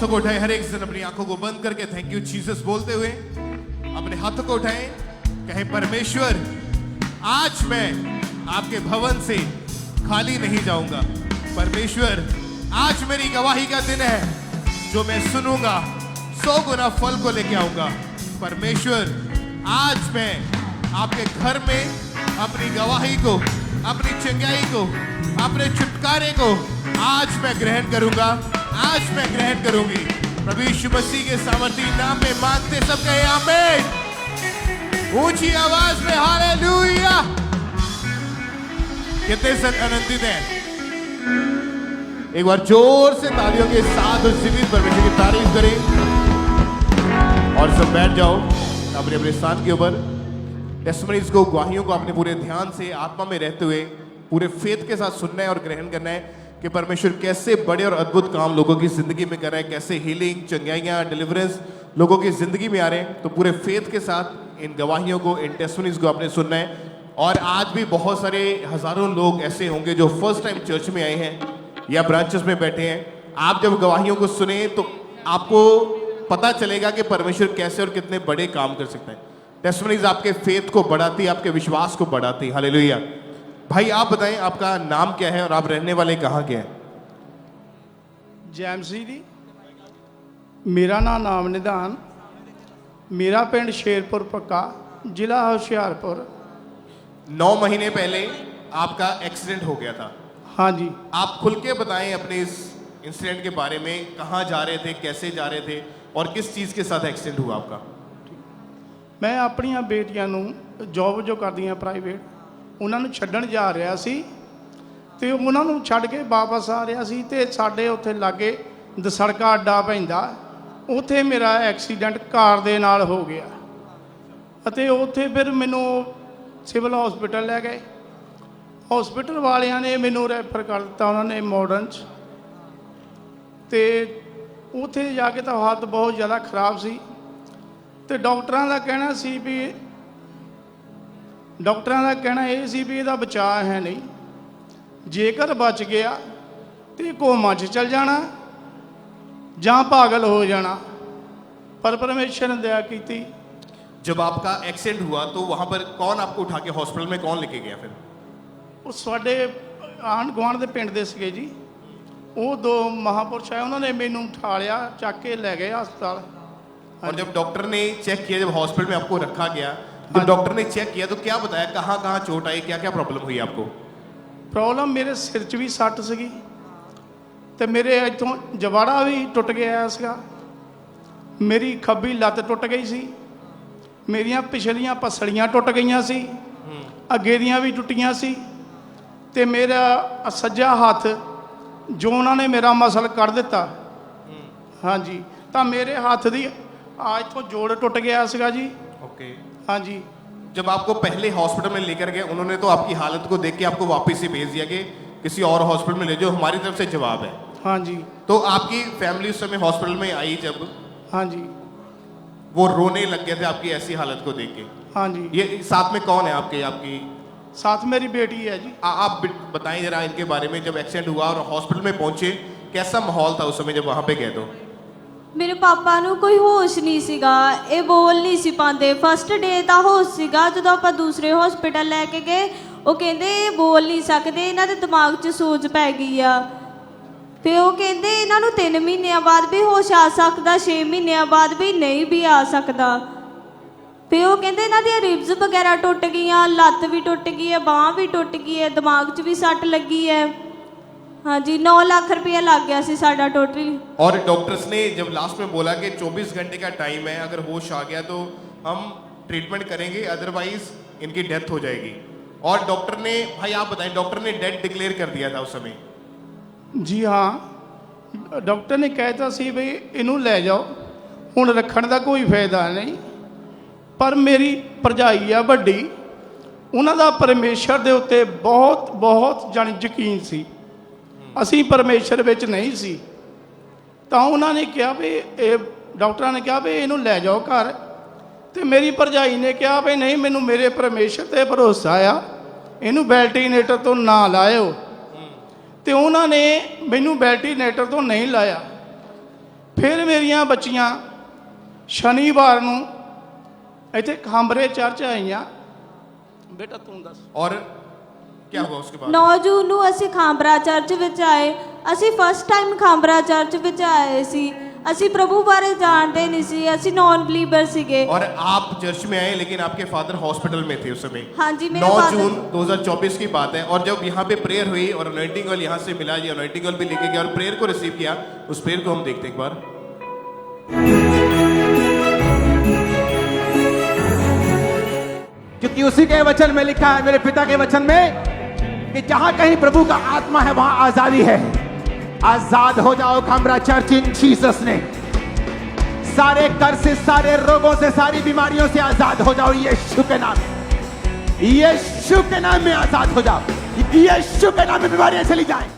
हाथों को उठाए, हर एक जन अपनी आंखों को बंद करके थैंक यू जीसस बोलते हुए अपने हाथों को उठाएं, कहें परमेश्वर आज मैं आपके भवन से खाली नहीं जाऊंगा। परमेश्वर आज मेरी गवाही का दिन है, जो मैं सुनूंगा 100 गुना फल को लेके आऊंगा। परमेश्वर आज मैं आपके घर में अपनी गवाही को, अपनी चंगाई को, अपने छुटकारे को आज मैं ग्रहण करूंगा, आज मैं ग्रहण करूंगी। प्रभु यीशु मसीह के सामर्थी नाम में मांगते सब कहे आमीन। ऊंची आवाज में हालेलुया। कितने सन आनंदित हैं? एक बार जोर से तालियों के साथ उस जीवित परमेश्वर की तारीफ करें और सब बैठ जाओ अपने अपने स्थान के ऊपर। टेस्टिमनीज को, गवाहियों को अपने पूरे ध्यान से आत्मा में रहते हुए पूरे फेथ के साथ सुनना है और ग्रहण करना है कि परमेश्वर कैसे बड़े और अद्भुत काम लोगों की जिंदगी में कर रहा है, कैसे हीलिंग, चंगाइयाँ, डिलीवरेंस लोगों की जिंदगी में आ रहे हैं। तो पूरे फेथ के साथ इन गवाहियों को, इन टेस्टिमनीज को आपने सुनना है। और आज भी बहुत सारे हजारों लोग ऐसे होंगे जो फर्स्ट टाइम चर्च में आए हैं या ब्रांचेस में बैठे हैं। आप जब गवाहियों को सुने तो आपको पता चलेगा कि परमेश्वर कैसे और कितने बड़े काम कर सकते हैं। टेस्टिमनीज आपके फेथ को बढ़ाती, आपके विश्वास को बढ़ाती। हालेलुया। भाई आप बताएं आपका नाम क्या है और आप रहने वाले कहाँ के हैं? जैम सिंह जी, मेरा नाम निधान, मेरा पिंड शेरपुर पक्का, जिला होशियारपुर। 9 महीने पहले आपका एक्सीडेंट हो गया था। हाँ जी। आप खुल के बताएं अपने इस इंसिडेंट के बारे में, कहाँ जा रहे थे, कैसे जा रहे थे और किस चीज़ के साथ एक्सीडेंट हुआ आपका? मैं ਆਪਣੀਆਂ ਬੇਟੀਆਂ ਨੂੰ ਜੌਬ ਜੋ ਕਰਦੀਆਂ ਪ੍ਰਾਈਵੇਟ, ਉਹਨਾਂ ਨੂੰ ਛੱਡਣ ਜਾ ਰਿਹਾ ਸੀ ਤੇ ਉਹਨਾਂ ਨੂੰ ਛੱਡ ਕੇ ਵਾਪਸ ਆ ਰਿਹਾ ਸੀ ਤੇ ਸਾਡੇ ਉੱਥੇ ਲਾਗੇ ਦਸੜਕਾ ਅੱਡਾ ਪੈਂਦਾ, ਉੱਥੇ ਮੇਰਾ ਐਕਸੀਡੈਂਟ ਕਾਰ ਦੇ ਨਾਲ ਹੋ ਗਿਆ ਅਤੇ ਉੱਥੇ ਫਿਰ ਮੈਨੂੰ ਸਿਵਲ ਹਸਪੀਟਲ ਲੈ ਗਏ। ਹਸਪੀਟਲ ਵਾਲਿਆਂ ਨੇ ਮੈਨੂੰ ਰੈਫਰ ਕਰ ਦਿੱਤਾ ਉਹਨਾਂ ਨੇ ਮਾਡਰਨ 'ਚ, ਤੇ ਉੱਥੇ ਜਾ ਕੇ ਤਾਂ ਹਾਲਤ ਬਹੁਤ ਜ਼ਿਆਦਾ ਖਰਾਬ ਸੀ ਤੇ ਡਾਕਟਰਾਂ ਦਾ ਕਹਿਣਾ ਸੀ ਵੀ ਇਹ ਸੀ ਵੀ ਇਹਦਾ ਬਚਾਅ ਹੈ ਨਹੀਂ, ਜੇਕਰ ਬਚ ਗਿਆ ਤੇ ਕੋਮਾ 'ਚ ਚਲ ਜਾਣਾ ਜਾਂ ਪਾਗਲ ਹੋ ਜਾਣਾ। पर परमेश्वर ने दया की थी। जब आपका एक्सीडेंट हुआ तो वहां पर कौन आपको उठा के हॉस्पिटल में कौन लेके गया? फिर ਉਹ ਸਾਡੇ ਆਂਢ ਗੁਆਂਢ ਦੇ ਪਿੰਡ ਦੇ ਸੀਗੇ ਜੀ, ਉਹ 2 महापुरुष आए, उन्होंने मैनू उठा लिया, चक के ले गए अस्पताल। और जब डॉक्टर ने चेक किया, जब हॉस्पिटल में आपको रखा गया, जब डॉक्टर ने चेक किया तो क्या बताया, कहाँ कहाँ चोट आई, क्या क्या प्रॉब्लम हुई आपको? प्रॉब्लम मेरे सिर 'ਚ ਵੀ ਸੱਟ ਸੀਗੀ ਤੇ ਮੇਰੇ ਇੱਥੋਂ ਜਵਾੜਾ ਵੀ ਟੁੱਟ ਗਿਆ ਸੀਗਾ, ਮੇਰੀ ਖੱਬੀ ਲੱਤ ਟੁੱਟ ਗਈ ਸੀ, ਮੇਰੀਆਂ ਪਿਛਲੀਆਂ ਪਸਲੀਆਂ ਟੁੱਟ ਗਈਆਂ ਸੀ, ਅੱਗੇ ਦੀਆਂ ਵੀ ਟੁੱਟੀਆਂ ਸੀ ਤੇ ਮੇਰਾ ਸੱਜਾ ਹੱਥ ਜੋ ਉਹਨਾਂ ਨੇ ਮੇਰਾ ਮਸਲ ਕੱਢ ਦਿੱਤਾ। ਹਾਂਜੀ, ਤਾਂ ਮੇਰੇ ਹੱਥ ਦੀ ਆ ਇੱਥੋਂ ਜੋੜ ਟੁੱਟ ਗਿਆ ਸੀਗਾ ਜੀ। ओके। हाँ जी। जब आपको पहले हॉस्पिटल में लेकर गए, उन्होंने तो आपकी हालत को देख के आपको वापस ही भेज दिया कि किसी और हॉस्पिटल में ले जाओ, हमारी तरफ से जवाब है। हाँ जी। तो आपकी फैमिली उस समय हॉस्पिटल में आई, जब हाँ जी, वो रोने लग गए थे आपकी ऐसी हालत को देख के। हाँ जी। ये साथ में कौन है आपके? आपकी साथ मेरी बेटी है जी। आप बताएं जरा इनके बारे में। जब एक्सीडेंट हुआ और हॉस्पिटल में पहुंचे, कैसा माहौल था उस समय जब वहां पे गए? तो ਮੇਰੇ ਪਾਪਾ ਨੂੰ ਕੋਈ ਹੋਸ਼ ਨਹੀਂ ਸੀਗਾ, ਇਹ ਬੋਲ ਨਹੀਂ ਸੀ ਪਾਉਂਦੇ। ਫਸਟ ਡੇ ਦਾ ਹੋਸ਼ ਸੀਗਾ, ਜਦੋਂ ਆਪਾਂ ਦੂਸਰੇ ਹਸਪੀਟਲ ਲੈ ਕੇ ਗਏ ਉਹ ਕਹਿੰਦੇ ਇਹ ਬੋਲ ਨਹੀਂ ਸਕਦੇ, ਇਹਨਾਂ ਦੇ ਦਿਮਾਗ 'ਚ ਸੋਜ ਪੈ ਗਈ ਆ। ਫਿਰ ਉਹ ਕਹਿੰਦੇ ਇਹਨਾਂ ਨੂੰ 3 ਮਹੀਨਿਆਂ ਬਾਅਦ ਵੀ ਹੋਸ਼ ਆ ਸਕਦਾ, 6 ਮਹੀਨਿਆਂ ਬਾਅਦ ਵੀ ਨਹੀਂ ਵੀ ਆ ਸਕਦਾ। ਫਿਰ ਉਹ ਕਹਿੰਦੇ ਇਹਨਾਂ ਦੀਆਂ ਰਿਬਸ ਵਗੈਰਾ ਟੁੱਟ ਗਈਆਂ, ਲੱਤ ਵੀ ਟੁੱਟ ਗਈ ਹੈ, ਬਾਂਹ ਵੀ ਟੁੱਟ ਗਈ ਹੈ, ਦਿਮਾਗ 'ਚ ਵੀ ਸੱਟ ਲੱਗੀ ਹੈ। हाँ जी, 9 लाख रुपया लग गया सी साडा टोटल। और डॉक्टर्स ने जब लास्ट में बोला कि 24 घंटे का टाइम है, अगर होश आ गया तो हम ट्रीटमेंट करेंगे, अदरवाइज इनकी डेथ हो जाएगी। और डॉक्टर ने, भाई आप बताएं, डॉक्टर ने डेथ डिक्लेयर कर दिया था उस समय? जी हाँ, डॉक्टर ने कहता सी भी इनू ले जाओ, हुण रखण दा कोई फायदा नहीं। पर मेरी भरजाई आ वड्डी, उन्हां दा परमेश्वर दे उत्ते बहुत बहुत जानी यकीन सी, ਅਸੀਂ ਪਰਮੇਸ਼ਰ ਵਿੱਚ ਨਹੀਂ ਸੀ। ਤਾਂ ਉਹਨਾਂ ਨੇ ਕਿਹਾ ਵੀ ਇਹ ਡਾਕਟਰਾਂ ਨੇ ਕਿਹਾ ਵੀ ਇਹਨੂੰ ਲੈ ਜਾਓ ਘਰ, ਤੇ ਮੇਰੀ ਭਰਜਾਈ ਨੇ ਕਿਹਾ ਵੀ ਨਹੀਂ, ਮੈਨੂੰ ਮੇਰੇ ਪਰਮੇਸ਼ਰ 'ਤੇ ਭਰੋਸਾ ਆ, ਇਹਨੂੰ ਵੈਂਟੀਲੇਟਰ ਤੋਂ ਨਾ ਲਾਇਓ। ਤੇ ਉਹਨਾਂ ਨੇ ਮੈਨੂੰ ਵੈਂਟੀਲੇਟਰ ਤੋਂ ਨਹੀਂ ਲਾਇਆ। ਫਿਰ ਮੇਰੀਆਂ ਬੱਚੀਆਂ ਸ਼ਨੀਵਾਰ ਨੂੰ ਇੱਥੇ ਖਾਂਬਰੇ ਚਰਚ ਆਈਆਂ। ਬੇਟਾ ਤੂੰ ਦੱਸ। और क्या हुआ उसके बाद? 9 ਜੂਨ ਨੂੰ ਅਸੀਂ ਖਾਂਬਰਾ ਚਰਚ ਵਿੱਚ ਆਏ। ਅਸੀਂ ਫਸਟ ਟਾਈਮ ਖਾਂਬਰਾ ਚਰਚ ਵਿੱਚ ਆਏ ਸੀ। ਅਸੀਂ ਪ੍ਰਭੂ ਬਾਰੇ ਜਾਣਦੇ ਨਹੀਂ ਸੀ, ਅਸੀਂ ਨॉन ਬਲੀਵਰ ਸੀਗੇ। और आप चर्च में आए लेकिन आपके फादर हॉस्पिटल में थे उस समय। हाँ जी, मेरे 9 father- जून 2024 की बात है। और जब यहाँ पे प्रेयर हुई और अनॉइंटिंग ऑयल यहाँ से मिला, ये अनॉइंटिंग ऑयल भी लेके गया और प्रेयर को रिसीव किया। उस प्रेयर को हम देखते हैं एक बार। क्योंकि उसी के वचन में लिखा है, मेरे पिता के वचन में, कि जहां कहीं प्रभु का आत्मा है वहां आजादी है। आजाद हो जाओ खांबरा चर्च इन जीसस ने। सारे कर से, सारे रोगों से, सारी बीमारियों से आजाद हो जाओ यीशु के नाम में। यीशु के नाम में आजाद हो जाओ। यीशु के नाम में बीमारियां चली जाएं।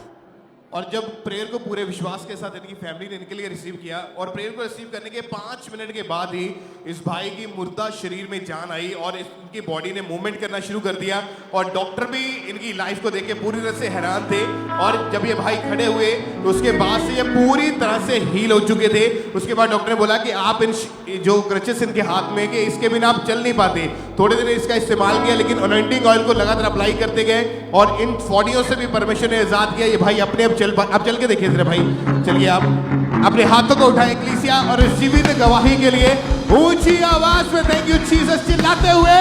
और जब प्रेयर को पूरे विश्वास के साथ इनकी फैमिली ने इनके लिए रिसीव किया और प्रेयर को रिसीव करने के 5 मिनट के बाद ही इस भाई की मुर्दा शरीर में जान आई और इनकी बॉडी ने मूवमेंट करना शुरू कर दिया। और डॉक्टर भी इनकी लाइफ को देख के पूरी तरह से हैरान थे। और जब ये भाई खड़े हुए तो उसके बाद से ये पूरी तरह से हील हो चुके थे। उसके बाद डॉक्टर ने बोला कि आप इन जो क्रचेस इनके हाथ में कि इसके बिना आप चल नहीं पाते। थोड़े दिन इसका इस्तेमाल किया लेकिन अनॉइंटिंग ऑयल को लगातार अप्लाई करते गए और इन फॉडियों से भी परमेश्वर ने आजाद किया। ये भाई अपने आप चल के देखिए जरा भाई, चलिए आप अपने हाथों को उठाएं कलीसिया और इस जीवित गवाही के लिए ऊंची आवाज में थैंक यू जीसस चिल्लाते हुए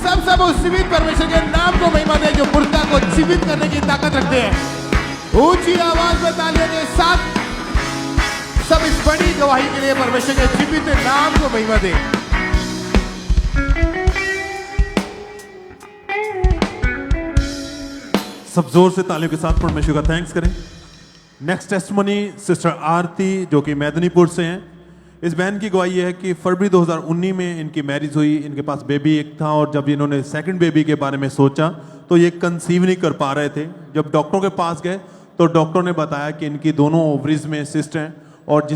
सब उस जीवित परमेश्वर के नाम को महिमा दें जो मुर्दा को जीवित करने की ताकत रखते हैं। ऊंची आवाज में तालियों के साथ सब इस बड़ी गवाही के लिए परमेश्वर के जीवित नाम को महिमा दें। सब जोर से तालियों के साथ परमेश्वर का थैंक्स करें। नेक्स्ट टेस्टमनी सिस्टर आरती जो कि मैदनीपुर से हैं। इस बहन की गवाही है कि फरवरी 2019 में इनकी मैरिज हुई, इनके पास बेबी एक था और जब इन्होंने सेकंड बेबी के बारे में सोचा तो ये कंसीव नहीं कर पा रहे थे। जब डॉक्टरों के पास गए तो डॉक्टर ने बताया कि इनकी दोनों ओवरीज में सिस्ट हैं और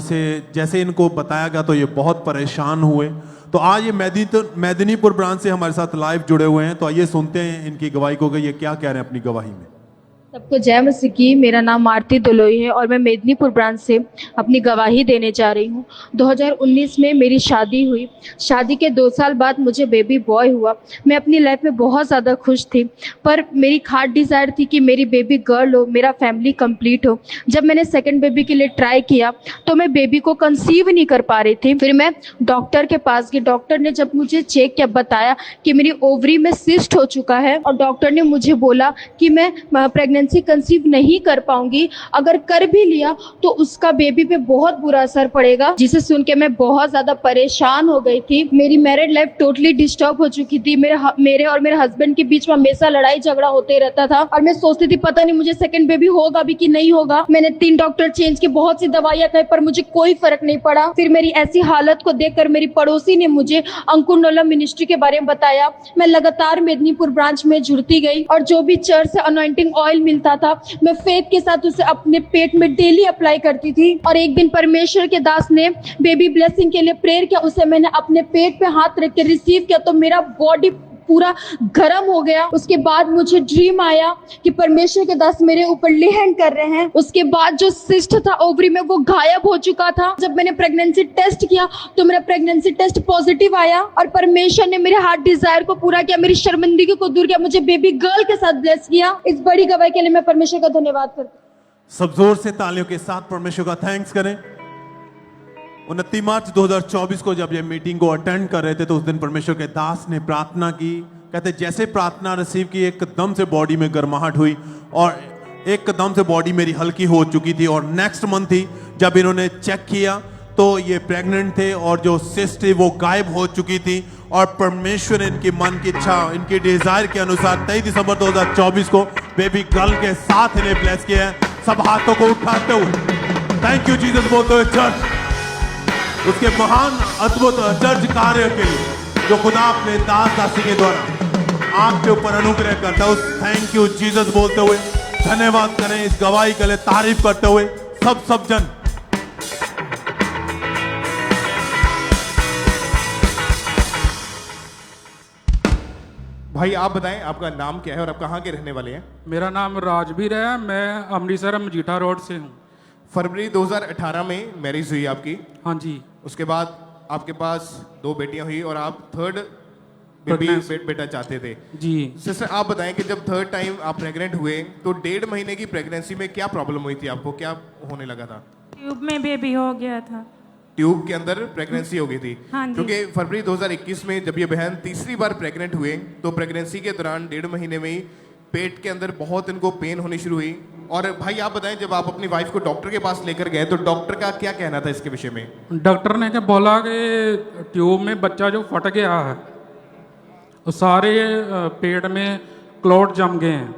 जैसे इनको बताया गया तो ये बहुत परेशान हुए। तो आज ये मैदनीपुर ब्रांच से हमारे साथ लाइव जुड़े हुए हैं। तो आइए सुनते हैं इनकी गवाही को कि ये क्या कह रहे हैं अपनी गवाही में। सबको जय मसीह की। मेरा नाम आरती दुलोई है और मैं मेदिनीपुर ब्रांच से अपनी गवाही देने जा रही हूँ। 2019 में मेरी शादी हुई। शादी के 2 साल बाद मुझे बेबी बॉय हुआ। मैं अपनी लाइफ में बहुत ज़्यादा खुश थी, पर मेरी खास डिज़ायर थी कि मेरी बेबी गर्ल हो, मेरा फैमिली कंप्लीट हो। जब मैंने सेकंड बेबी के लिए ट्राई किया तो मैं बेबी को कंसीव नहीं कर पा रही थी। फिर मैं डॉक्टर के पास गई। डॉक्टर ने जब मुझे चेक किया बताया कि मेरी ओवरी में सिस्ट हो चुका है और डॉक्टर ने मुझे बोला कि मैं प्रेगनेंसी कंसीव नहीं कर पाऊंगी। अगर कर भी लिया तो उसका बेबी पे बहुत बुरा असर पड़ेगा। जिसे सुन के मैं बहुत ज्यादा परेशान हो गई थी। मेरी मैरिड लाइफ टोटली डिस्टर्ब हो चुकी थी। मेरे और मेरे हस्बैंड के बीच में हमेशा लड़ाई झगड़ा होते रहता था और मैं सोचती थी पता नहीं मुझे सेकंड बेबी होगा भी कि नहीं होगा। मैंने 3 डॉक्टर चेंज किए, बहुत सी दवाइयां खाई, पर मुझे कोई फर्क नहीं पड़ा। फिर मेरी ऐसी हालत को देखकर मेरी पड़ोसी ने मुझे अंकुर नोला मिनिस्ट्री के बारे में बताया। मैं लगातार मेदिनीपुर ब्रांच में जुड़ती गई और जो भी चर्च से अनॉइंटिंग ऑयल मिलता था मैं फेथ के साथ उसे अपने पेट में डेली अप्लाई करती थी। और एक दिन परमेश्वर के दास ने बेबी ब्लेसिंग के लिए प्रेयर किया। उसे मैंने अपने पेट पे हाथ रख के रिसीव किया तो मेरा बॉडी पूरा गर्म हो गया। उसके बाद मुझे ड्रीम आया कि परमेश्वर के दास मेरे ऊपर ले हैंड कर रहे हैं। उसके बाद जो सिस्ट था ओवरी में वो गायब हो चुका था। जब मैंने प्रेगनेंसी टेस्ट किया तो मेरा प्रेगनेंसी टेस्ट पॉजिटिव आया और परमेश्वर ने मेरे हार्ट डिजायर को पूरा किया, मेरी शर्मिंदगी को दूर किया, मुझे बेबी गर्ल के साथ ब्लेस किया। इस बड़ी गवाही के लिए मैं परमेश्वर का धन्यवाद करती हूँ। सब जोर से तालियों के साथ परमेश्वर का थैंक्स करें। 29 मार्च 2024 को जब ये मीटिंग को अटेंड कर रहे थे तो उस दिन परमेश्वर के दास ने प्रार्थना की। कहते जैसे प्रार्थना रिसीव की एकदम से बॉडी में गर्माहट हुई और एकदम से बॉडी मेरी हल्की हो चुकी थी। और नेक्स्ट मंथ ही जब इन्होंने चेक किया तो ये प्रेग्नेंट थे और जो सिस्ट थी वो गायब हो चुकी थी। और परमेश्वर ने इनकी मन की इच्छा, इनकी डिजायर के अनुसार 23 दिसंबर 2024 को बेबी गर्ल के साथ इन्हें ब्लेस किया है। सब हाथों को उठाते हुए थैंक यू जीसस बोलते हुए चर्च उसके महान अद्भुत चर्च कार्य के लिए जो खुदा अपने दास दासी के द्वारा आपके ऊपर अनुग्रह करता है उस थैंक यू जीसस बोलते हुए धन्यवाद करें। इस गवाही के लिए तारीफ करते हुए सब जन भाई आप बताएं आपका नाम क्या है और आप कहाँ के रहने वाले हैं? मेरा नाम राजवीर है। मैं अमृतसर मजीठा रोड से हूँ। फरवरी 2018 में मैरिज हुई आपकी, हाँ जी। उसके बाद आपके पास 2 बेटियां हुई और आप थर्ड बेबी बेटा चाहते थे। जी। सिस्टर आप बताएं कि जब थर्ड टाइम आप प्रेग्नेंट हुए तो 1.5 महीने की प्रेगनेंसी में क्या प्रॉब्लम हुई थी आपको, क्या होने लगा था? ट्यूब में बेबी हो गया था। ट्यूब के अंदर प्रेगनेंसी हो गई थी। हाँ जी। क्योंकि फरवरी 2021 में जब ये बहन तीसरी बार प्रेग्नेंट हुए तो प्रेगनेंसी के दौरान 1.5 महीने में ही पेट के अंदर बहुत इनको पेन होनी शुरू हुई। और भाई आप बताएं, जब आप अपनी वाइफ को डॉक्टर के पास लेकर गए तो डॉक्टर का क्या कहना था इसके विषय में? डॉक्टर ने क्या बोला कि ट्यूब में बच्चा जो फट गया है, वो सारे पेट में क्लॉट जम गए हैं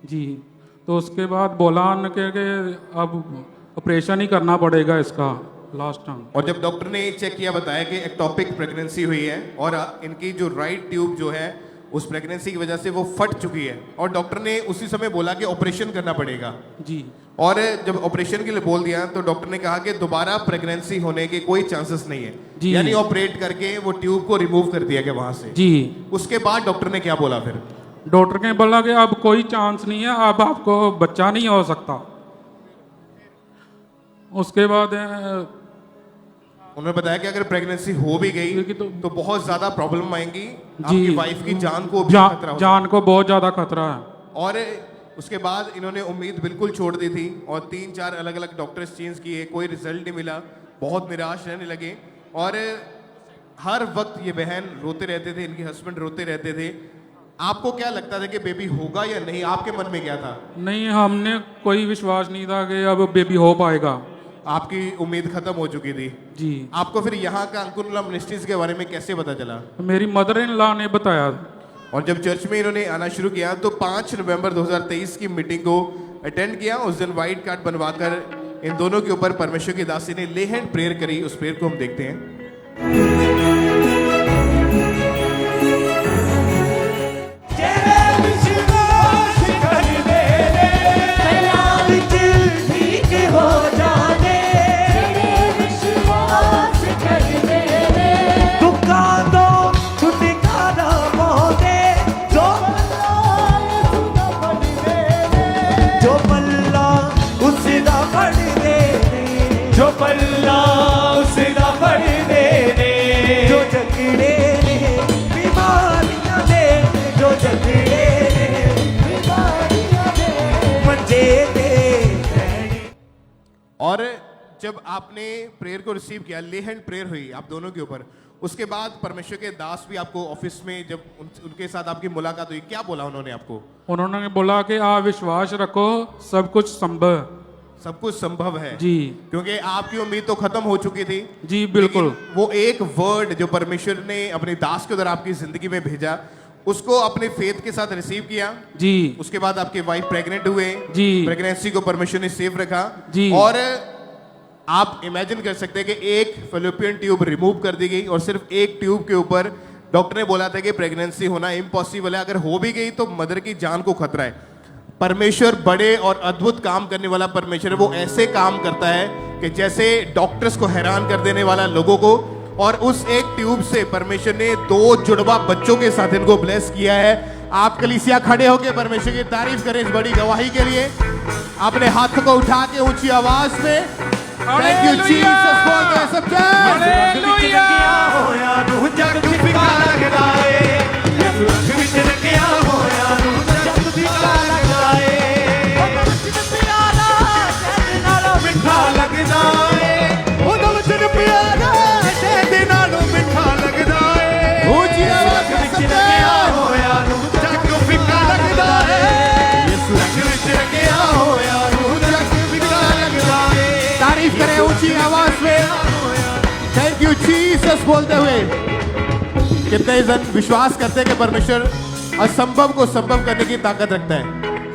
जी। तो उसके बाद बोला उनके कि अब ऑपरेशन ही करना पड़ेगा इसका लास्ट टाइम। और जब डॉक्टर ने चेक किया बताया कि एक्टोपिक प्रेगनेंसी हुई है और इनकी जो राइट ट्यूब जो है उस प्रेगनेंसी की वजह से वो फट चुकी है और डॉक्टर ने उसी समय बोला कि ऑपरेशन करना पड़ेगा जी। और जब ऑपरेशन के लिए बोल दिया तो डॉक्टर ने कहा कि दोबारा प्रेगनेंसी होने के कोई चांसेस नहीं है जी। यानी ऑपरेट करके वो ट्यूब को रिमूव कर दिया गया वहां से जी। उसके बाद डॉक्टर ने क्या बोला फिर? डॉक्टर ने बोला कि अब कोई चांस नहीं है, अब आपको बच्चा नहीं हो सकता। उसके बाद उन्होंने बताया कि अगर प्रेगनेंसी हो भी गई तो बहुत ज्यादा प्रॉब्लम आएंगी, आपकी वाइफ की जान को भी खतरा हो जान को बहुत ज्यादा खतरा है। और उसके बाद इन्होंने उम्मीद बिल्कुल छोड़ दी थी और 3-4 अलग अलग डॉक्टर्स चेंज किए, कोई रिजल्ट नहीं मिला, बहुत निराश रहने लगे और हर वक्त ये बहन रोते रहते थे, इनके हस्बैंड रोते रहते थे। आपको क्या लगता था कि बेबी होगा या नहीं? आपके मन में क्या था? नहीं, हमने कोई विश्वास नहीं था कि अब बेबी हो पाएगा। आपकी उम्मीद खत्म हो चुकी थी जी। आपको फिर यहाँ का अंकुरला मिनिस्ट्रीज के बारे में कैसे पता चला? मेरी मदर इन लॉ ने बताया। और जब चर्च में इन्होंने आना शुरू किया तो 5 नवंबर 2023 की मीटिंग को अटेंड किया। उस दिन व्हाइट कार्ड बनवाकर इन दोनों के ऊपर परमेश्वर की दासी ने ले हैंड प्रेयर करी। उस प्रेयर को हम देखते हैं। और जब आपने प्रेयर को रिसीव किया, ले हैंड प्रेयर हुई आप दोनों के ऊपर, उसके बाद परमेश्वर के दास भी आपको ऑफिस में जब उनके साथ आपकी मुलाकात हुई, क्या बोला उन्होंने आपको? उन्होंने बोला कि आप विश्वास रखो, सब कुछ संभव है जी। क्योंकि आपकी उम्मीद तो खत्म हो चुकी थी जी। बिल्कुल। वो एक वर्ड जो परमेश्वर ने अपने दास के द्वारा आपकी जिंदगी में भेजा, उसको अपने फेथ के साथ रिसीव किया जी। उसके बाद आपके वाइफ प्रेग्नेंट हुए जी। प्रेगनेंसी को परमेश्वर ने सेफ रखा जी। और आप इमेजिन कर सकते हैं कि एक फेलोपियन ट्यूब रिमूव कर दी गई और सिर्फ एक ट्यूब के ऊपर डॉक्टर ने बोला था कि प्रेगनेंसी होना इम्पॉसिबल है, अगर हो भी गई तो मदर की जान को खतरा है। परमेश्वर बड़े और अद्भुत काम करने वाला परमेश्वर है। वो ऐसे काम करता है कि जैसे डॉक्टर्स को हैरान कर देने वाला लोगों को। और उस एक ट्यूब से परमेश्वर ने 2 जुड़वा बच्चों के साथ इनको ब्लेस किया है। आप कलीसिया खड़े होकर परमेश्वर की तारीफ करें इस बड़ी गवाही के लिए। अपने हाथ को उठा के ऊंची आवाज में थैंक यू जीसस बोलते हैं सब। हालेलुया होया रूह जग फिका लगदा है, रूह विच रखिया होया रूह जग फिका लगदा है, प्यारा शहद नालों मिठा लगदा है, ओदा वचन प्यारा शहद नालों मिठा लगदा है। ऊंची आवाज में सब होया रूह जग फिका लगदा है, यीशु विच रखिया होया रूह जग फिका लगदा है। तारीफ करें ऊंची आवाज में थैंक यू जीसस बोलते हुए। कितने जन विश्वास करते हैं कि परमेश्वर असंभव को संभव करने की ताकत रखता है।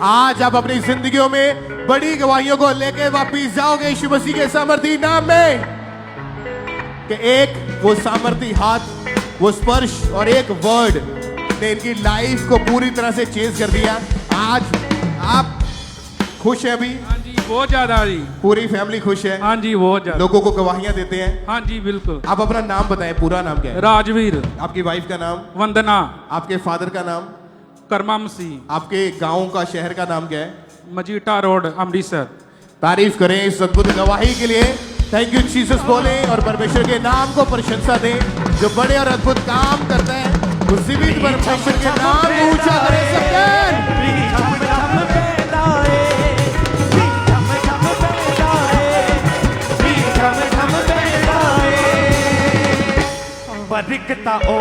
आज आप अपनी जिंदगियों में बड़ी गवाहियों को लेकर वापिस जाओगे यीशु मसीह के सामर्थी नाम में कि एक वो सामर्थी हाथ, वो स्पर्श और एक वर्ड ने इनकी लाइफ को पूरी तरह से चेंज कर दिया। आज आप खुश हैं? अभी बहुत ज्यादा जी। पूरी फैमिली खुश है? हाँ जी, बहुत ज्यादा। लोगों को गवाहियां देते हैं? हाँ जी बिल्कुल। आप अपना नाम बताएं, पूरा नाम क्या है? राजवीर। आपकी वाइफ का नाम? वंदना। आपके फादर का नाम? कर्मा मसीह। आपके गांव का, शहर का नाम क्या है? मजीठा रोड, अमृतसर। तारीफ करें इस अद्भुत गवाही के लिए। थैंक यू जीसस बोले और परमेश्वर के नाम को प्रशंसा दें जो बड़े और अद्भुत काम करता है। उस जीवित परमेश्वर के नाम को ऊंचा करें बधिकता ओ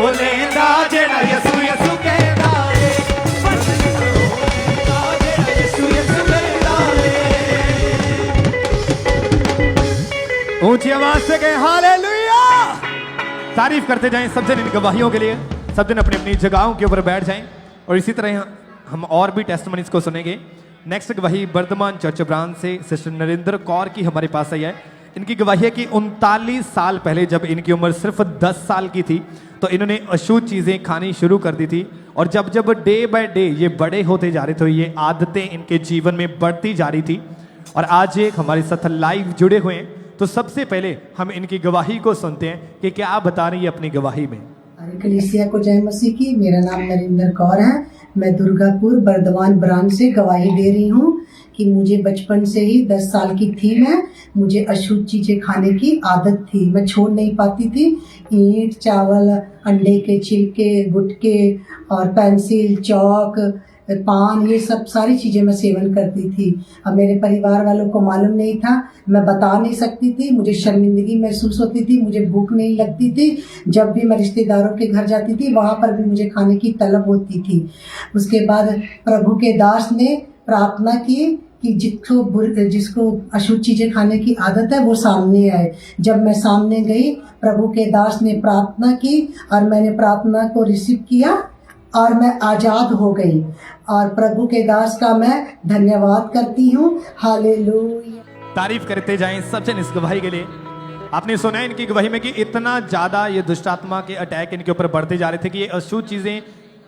लेंदा जेड़ा यसु यसु कहदा है। ऊंची आवाज से कहें हालेलुया। तारीफ करते जाएं सब जन इन गवाहियों के लिए। सब जन अपनी अपनी जगहों के ऊपर बैठ जाएं और इसी तरह हम और भी टेस्टमनीज को सुनेंगे। नेक्स्ट गवाही वर्धमान चर्च ब्रांच से सिस्टर नरेंद्र कौर की हमारे पास आई है। इनकी गवाही है कि 39 साल पहले जब इनकी उम्र सिर्फ 10 साल की थी तो इन्होंने अशुद्ध चीज़ें खानी शुरू कर दी थी और जब जब डे बाय डे ये बड़े होते जा रहे थे ये आदतें इनके जीवन में बढ़ती जा रही थी। और आज एक हमारे साथ लाइव जुड़े हुए हैं तो सबसे पहले हम इनकी गवाही को सुनते हैं कि क्या आप बता रही है अपनी गवाही में। कलीसिया को जय मसीह की। मेरा नाम नरेंद्र कौर है। मैं दुर्गापुर वर्धमान ब्रांच से गवाही दे रही हूँ कि मुझे बचपन से ही 10 साल की थी मैं, मुझे अशुद्ध चीज़ें खाने की आदत थी। मैं छोड़ नहीं पाती थी। ईंट, चावल, अंडे के छिलके, गुटके और पेंसिल, चौक, पान, ये सब सारी चीज़ें मैं सेवन करती थी। अब मेरे परिवार वालों को मालूम नहीं था, मैं बता नहीं सकती थी। मुझे शर्मिंदगी महसूस होती थी, मुझे भूख नहीं लगती थी। जब भी मैं रिश्तेदारों के घर जाती थी वहाँ पर भी मुझे खाने की तलब होती थी। उसके बाद प्रभु के दास ने प्रार्थना की कि जिसको अशुद्ध चीज़ें खाने की आदत है वो सामने आए। जब मैं सामने गई प्रभु के दास ने प्रार्थना की और मैंने प्रार्थना को रिसीव किया और मैं आज़ाद हो गई और प्रभु के दास का मैं धन्यवाद करती हूँ। हालेलुया। तारीफ करते जाएं सब जन इस गवाही के लिए। आपने सुना है इनकी गवाही में कि इतना ज़्यादा ये दुष्ट आत्मा के अटैक इनके ऊपर बढ़ते जा रहे थे कि ये अशुद्ध चीज़ें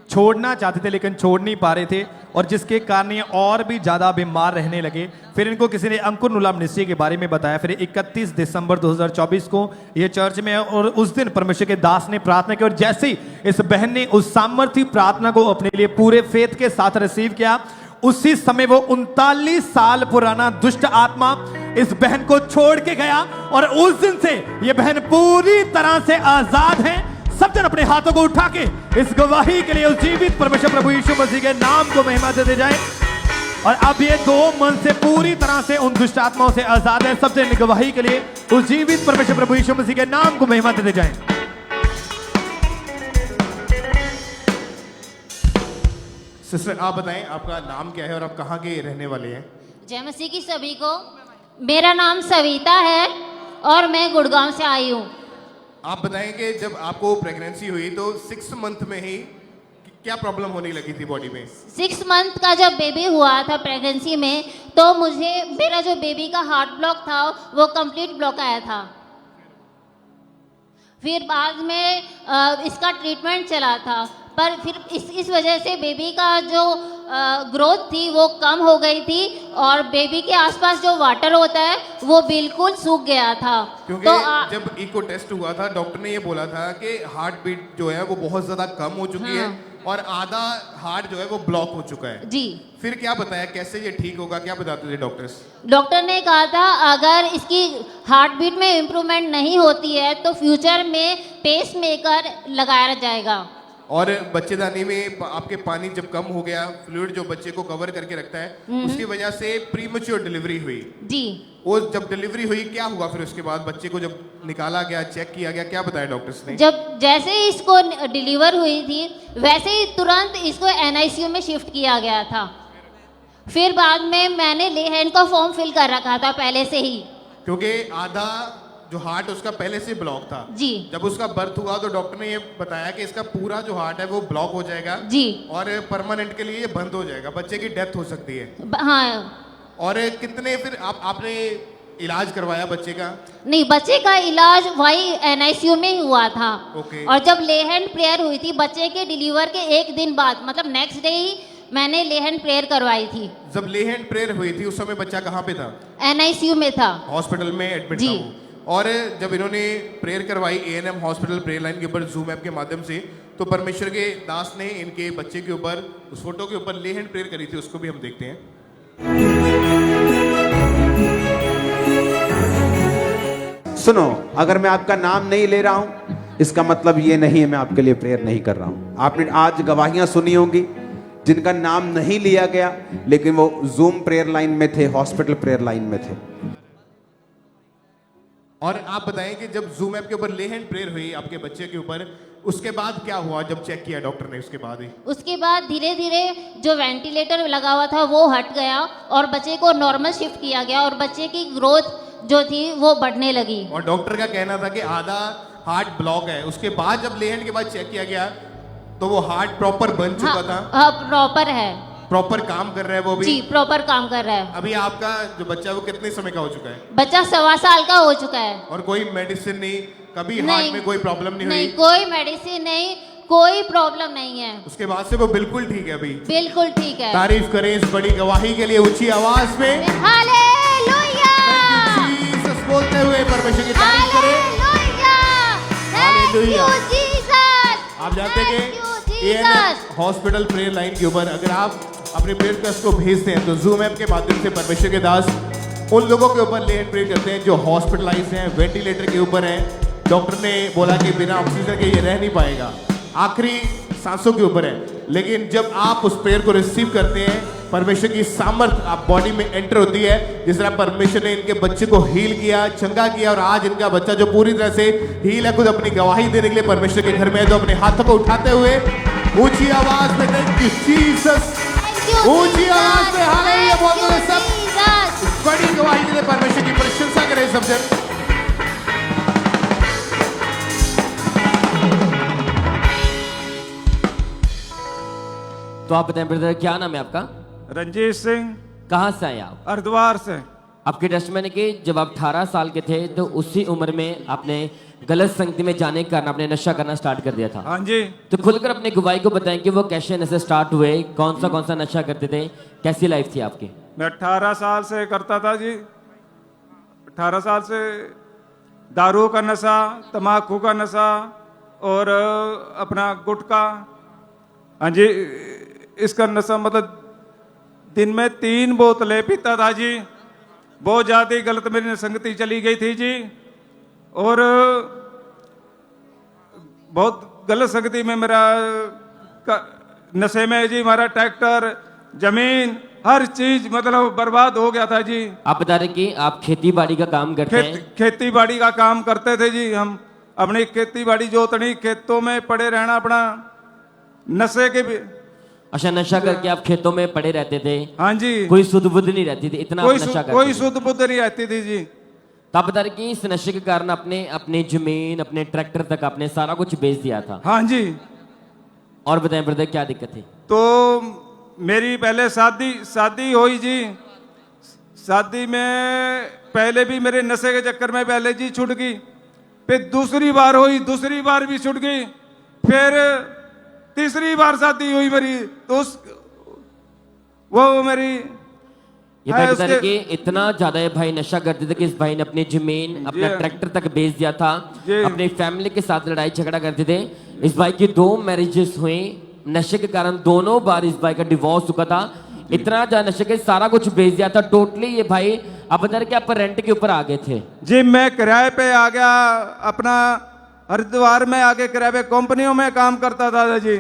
छोड़ना चाहते थे लेकिन छोड़ नहीं पा रहे थे और जिसके कारण ये और भी ज़्यादा बीमार रहने लगे। फिर इनको किसी ने अंकुर नुला मिनिस्ट्री के बारे में बताया। फिर 31 दिसंबर 2024 को ये चर्च में और उस दिन परमेश्वर के दास ने प्रार्थना की और जैसे ही इस बहन ने उस सामर्थ्य प्रार्थना को अपने लिए पूरे फेथ के साथ रिसीव किया उसी समय वो 39 साल पुराना दुष्ट आत्मा इस बहन को छोड़ के गया और उस दिन से ये बहन पूरी तरह से आजाद है। सब जन अपने हाथों को उठा के इस गवाही के लिए उस जीवित परमेश्वर प्रभु यीशु मसीह के नाम को महिमा देते जाएं। और अब ये 2 मन से पूरी तरह से उन दुष्ट आत्माओं से आजाद है। सब जन गवाही के लिए उस जीवित परमेश्वर प्रभु यीशु मसीह के नाम को महिमा देते जाएं। सिस्टर आप बताएं आपका नाम क्या है और आप कहाँ के रहने वाले हैं। जय मसीह की सभी को। मेरा नाम सविता है और मैं गुड़गांव से आई हूँ। आप बताएंगे जब आपको प्रेगनेंसी हुई तो 6 मंथ में ही क्या प्रॉब्लम होने लगी थी बॉडी में। 6 मंथ का जब बेबी हुआ था प्रेगनेंसी में तो मुझे मेरा जो बेबी का हार्ट ब्लॉक था वो कंप्लीट ब्लॉक आया था। फिर बाद में इसका ट्रीटमेंट चला था पर फिर इस वजह से बेबी का जो ग्रोथ थी वो कम हो गई थी और बेबी के आसपास जो वाटर होता है वो बिल्कुल सूख गया था। क्योंकि तो जब इको टेस्ट हुआ था डॉक्टर ने ये बोला था कि हार्ट बीट जो है वो बहुत ज्यादा कम हो चुकी है और आधा हार्ट जो है वो ब्लॉक हो चुका है। जी। फिर क्या बताया कैसे ये ठीक होगा, क्या बताते थे डॉक्टर्स। डॉक्टर ने कहा था अगर इसकी हार्ट बीट में इम्प्रूवमेंट नहीं होती है तो फ्यूचर में पेस मेकर लगाया जाएगा। और बच्चेदानी में आपके पानी जब कम हो गया, फ्लूइड जो बच्चे को कवर करके रखता है उसकी वजह से प्रीमेच्योर डिलीवरी हुई। जी। वो जब डिलीवरी हुई क्या हुआ फिर उसके बाद बच्चे को जब निकाला गया, चेक किया गया, क्या बताया डॉक्टर्स ने। जब जैसे ही इसको डिलीवर हुई थी वैसे ही तुरंत इसको NICU में शिफ्ट किया गया था। फिर बाद में मैंने ले हैंड का फॉर्म फिल कर रखा था पहले से ही, क्योंकि आधा जो हार्ट उसका पहले से ब्लॉक था। जी। जब उसका बर्थ हुआ तो डॉक्टर ने ये बताया कि इसका पूरा जो हार्ट है वो ब्लॉक हो जाएगा। जी। और परमानेंट के लिए ये बंद हो जाएगा, बच्चे की डेथ हो सकती है। हाँ। और कितने फिर आपने इलाज करवाया बच्चे का। नहीं, बच्चे का इलाज वही NICU में ही हुआ था। ओके। और जब ले हैंड प्रेयर हुई थी बच्चे के डिलीवर के 1 दिन बाद, मतलब नेक्स्ट डे ही मैंने ले हैंड प्रेयर करवाई थी। जब ले हैंड प्रेयर हुई थी उस समय बच्चा कहाँ पे था। NICU में था, हॉस्पिटल में एडमिट जी। था वो। और जब इन्होंने प्रेयर करवाई एएनएम हॉस्पिटल प्रेयर लाइन के ऊपर जूम ऐप के माध्यम से, तो परमेश्वर के दास ने इनके बच्चे के ऊपर, उस फोटो के ऊपर ले हैंड प्रेयर करी थी, उसको भी हम देखते हैं। सुनो, अगर मैं आपका नाम नहीं ले रहा हूं इसका मतलब ये नहीं है मैं आपके लिए प्रेयर नहीं कर रहा हूं। आपने आज गवाहियां सुनी होंगी जिनका नाम नहीं लिया गया लेकिन वो जूम प्रेयर लाइन में थे, हॉस्पिटल प्रेयर लाइन में थे। और आप बताएं कि जब जूम ऐप के ऊपर ले हैंड प्रेयर हुई आपके बच्चे के ऊपर, उसके बाद क्या हुआ जब चेक किया डॉक्टर ने? उसके बाद ही उसके बाद धीरे धीरे जो वेंटिलेटर लगा हुआ था वो हट गया और बच्चे को नॉर्मल शिफ्ट किया गया और बच्चे की ग्रोथ जो थी वो बढ़ने लगी। और डॉक्टर का कहना था कि आधा हार्ट ब्लॉक है। उसके बाद जब ले हैंड के बाद चेक किया गया तो वो हार्ट प्रॉपर बन चुका था। हाँ, प्रॉपर है, प्रॉपर काम कर रहा है वो भी। जी, प्रॉपर काम कर रहा है। अभी आपका जो बच्चा है वो कितने समय का हो चुका है? बच्चा 1.25 साल का हो चुका है। और कोई मेडिसिन नहीं, कभी हार्ट में कोई प्रॉब्लम नहीं हुई? नहीं, कोई मेडिसिन नहीं, कोई प्रॉब्लम नहीं है। उसके बाद से वो बिल्कुल ठीक है अभी? बिल्कुल ठीक है। तारीफ करें इस बड़ी गवाही के लिए ऊंची आवाज में। हालेलुया! जीसस बोलते हुए परमेश्वर की तारीफ करें। हालेलुया! आप जानते हैं कि एएनएम हॉस्पिटल प्रेयर लाइन के ऊपर अगर आप अपने प्रेयर रिक्वेस्ट को भेजते हैं तो जूम ऐप के माध्यम से परमेश्वर के दास उन लोगों के ऊपर ले हैंड प्रेयर करते हैं जो हॉस्पिटलाइज हैं, वेंटिलेटर के ऊपर हैं, डॉक्टर ने बोला कि बिना ऑक्सीजन के ये रह नहीं पाएगा, आखिरी सांसों के ऊपर है। लेकिन जब आप उस प्रेयर को रिसीव करते हैं, परमेश्वर की सामर्थ आप बॉडी में एंटर होती है। जिस तरह परमेश्वर ने इनके बच्चे को हील किया, चंगा किया, और आज इनका बच्चा जो पूरी तरह से हील है, खुद अपनी गवाही देने के लिए परमेश्वर के घर में है। तो अपने हाथों को उठाते हुए ऊंची आवाज में थैंक यू जीसस, ऊंची आवाज में हालेलुया बोलते हुए सब इस बड़ी गवाही के लिए परमेश्वर की प्रशंसा करें सब जन। तो आप बताएं ब्रदर, क्या नाम है आपका? रंजीत सिंह। कहाँ से आए आप? हरिद्वार से। आपके टेस्ट में कि जब आप 18 साल के थे तो उसी उम्र में आपने गलत संगति में जाने के कारण आपने नशा करना स्टार्ट कर दिया था। हाँ जी। तो खुलकर अपनी गवाही को बताएं कि वो कैसे नशे स्टार्ट हुए, कौन सा नशा करते थे, कैसी लाइफ थी आपकी? मैं 18 साल से करता था जी। 18 साल से दारू का नशा, तम्बाकू का नशा और अपना गुटखा, हाँ जी, इसका नशा मतलब दिन में 3 बोतलें पीता था जी। बहुत ज्यादा गलत मेरी संगति चली गई थी जी, और बहुत गलत संगति में मेरा नशे में जी हमारा ट्रैक्टर, जमीन, हर चीज मतलब बर्बाद हो गया था जी। आप बता रहे कि आप खेती बाड़ी का काम करते हैं? खेती बाड़ी का काम करते थे जी। हम अपनी खेती बाड़ी जोतनी, खेतों में पड़े रहना, अपना नशे के भी। अच्छा, नशा करके आप खेतों में पड़े रहते थे? हाँ जी। कोई सुध बुद्ध नहीं रहती थी, इतना नशा करते थे? कोई सुध बुद्ध नहीं रहती थी जी। तो आप बता रहे कि इस नशे के कारण आपने अपनी जमीन, अपने ट्रैक्टर तक आपने सारा कुछ बेच दिया था? हाँ जी। और बताएं ब्रदर, क्या दिक्कत थी? तो मेरी पहले शादी हुई जी। शादी में पहले भी मेरे नशे के चक्कर में पहले जी छूट गई, फिर दूसरी बार हुई, दूसरी बार भी छूट गई, फिर तीसरी बार शादी हुई मेरी, तो वो मेरी ये भाई बता रहे कि इतना ज्यादा ये भाई नशा करते थे कि इस भाई ने अपनी जमीन, अपना ट्रैक्टर तक बेच दिया था, अपनी फैमिली के साथ लड़ाई झगड़ा करते थे। इस भाई की 2 मैरिजेस हुई, नशे के कारण दोनों बार इस भाई का डिवोर्स हुआ था। इतना ज्यादा नशे के सारा कुछ बेच दिया था टोटली। ये भाई आप बता रहे कि आप रेंट के ऊपर आ गए थे? जी, मैं किराए पे आ गया, अपना हरिद्वार में आके किराए पे कंपनियों में काम करता था जी।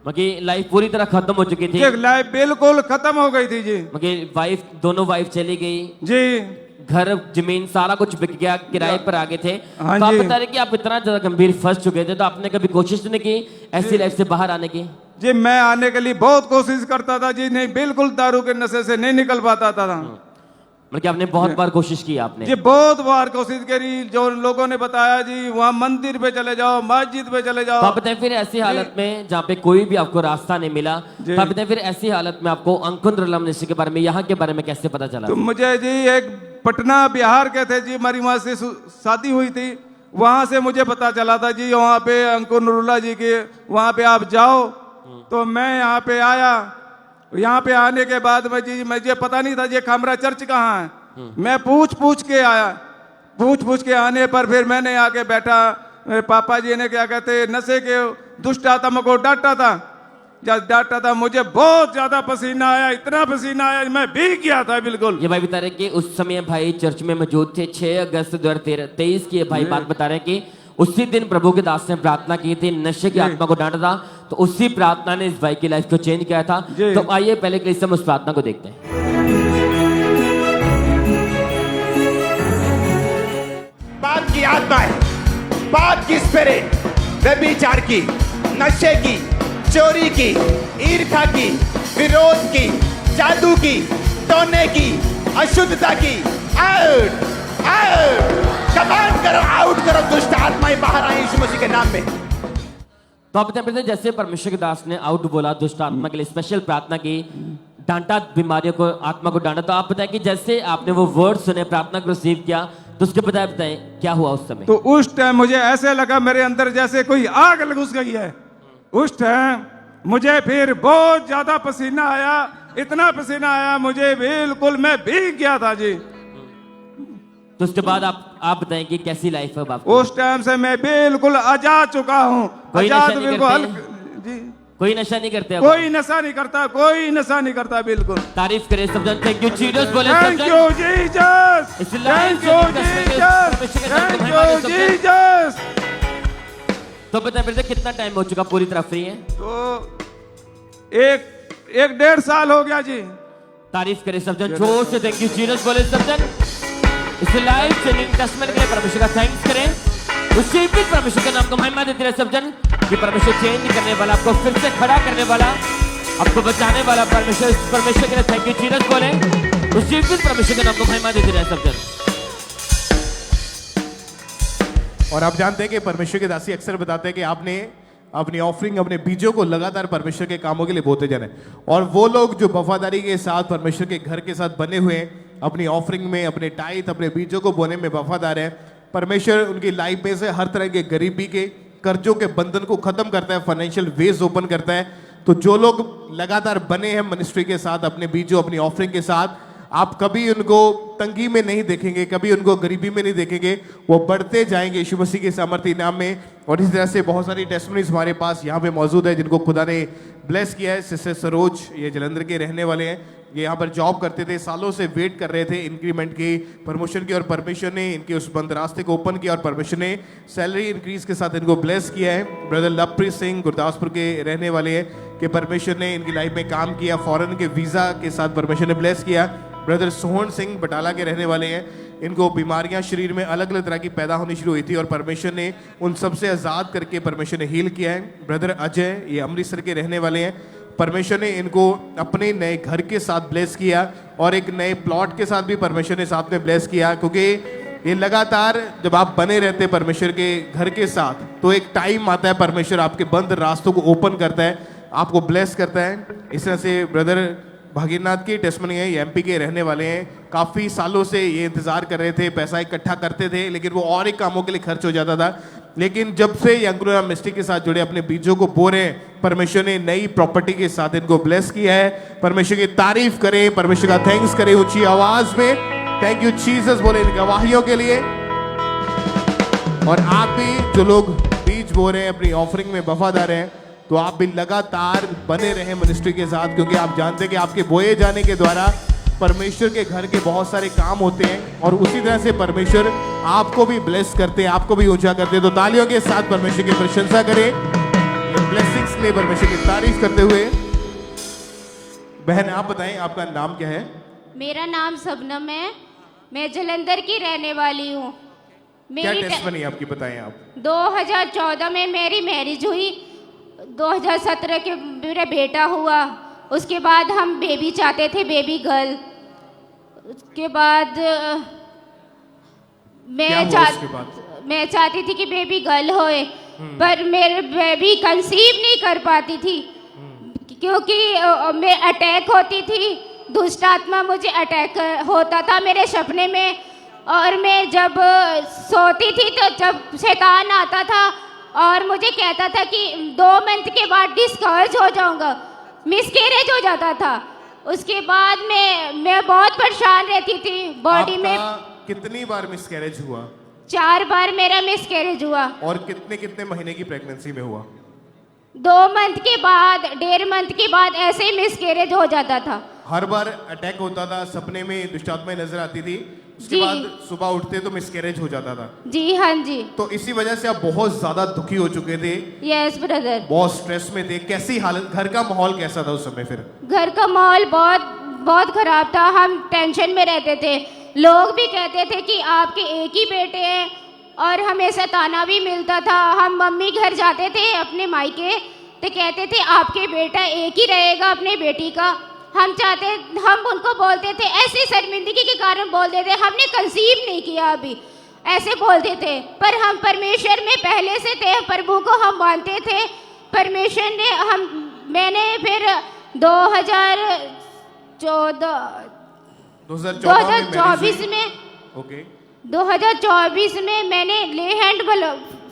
मगर लाइफ पूरी तरह खत्म हो चुकी थी? लाइफ बिल्कुल खत्म हो गई थी जी। मगर वाइफ, दोनों वाइफ चली गई जी, घर जमीन सारा कुछ बिक गया, किराए पर आ गए थे। हाँ तो आप जी। बता रहे कि आप इतना ज्यादा गंभीर फंस चुके थे, तो आपने कभी कोशिश नहीं की ऐसी लाइफ से बाहर आने की? जी, मैं आने के लिए बहुत कोशिश करता था जी, नहीं बिल्कुल दारू के नशे से नहीं निकल पाता था। मतलब कि आपने बहुत बार कोशिश की? आपने जी बहुत बार कोशिश करी, जो लोगों ने बताया जी वहाँ मंदिर पे चले जाओ, मस्जिद पे चले जाओ। तो आप बताएं फिर ऐसी हालत में जहाँ पे कोई भी आपको रास्ता नहीं मिला, तो आप बताएं फिर ऐसी हालत में आपको अंकुर नशे के बारे में, यहाँ के बारे में कैसे पता चला? तो मुझे जी एक पटना बिहार के थे जी, हमारी वहाँ से शादी हुई थी, वहां से मुझे पता चला था जी वहाँ पे अंकुर नूरुल्लाह जी के वहाँ पे आप जाओ। तो मैं यहाँ पे आया, यहाँ पे आने के बाद मुझे पता नहीं था ये खामरा चर्च कहाँ है। मैं पूछ के आया, पूछ के आने पर फिर मैंने आके बैठा, मेरे पापा जी ने क्या कहते नशे के दुष्ट आत्मा को डांटा था। जब डांटा था मुझे बहुत ज्यादा पसीना आया, इतना पसीना आया मैं भीग गया था बिल्कुल। ये भाई बता रहे कि उस समय भाई चर्च में मौजूद थे। 6 अगस्त 2023 की ये भाई बात बता रहे हैं कि उसी दिन प्रभु के दास ने प्रार्थना की थी, नशे की आत्मा को डांटा था, तो उसी प्रार्थना ने इस भाई की लाइफ को चेंज किया था। तो आइए पहले के हम उस प्रार्थना को देखते हैं। पाप की आत्माएं, पाप की स्पिरिट, व्यभिचार की, नशे की, चोरी की, ईर्ष्या की, विरोध की, जादू की, टोने की, अशुद्धता की, आउट आउट, कमांड करो, आउट करो, दुष्ट आत्माएं बाहर आए यीशु मसीह के नाम में। तो आप बताएं जैसे परमेश्वर के दास ने आउट बोला, दुष्ट आत्मा के लिए स्पेशल प्रार्थना की, डांटा बीमारियों को, आत्मा को डांटा, तो आप बताएं कि जैसे आपने वो वर्ड सुने, प्रार्थना को रिसीव किया, तो उसके बताएं क्या हुआ उस समय? तो उस टाइम मुझे ऐसे लगा मेरे अंदर जैसे कोई आग घुस गई है। उस टाइम मुझे फिर बहुत ज्यादा पसीना आया, इतना पसीना आया मुझे बिल्कुल, मैं भीग गया था जी। तो उसके बाद आप बताएं कि कैसी लाइफ है आपकी? उस टाइम से मैं बिल्कुल आजाद चुका हूँ, आजाद बिल्कुल जी। कोई नशा नहीं करते? कोई नशा नहीं करता, कोई नशा नहीं करता बिल्कुल। तारीफ करें सब जन। थैंक यू जीसस बोले। Thank you Jesus, thank you Jesus, thank you Jesus. तो बताएं फिर से कितना टाइम हो चुका पूरी तरह फ्री है? तो एक 1.5 साल हो गया जी। तारीफ करें सब जन जोर से। थैंक यू जीसस बोले सब जन। इस लाइव चेंजिंग टेस्टमेंट के लिए परमेश्वर का थैंक्स करें। उसी भी परमेश्वर के नाम को महिमा देते रहे सब जन कि परमेश्वर चेंज करने वाला, आपको फिर से खड़ा करने वाला, आपको बचाने वाला परमेश्वर के लिए थैंक यू जीसस बोले। उसी भी परमेश्वर के नाम को महिमा देते रहे सब जन। और आप जानते हैं कि परमेश्वर के दासी अक्सर बताते हैं कि आपने अपनी ऑफरिंग, अपने बीजों को लगातार परमेश्वर के कामों के लिए बोते जाना है। और वो लोग जो वफादारी के साथ परमेश्वर के घर के साथ बने हुए हैं, अपनी ऑफरिंग में, अपने टाइट, अपने बीजों को बोने में वफादार है, परमेश्वर उनकी लाइफ में से हर तरह के गरीबी के, कर्जों के बंधन को खत्म करता है, फाइनेंशियल वेज ओपन करता है। तो जो लोग लगातार बने हैं मिनिस्ट्री के साथ, अपने बीजों, अपनी ऑफरिंग के साथ, आप कभी उनको तंगी में नहीं देखेंगे, कभी उनको गरीबी में नहीं देखेंगे, वो बढ़ते जाएंगे यीशु मसीह के सामर्थ्य नाम में। और इस तरह से बहुत सारी टेस्टमनीज हमारे पास यहाँ पे मौजूद है जिनको खुदा ने ब्लेस किया है। सिस्टर सरोज, ये जलंधर के रहने वाले हैं, ये यहाँ पर जॉब करते थे, सालों से वेट कर रहे थे इंक्रीमेंट की, प्रमोशन की, और परमेश्वर ने इनके उस बंद रास्ते को ओपन किया और परमेश्वर ने सैलरी इंक्रीज के साथ इनको ब्लेस किया है। ब्रदर लवप्रीत सिंह गुरदासपुर के रहने वाले हैं कि परमेश्वर ने इनकी लाइफ में काम किया, फॉरेन के वीज़ा के साथ परमेश्वर ने ब्लेस किया। ब्रदर सोहन सिंह बटाला के रहने वाले हैं, इनको बीमारियां शरीर में अलग अलग तरह की पैदा होनी शुरू हुई थी और परमेश्वर ने उन सबसे आज़ाद करके परमेश्वर ने हील किया है। ब्रदर अजय, ये अमृतसर के रहने वाले हैं, परमेश्वर ने इनको अपने नए घर के साथ ब्लेस किया और एक नए प्लॉट के साथ भी परमेश्वर ने साथ में ब्लेस किया, क्योंकि ये लगातार जब आप बने रहते हैं परमेश्वर के घर के साथ, तो एक टाइम आता है परमेश्वर आपके बंद रास्तों को ओपन करता है, आपको ब्लेस करता है। इस तरह से ब्रदर भागीरनाथ की टेस्टमनी है, ये एमपी के रहने वाले हैं, काफ़ी सालों से ये इंतज़ार कर रहे थे, पैसा इकट्ठा करते थे, लेकिन वो और एक कामों के लिए खर्च हो जाता था। लेकिन जब से यंगुरा मिस्ट्री के साथ जुड़े, अपने बीजों को बो रहे हैं, परमेश्वर ने नई प्रॉपर्टी के साथ इनको ब्लेस किया है। परमेश्वर की तारीफ करें, परमेश्वर का थैंक्स करें ऊंची आवाज में। थैंक यू जीसस बोले इन गवाहियों के लिए। और आप भी जो लोग बीज बो रहे हैं, अपनी ऑफरिंग में वफादार हैं, तो आप भी लगातार बने रहें मिनिस्ट्री के साथ, क्योंकि आप जानते हैं कि आपके बोए जाने के द्वारा परमेश्वर के घर के बहुत सारे काम होते हैं और उसी तरह से परमेश्वर आपको भी ब्लेस करते हैं, आपको भी ऊंचा करते हैं। तो तालियों के साथ परमेश्वर की प्रशंसा करें, ब्लेसिंग्स के लिए परमेश्वर की तारीफ करते हुए। बहन आप बताएं आपका नाम क्या है? मेरा नाम सबनम है, मैं जलंधर की रहने वाली हूँ। क्या टेस्टमनी आपकी बताएं आप? 2014 में मेरी मैरिज हुई, 2017 के मेरा बेटा हुआ, उसके बाद हम बेबी चाहते थे, बेबी गर्ल। उसके बाद मैं चाहती थी कि बेबी गर्ल होए, पर मेरे बेबी कंसीव नहीं कर पाती थी, क्योंकि मैं अटैक होती थी, दुष्ट आत्मा मुझे अटैक होता था मेरे सपने में। और मैं जब सोती थी तो जब शैतान आता था और मुझे कहता था कि 2 मंथ के बाद डिस्चार्ज हो जाऊंगा, मिसकैरेज हो जाता था। उसके बाद मैं बहुत परेशान रहती थी बॉडी में। कितनी बार मिसकैरेज हुआ? 4 बार मेरा मिसकैरेज हुआ। और कितने कितने महीने की प्रेगनेंसी में हुआ? 2 मंथ के बाद, 1.5 मंथ के बाद ऐसे ही मिसकैरेज हो जाता था। हर बार अटैक होता था, सपने में दुष्ट आत्माएं नजर आती थी, उसके जी। बाद सुबह उठते तो मिसकैरेज हो जाता था। जी हाँ जी। तो इसी वजह से आप बहुत ज्यादा दुखी हो चुके थे, यस ब्रदर। बहुत स्ट्रेस में थे। कैसी हालत, घर का माहौल कैसा था उस समय फिर? घर का माहौल बहुत बहुत खराब था। हम टेंशन में रहते थे। लोग भी कहते थे कि आपके एक ही बेटे हैं, और हमें सताना भी मिलता था। हम मम्मी घर जाते थे अपने मायके, तो कहते थे आपके बेटा एक ही रहेगा अपने बेटी का। हम उनको बोलते थे, ऐसी शर्मिंदगी के कारण बोलते थे, हमने कंसीव नहीं किया अभी, ऐसे बोलते थे। पर हम परमेश्वर में पहले से थे, प्रभु को हम मानते थे। परमेश्वर ने मैंने फिर 2024 में ओके 2024 में मैंने ले हैंड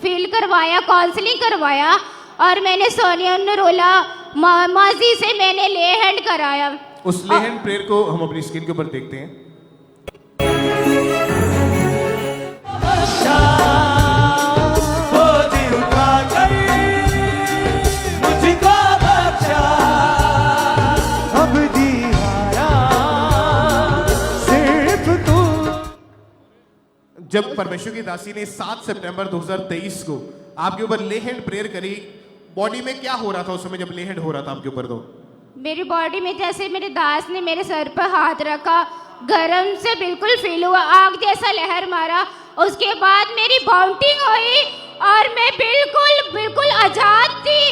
फील करवाया, काउंसलिंग करवाया, और मैंने सोनिया नरोला माजी से मैंने ले हैंड कराया। उस ले हैंड प्रेयर को हम अपनी स्क्रीन के ऊपर देखते हैं। जब परमेश्वर की दासी ने 7 सितंबर 2023 को आपके ऊपर ले हैंड प्रेयर करी, बॉडी में क्या हो रहा था उस समय जब ले हैंड हो रहा था आपके ऊपर? तो मेरी बॉडी में जैसे मेरे दास ने मेरे सर पर हाथ रखा, गरम से बिल्कुल फील हुआ, आग जैसा लहर मारा। उसके बाद मेरी बाउंटिंग हुई और मैं बिल्कुल आजाद थी।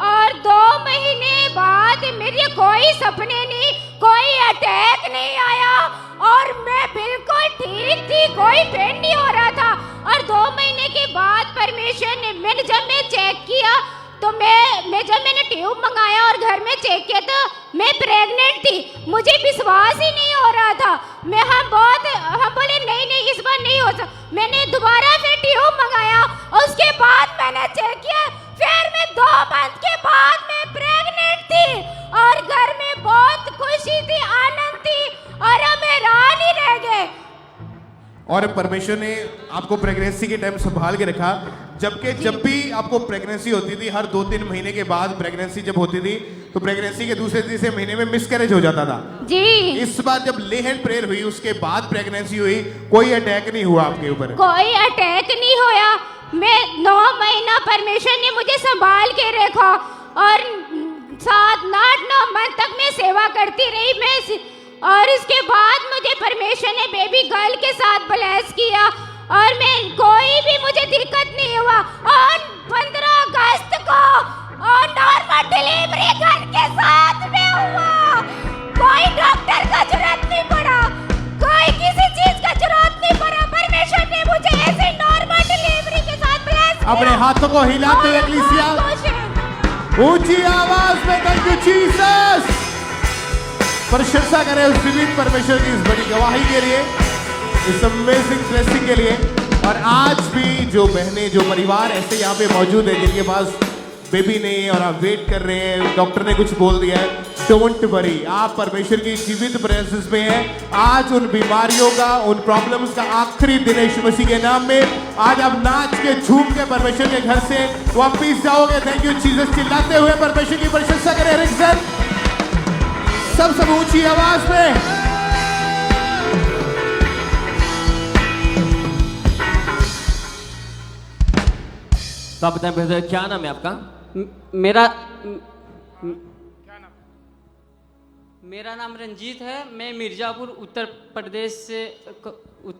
और 2 महीने बाद मेरे कोई सपने नहीं, कोई अटैक नहीं आया, और मैं बिल्कुल ठीक थी, कोई पेन नहीं हो रहा था। और 2 महीने के बाद परमेश्वर ने जब मैं चेक किया, तो जब मैंने ट्यूब मंगाया और घर में चेक किया, तो मैं प्रेग्नेंट थी। मुझे विश्वास ही नहीं हो रहा था। हम बोले नहीं इस बार नहीं हो सकता। मैंने दोबारा फिर ट्यूब मंगाया, उसके बाद मैंने चेक किया, फिर मैं 2 मंथ के बाद मैं प्रेग्नेंट थी, और घर में बहुत खुशी थी, आनंद थी, और हम हैरान ही रह गए। और परमेश्वर ने आपको प्रेगनेंसी के टाइम संभाल के रखा, जबकि जब भी आपको प्रेगनेंसी होती थी, हर 2-3 महीने के बाद प्रेगनेंसी जब होती थी, तो प्रेगनेंसी के दूसरे तीसरे महीने में मिसकैरेज हो जाता था। जी। इस बार जब ले हैंड प्रेयर हुई, उसके बाद प्रेगनेंसी हुई, कोई अटैक नहीं हुआ आपके ऊपर? कोई अटैक नहीं होया। मैं 9 महीना परमेश्वर ने मुझे संभाल के रखा, और 7-8-9 मंथ तक मैं सेवा करती रही। और इसके बाद मुझे परमेश्वर ने बेबी गर्ल के साथ ब्लेस किया, और मैं कोई भी मुझे दिक्कत नहीं हुआ। और 15 अगस्त को और नॉर्मल डिलीवरी घर के साथ में हुआ। कोई डॉक्टर का जरूरत नहीं पड़ा, कोई किसी चीज का जरूरत नहीं पड़ा। परमेश्वर ने मुझे ऐसे नॉर्मल डिलीवरी के साथ ब्लेस किया। अपने हाथों को हिलाते हुए एक्लीसिया ऊंची आवाज में थैंक यू जीसस प्रशंसा करें उस जीवित परमेश्वर की इस बड़ी गवाही के लिए, इस अमेजिंग ब्लेसिंग के लिए। और आज भी जो बहनें, जो परिवार ऐसे यहाँ पे मौजूद है जिनके पास बेबी नहीं है और आप वेट कर रहे हैं, डॉक्टर ने कुछ बोल दिया है, डोंट वरी, आप परमेश्वर की जीवित प्रेजेंस में हैं। आज उन बीमारियों का, उन प्रॉब्लम्स का आखिरी दिन है यीशु मसीह के नाम में। आज आप नाच के झूम के परमेश्वर के घर से वापिस जाओगे। थैंक यू जीसस चिल्लाते हुए परमेश्वर की प्रशंसा करें। रिक्सन सब ऊंची आवाज में। तो आप बताएं ब्रदर, क्या नाम है आपका? मेरा नाम रंजीत है। मैं मिर्जापुर उत्तर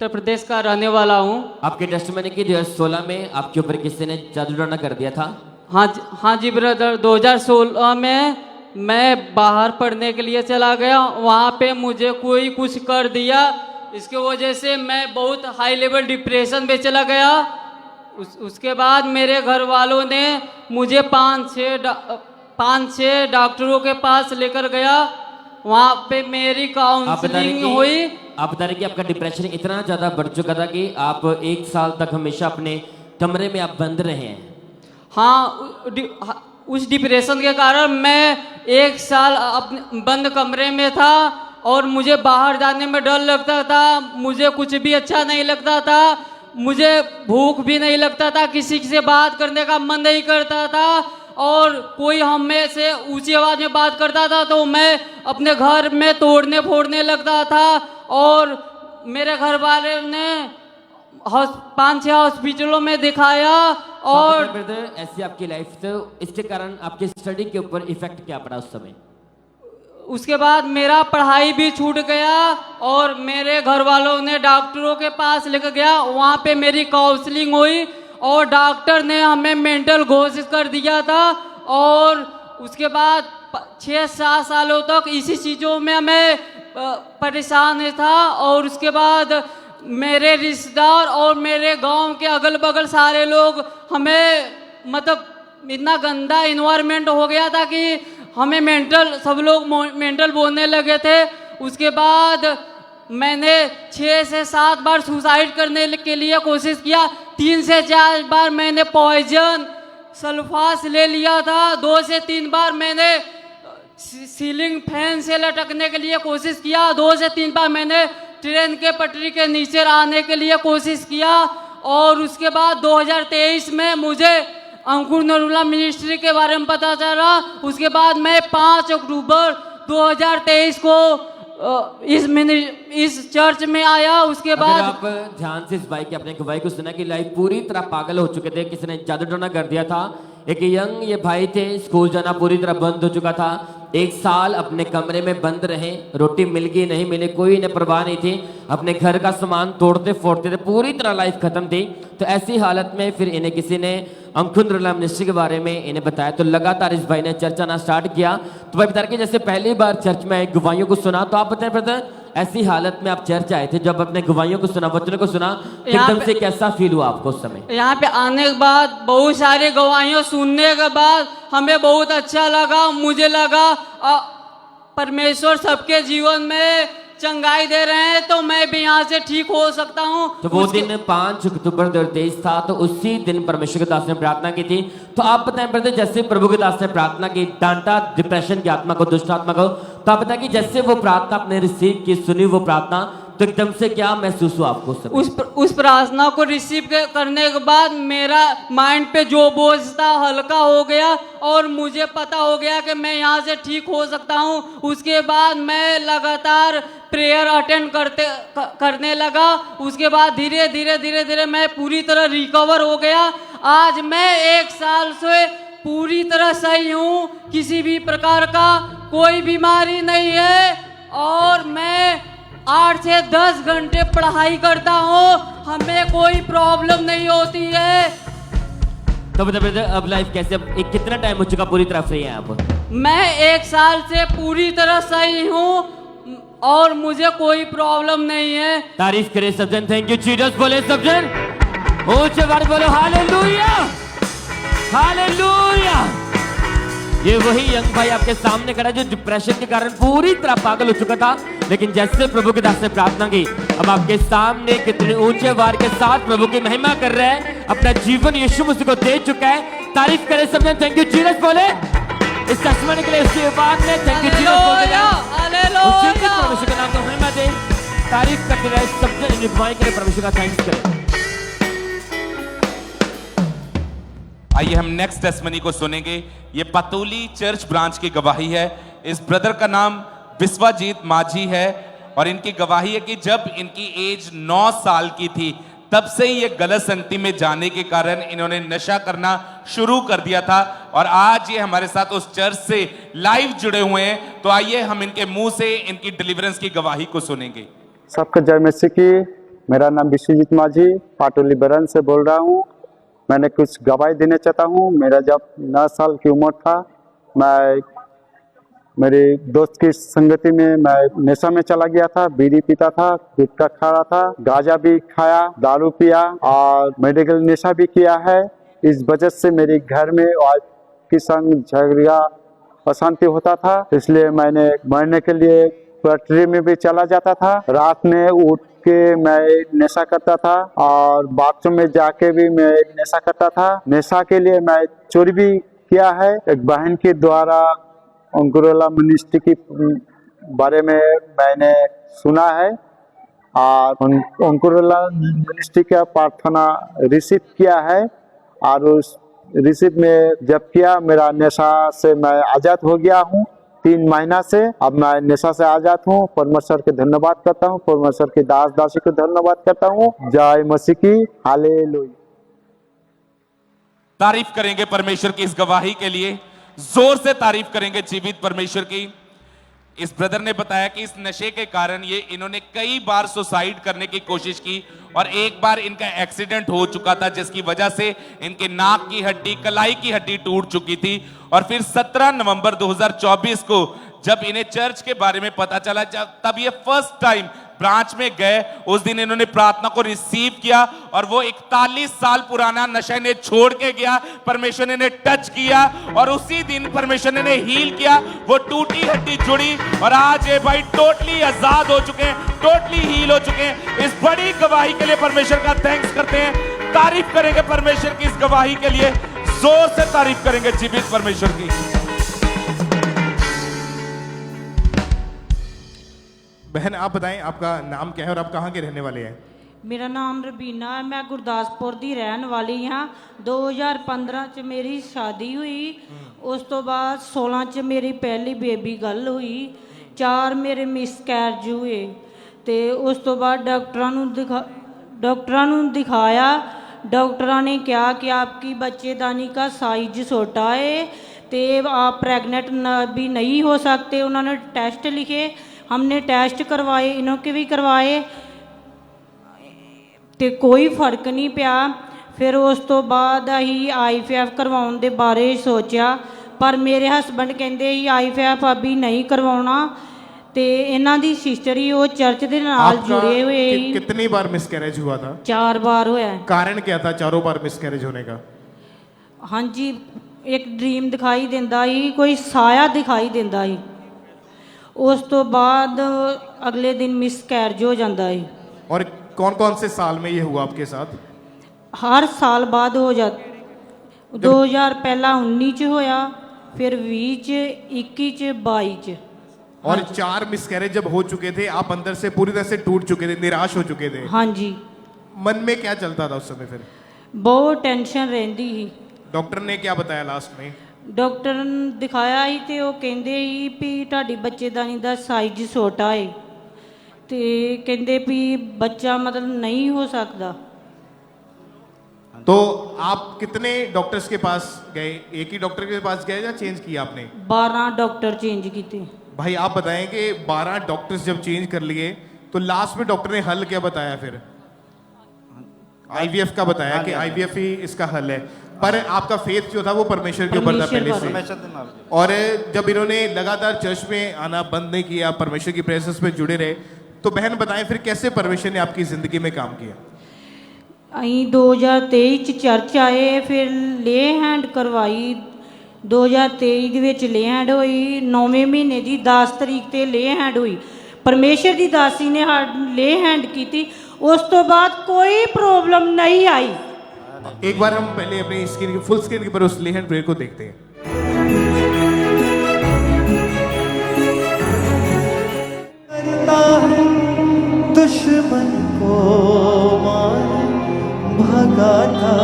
प्रदेश का रहने वाला हूँ। आपके टेस्टमनी की 2016 में आपके ऊपर किसी ने जादू टोना कर दिया था? हाँ जी ब्रदर, 2016 में मैं बाहर पढ़ने के लिए चला गया। वहाँ पे मुझे कोई कुछ कर दिया, इसके वजह से मैं बहुत हाई लेवल डिप्रेशन में चला गया। उसके बाद मेरे घर वालों ने मुझे 5-6 डॉक्टरों के पास लेकर गया। वहाँ पे मेरी काउंसलिंग हुई। आप बता रहे कि आपका डिप्रेशन इतना ज़्यादा बढ़ चुका था कि आप 1 साल तक हमेशा अपने कमरे में आप बंद रहे हैं। हाँ, उस डिप्रेशन के कारण मैं 1 साल अपने बंद कमरे में था। और मुझे बाहर जाने में डर लगता था, मुझे कुछ भी अच्छा नहीं लगता था, मुझे भूख भी नहीं लगता था, किसी से बात करने का मन नहीं करता था, और कोई हम में से ऊंची आवाज में बात करता था तो मैं अपने घर में तोड़ने फोड़ने लगता था। और मेरे घर वाले ने 5-6 हॉस्पिटलों में दिखाया। और ब्रदर ऐसी आपकी लाइफ, तो इसके कारण आपके स्टडी के ऊपर इफेक्ट क्या पड़ा उस समय? उसके बाद मेरा पढ़ाई भी छूट गया और मेरे घर वालों ने डॉक्टरों के पास लेकर गया, वहाँ पे मेरी काउंसलिंग हुई और डॉक्टर ने हमें मेंटल घोषित कर दिया था। और उसके बाद 6-7 सालों तक इसी चीज़ों में मैं परेशान था। और उसके बाद मेरे रिश्तेदार और मेरे गांव के अगल बगल सारे लोग हमें, मतलब इतना गंदा इन्वायरमेंट हो गया था कि हमें सब लोग मेंटल बोलने लगे थे। उसके बाद मैंने 6 से 7 बार सुसाइड करने के लिए कोशिश किया, 3 से 4 बार मैंने पॉइजन सल्फास ले लिया था, 2 से 3 बार मैंने सीलिंग फैन से लटकने के लिए कोशिश किया, 2 से 3 बार मैंने ट्रेन के पटरी के नीचे आने के लिए कोशिश किया। और उसके बाद 2023 में मुझे अंकुर नरूला मिनिस्ट्री के बारे में पता चला। उसके बाद मैं 5 अक्टूबर 2023 को इस चर्च में आया। उसके बाद आप ध्यान से इस भाई की अपने गवाही को सुना कि लाइफ पूरी तरह पागल हो चुके थे, किसी ने जादू टोना कर दिया था। एक यंग ये भाई थे, स्कूल जाना पूरी तरह बंद हो चुका था, 1 साल अपने कमरे में बंद रहे, रोटी मिल गई नहीं मिले कोई इन्हें परवाह नहीं थी, अपने घर का सामान तोड़ते फोड़ते थे, पूरी तरह लाइफ खत्म थी। तो ऐसी हालत में फिर इन्हें किसी ने अंकुर नरूला मिनिस्ट्री के बारे में इन्हें बताया, तो लगातार इस भाई ने चर्च आना स्टार्ट किया। तो भाई बता के जैसे पहली बार चर्च में गवाहियों को सुना, तो आप बताएं ब्रदर ऐसी हालत में आप चर्च आए थे, जब अपने गवाहियों को सुना, वचनों को सुना, एकदम से कैसा फील हुआ आपको उस समय? यहाँ पे आने के बाद बहुत सारी गवाहियों सुनने के बाद हमें बहुत अच्छा लगा। मुझे लगा परमेश्वर सबके जीवन में चंगाई दे रहे हैं, तो मैं भी यहाँ से ठीक हो सकता हूँ। तो वो दिन 5 अक्टूबर 2023 था, तो उसी दिन परमेश्वर के दास ने प्रार्थना की थी। तो आप बताएं ब्रदर, जैसे प्रभु के दास ने प्रार्थना की, डांटा डिप्रेशन की आत्मा को, दुष्ट आत्मा को, तो आप बताएं कि जैसे वो प्रार्थना आपने रिसीव की, सुनी वो प्रार्थना, तो एकदम से क्या महसूस हुआ आपको उस प्रार्थना को रिसीव करने के बाद मेरा माइंड पे जो बोझ था हल्का हो गया और मुझे पता हो गया कि मैं यहाँ से ठीक हो सकता हूँ। उसके बाद मैं लगातार प्रेयर अटेंड करने लगा। उसके बाद धीरे धीरे मैं पूरी तरह रिकवर हो गया। आज मैं 1 साल से पूरी तरह सही हूँ, किसी भी प्रकार का कोई बीमारी नहीं है और मैं 8 से 10 घंटे पढ़ाई करता हूँ, हमें कोई प्रॉब्लम नहीं होती है। तो ब्रदर अब लाइफ कैसे, कितना टाइम हो चुका पूरी तरह फ्री हैं आप? मैं 1 साल से पूरी तरह सही हूँ और मुझे कोई प्रॉब्लम नहीं है। तारीफ करें सब जन, थैंक यू जीसस बोले सब जन, ऊंचे बार बोलो हालेलुया हालेलुया। ये वही यंग भाई आपके सामने खड़ा जो डिप्रेशन के कारण पूरी तरह पागल हो चुका था, लेकिन जैसे प्रभु के दास ने प्रार्थना की, अब आपके सामने कितने ऊंचे वार के साथ प्रभु की महिमा कर रहे हैं, अपना जीवन यीशु मसीह को दे चुका है। तारीफ करें सब जन, थैंक यू जीसस बोले इस टेस्टिमनी के लिए, इसके बाद में थैंक यू जीसस बोले, हालेलुया परमेश्वर के नाम को महिमा दे। तारीफ करते रहे सब जन, इन भाई के लिए परमेश्वर का थैंक्स करें। आइए हम नेक्स्ट टेस्टिमनी को सुनेंगे। ये पतोली चर्च ब्रांच की गवाही है। इस ब्रदर का नाम विश्वजीत माझी है और इनकी गवाही है कि जब इनकी एज 9 साल की थी, तब से ही ये गलत संगति में जाने के कारण इन्होंने नशा करना शुरू कर दिया था और आज ये हमारे साथ उस चर्च से लाइव जुड़े हुए हैं। तो आइए हम इनके मुंह से इनकी डिलीवरेंस की गवाही को सुनेंगे। सबको जय मसीह की। मेरा नाम विश्वजीत माझी पाटोली ब्रांच से बोल रहा हूँ। मैंने कुछ गवाही देना चाहता हूँ। मेरा जब 9 साल की उम्र था, मैं मेरे दोस्त की संगति में मैं नशा में चला गया था, बीड़ी पीता था, गुटखा खा रहा था, गांजा भी खाया, दारू पिया और मेडिकल नशा भी किया है। इस वजह से मेरे घर में वाइफ के संग झगड़ा अशांति होता था, इसलिए मैंने मरने के लिए पटरी में भी चला जाता था। रात में उठ के मैं नशा करता था और बाथरूम में जाके भी मैं नशा करता था। नशा के लिए मैं चोरी भी किया है। एक बहन के द्वारा अंकुर नरूला मिनिस्ट्री की बारे में मैंने सुना है और अंकुरलाल मिनिस्ट्री का प्रार्थना रिसीव किया है और उस रिसीव में जब किया मेरा नशा से मैं आज़ाद हो गया हूँ 3 महीना से। अब मैं नशा से आज़ाद हूँ। परमेश्वर के धन्यवाद करता हूँ, परमेश्वर के दास दासी को धन्यवाद करता हूँ। जय मसीह की, हालेलुया। तारीफ करेंगे परमेश्वर की इस गवाही के लिए, जोर से तारीफ करेंगे जीवित परमेश्वर की। इस ब्रदर ने बताया कि इस नशे के कारण इन्होंने कई बार सुसाइड करने की कोशिश की और एक बार इनका एक्सीडेंट हो चुका था जिसकी वजह से इनके नाक की हड्डी, कलाई की हड्डी टूट चुकी थी। और फिर 17 नवंबर 2024 को जब इन्हें चर्च के बारे में पता चला, तब ये फर्स्ट टाइम ब्रांच में गए। उस दिन इन्होंने प्रार्थना को रिसीव किया और वो 41 साल पुराना नशा इन्हें छोड़ के गया। परमेश्वर ने इन्हें टच किया और उसी दिन परमेश्वर ने इन्हें हील किया। वो टूटी हड्डी जुड़ी और आज ये भाई टोटली आजाद हो चुके हैं, टोटली हील हो चुके हैं। इस बड़ी गवाही के लिए परमेश्वर का थैंक्स करते हैं, तारीफ करेंगे परमेश्वर की इस गवाही के लिए, जोर से तारीफ करेंगे जीवित परमेश्वर की। बहन आप बताएं आपका नाम क्या है और आप कहाँ के रहने वाले हैं? मेरा नाम रबीना है, मैं गुरदासपुर दी रहन वाली हाँ। 2015 च मेरी शादी हुई, उस तो बाद 16 च मेरी पहली बेबी गर्ल हुई, 4 मेरे मिसकैरेज हुए ते उस तो बाद डॉक्टरां नूं दिखाया। डॉक्टरां ने कहा कि आपकी बच्चेदानी का साइज छोटा है ते आप प्रेग्नेंट भी नहीं हो सकते। उन्होंने टेस्ट लिखे, हमने टेस्ट करवाए, इन्हों के भी करवाए ते कोई फर्क नहीं पिया। फिर उस तो बाद अही IVF करवाउण दे बारे सोचा, पर मेरे हसबैंड कहते ही IVF अभी नहीं करवाना ते इन्हां दी सिस्टर ही वो चर्च दे नाल जुड़े हुए ही। कितनी बार मिसकैरेज हुआ था? 4 बार होया। कारण क्या था चारों बार मिसकैरेज होने का? हाँ जी, एक ड्रीम दिखाई देंदा ही, कोई साया दिखाई देंदा ही, उस तो बाद अगले दिन मिसकैरेज हो जाता है। और कौन कौन से साल में ये हुआ आपके साथ? हर साल बाद हो जाता। 2000 पहला 19 च होया, फिर 20 च, 21 च, 22 च। और 4 मिसकैरेज जब हो चुके थे आप अंदर से पूरी तरह से टूट चुके थे, निराश हो चुके थे। हाँ जी। मन में क्या चलता था उस समय फिर? बहुत टेंशन रहती ही। डॉक्टर ने क्या बताया लास्ट में? डॉक्टर ने दिखाया ही तो वो कहते ही भी तुहाडी बच्चेदानी दा साइज छोटा है ते कहते भी बच्चा मतलब नहीं हो सकता। तो आप कितने डॉक्टर्स के पास गए? एक ही डॉक्टर के पास गए या चेंज किया आपने? 12 डॉक्टर चेंज किए। भाई आप बताएं कि 12 डॉक्टर्स जब चेंज कर लिए तो लास्ट में डॉक्टर ने हल क्या बताया फिर? IVF का बताया कि IVF ही इसका हल है, पर आपका फेथ जो था वो परमेश्वर के ऊपर था पहले से। और जब इन्होंने लगातार चर्च में आना बंद नहीं किया, परमेश्वर की प्रेजेंस में जुड़े रहे, तो बहन बताएं फिर कैसे परमेश्वर ने आपकी जिंदगी में काम किया? अं 2023 च चर्च आए, फिर ले हैंड करवाई। 2023 ਦੇ ਵਿੱਚ ले हैंड हुई, 9वें महीने की 10 तारीख ते ले हैंड हुई। परमेश्वर की दासी ने ले हैंड की थी, उस तो बाद कोई प्रॉब्लम नहीं आई। एक बार हम पहले अपनी स्क्रीन फुल स्क्रीन के ऊपर उस ले हैंड प्रेयर को देखते हैं। दुश्मन को मार भगाता,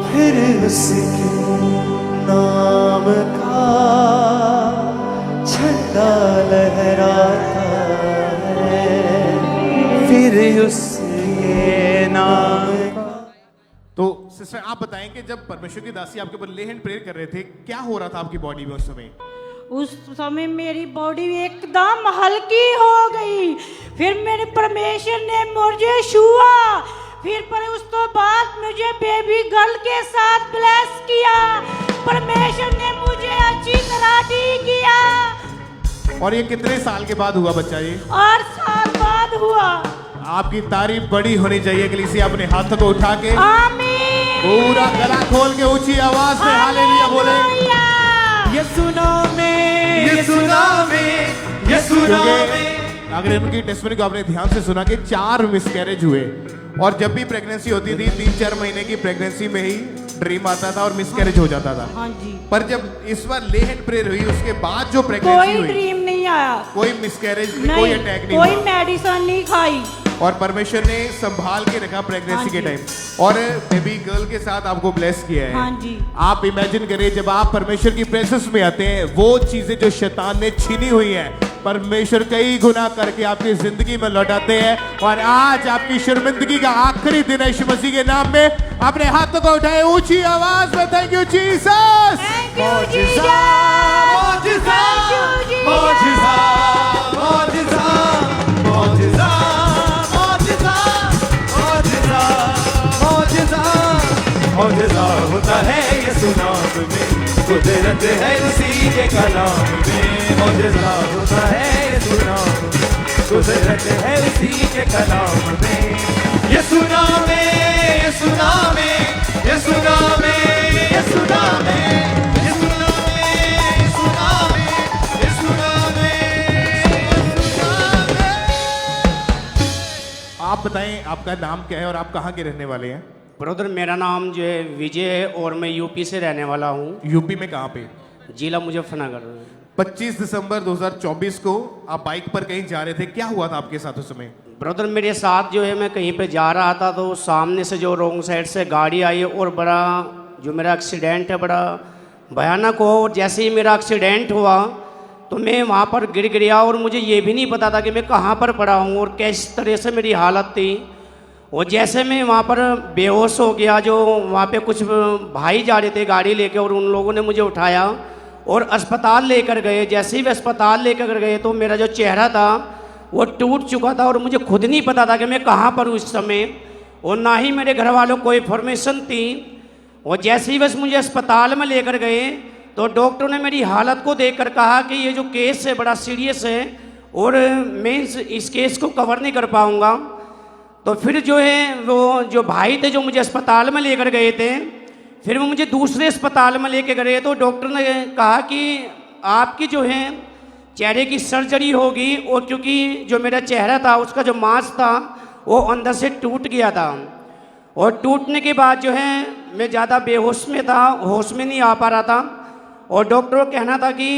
फिर उसके नाम का झंडा लहराता है, फिर उसके नाम। तो सिस्टर आप बताएं कि जब परमेश्वर की दासी आपके ऊपर ले हैंड प्रेयर कर रहे थे, क्या हो रहा था आपकी बॉडी में उस समय? उस समय मेरी बॉडी एकदम हल्की हो गई, फिर मेरे परमेश्वर ने मुझे छुआ, फिर पर उस तो बाद मुझे बेबी गर्ल के साथ ब्लेस किया। परमेश्वर ने मुझे अच्छी तरह ठीक किया। और ये कितने साल के बाद हुआ बच्चा ये? 8 साल बाद हुआ। आपकी तारीफ बड़ी होनी चाहिए। कलीसिया अपने हाथों को उठा के आमीन, पूरा गला खोल के ऊंची आवाज में हालेलुया बोले। यीशु नाम में, यीशु नाम में, यीशु नाम में। अगर इनकी टेस्टमनी को आपने ध्यान से सुना कि 4 मिसकैरेज हुए और जब भी प्रेगनेंसी होती थी 3-4 महीने की प्रेगनेंसी में ही ड्रीम आता था और मिसकैरेज हो जाता था। हाँ जी। पर जब इस बार ले हैंड प्रेयर हुई उसके बाद जो प्रेगनेंसी कोई हुई, ड्रीम नहीं आया, कोई मिसकैरेज नहीं, नहीं, कोई अटैक नहीं कोई हुआ। मेडिसिन नहीं खाई। और परमेश्वर ने संभाल के रखा प्रेगनेंसी के टाइम, और बेबी गर्ल के साथ आपको ब्लेस किया है। हाँ जी। आप इमेजिन करिए जब आप परमेश्वर की प्रेजेंस में आते हैं, वो चीजें जो शैतान ने छीनी हुई है, परमेश्वर कई गुना करके आपकी जिंदगी में लौटाते हैं। और आज आपकी शर्मिंदगी का आखिरी दिन है यीशु मसीह के नाम में। अपने हाथों को उठाए ऊंची आवाज में, थैंक यू जीसस। मौजिज़ा, मौजिज़ा, मौजिज़ा, मौजिज़ा, मौजिज़ा, मौजिज़ा, मौजिज़ा, मौजिज़ा, मौजिज़ा होता है यीशु नाम में, कुदरत है उसी के कलाम में। मौजिज़ा होता है यीशु नाम में, कुदरत है उसी के कलाम में। यीशु नाम में, यीशु नाम में, यीशु नाम में, यीशु नाम में, यीशु नाम में, यीशु नाम में, यीशु नाम में, यीशु नाम में। आप बताएं आपका नाम क्या है और आप कहाँ के रहने वाले हैं? ब्रदर मेरा नाम जो है विजय है और मैं यूपी से रहने वाला हूँ। यूपी में कहाँ पे? जिला मुजफ्फरनगर। 25 दिसंबर 2024 को आप बाइक पर कहीं जा रहे थे, क्या हुआ था आपके साथ उस समय? ब्रदर मेरे साथ जो है मैं कहीं पे जा रहा था तो सामने से जो रॉन्ग साइड से गाड़ी आई और बड़ा जो मेरा एक्सीडेंट है बड़ा भयानक हुआ। और जैसे ही मेरा एक्सीडेंट हुआ तो मैं वहाँ पर गिर गया और मुझे ये भी नहीं पता था कि मैं कहाँ पर पड़ा हूँ और किस तरह से मेरी हालत थी। और जैसे मैं वहाँ पर बेहोश हो गया, जो वहाँ पे कुछ भाई जा रहे थे गाड़ी लेके और उन लोगों ने मुझे उठाया और अस्पताल लेकर गए। जैसे ही वे अस्पताल लेकर गए तो मेरा जो चेहरा था वो टूट चुका था और मुझे खुद नहीं पता था कि मैं कहाँ पर हूँ इस समय, और ना ही मेरे घर वालों को इन्फॉर्मेशन थी। और जैसे ही बस मुझे अस्पताल में लेकर गए तो डॉक्टर ने मेरी हालत को देखकर कहा कि ये जो केस है बड़ा सीरियस है और मैं इस केस को कवर नहीं कर पाऊँगा। तो फिर जो है वो जो भाई थे जो मुझे अस्पताल में लेकर गए थे, फिर वो मुझे दूसरे अस्पताल में लेके गए तो डॉक्टर ने कहा कि आपकी जो है चेहरे की सर्जरी होगी। और क्योंकि जो मेरा चेहरा था उसका जो मांस था वो अंदर से टूट गया था, और टूटने के बाद जो है मैं ज़्यादा बेहोश में था, होश में नहीं आ पा रहा था। और डॉक्टर का कहना था कि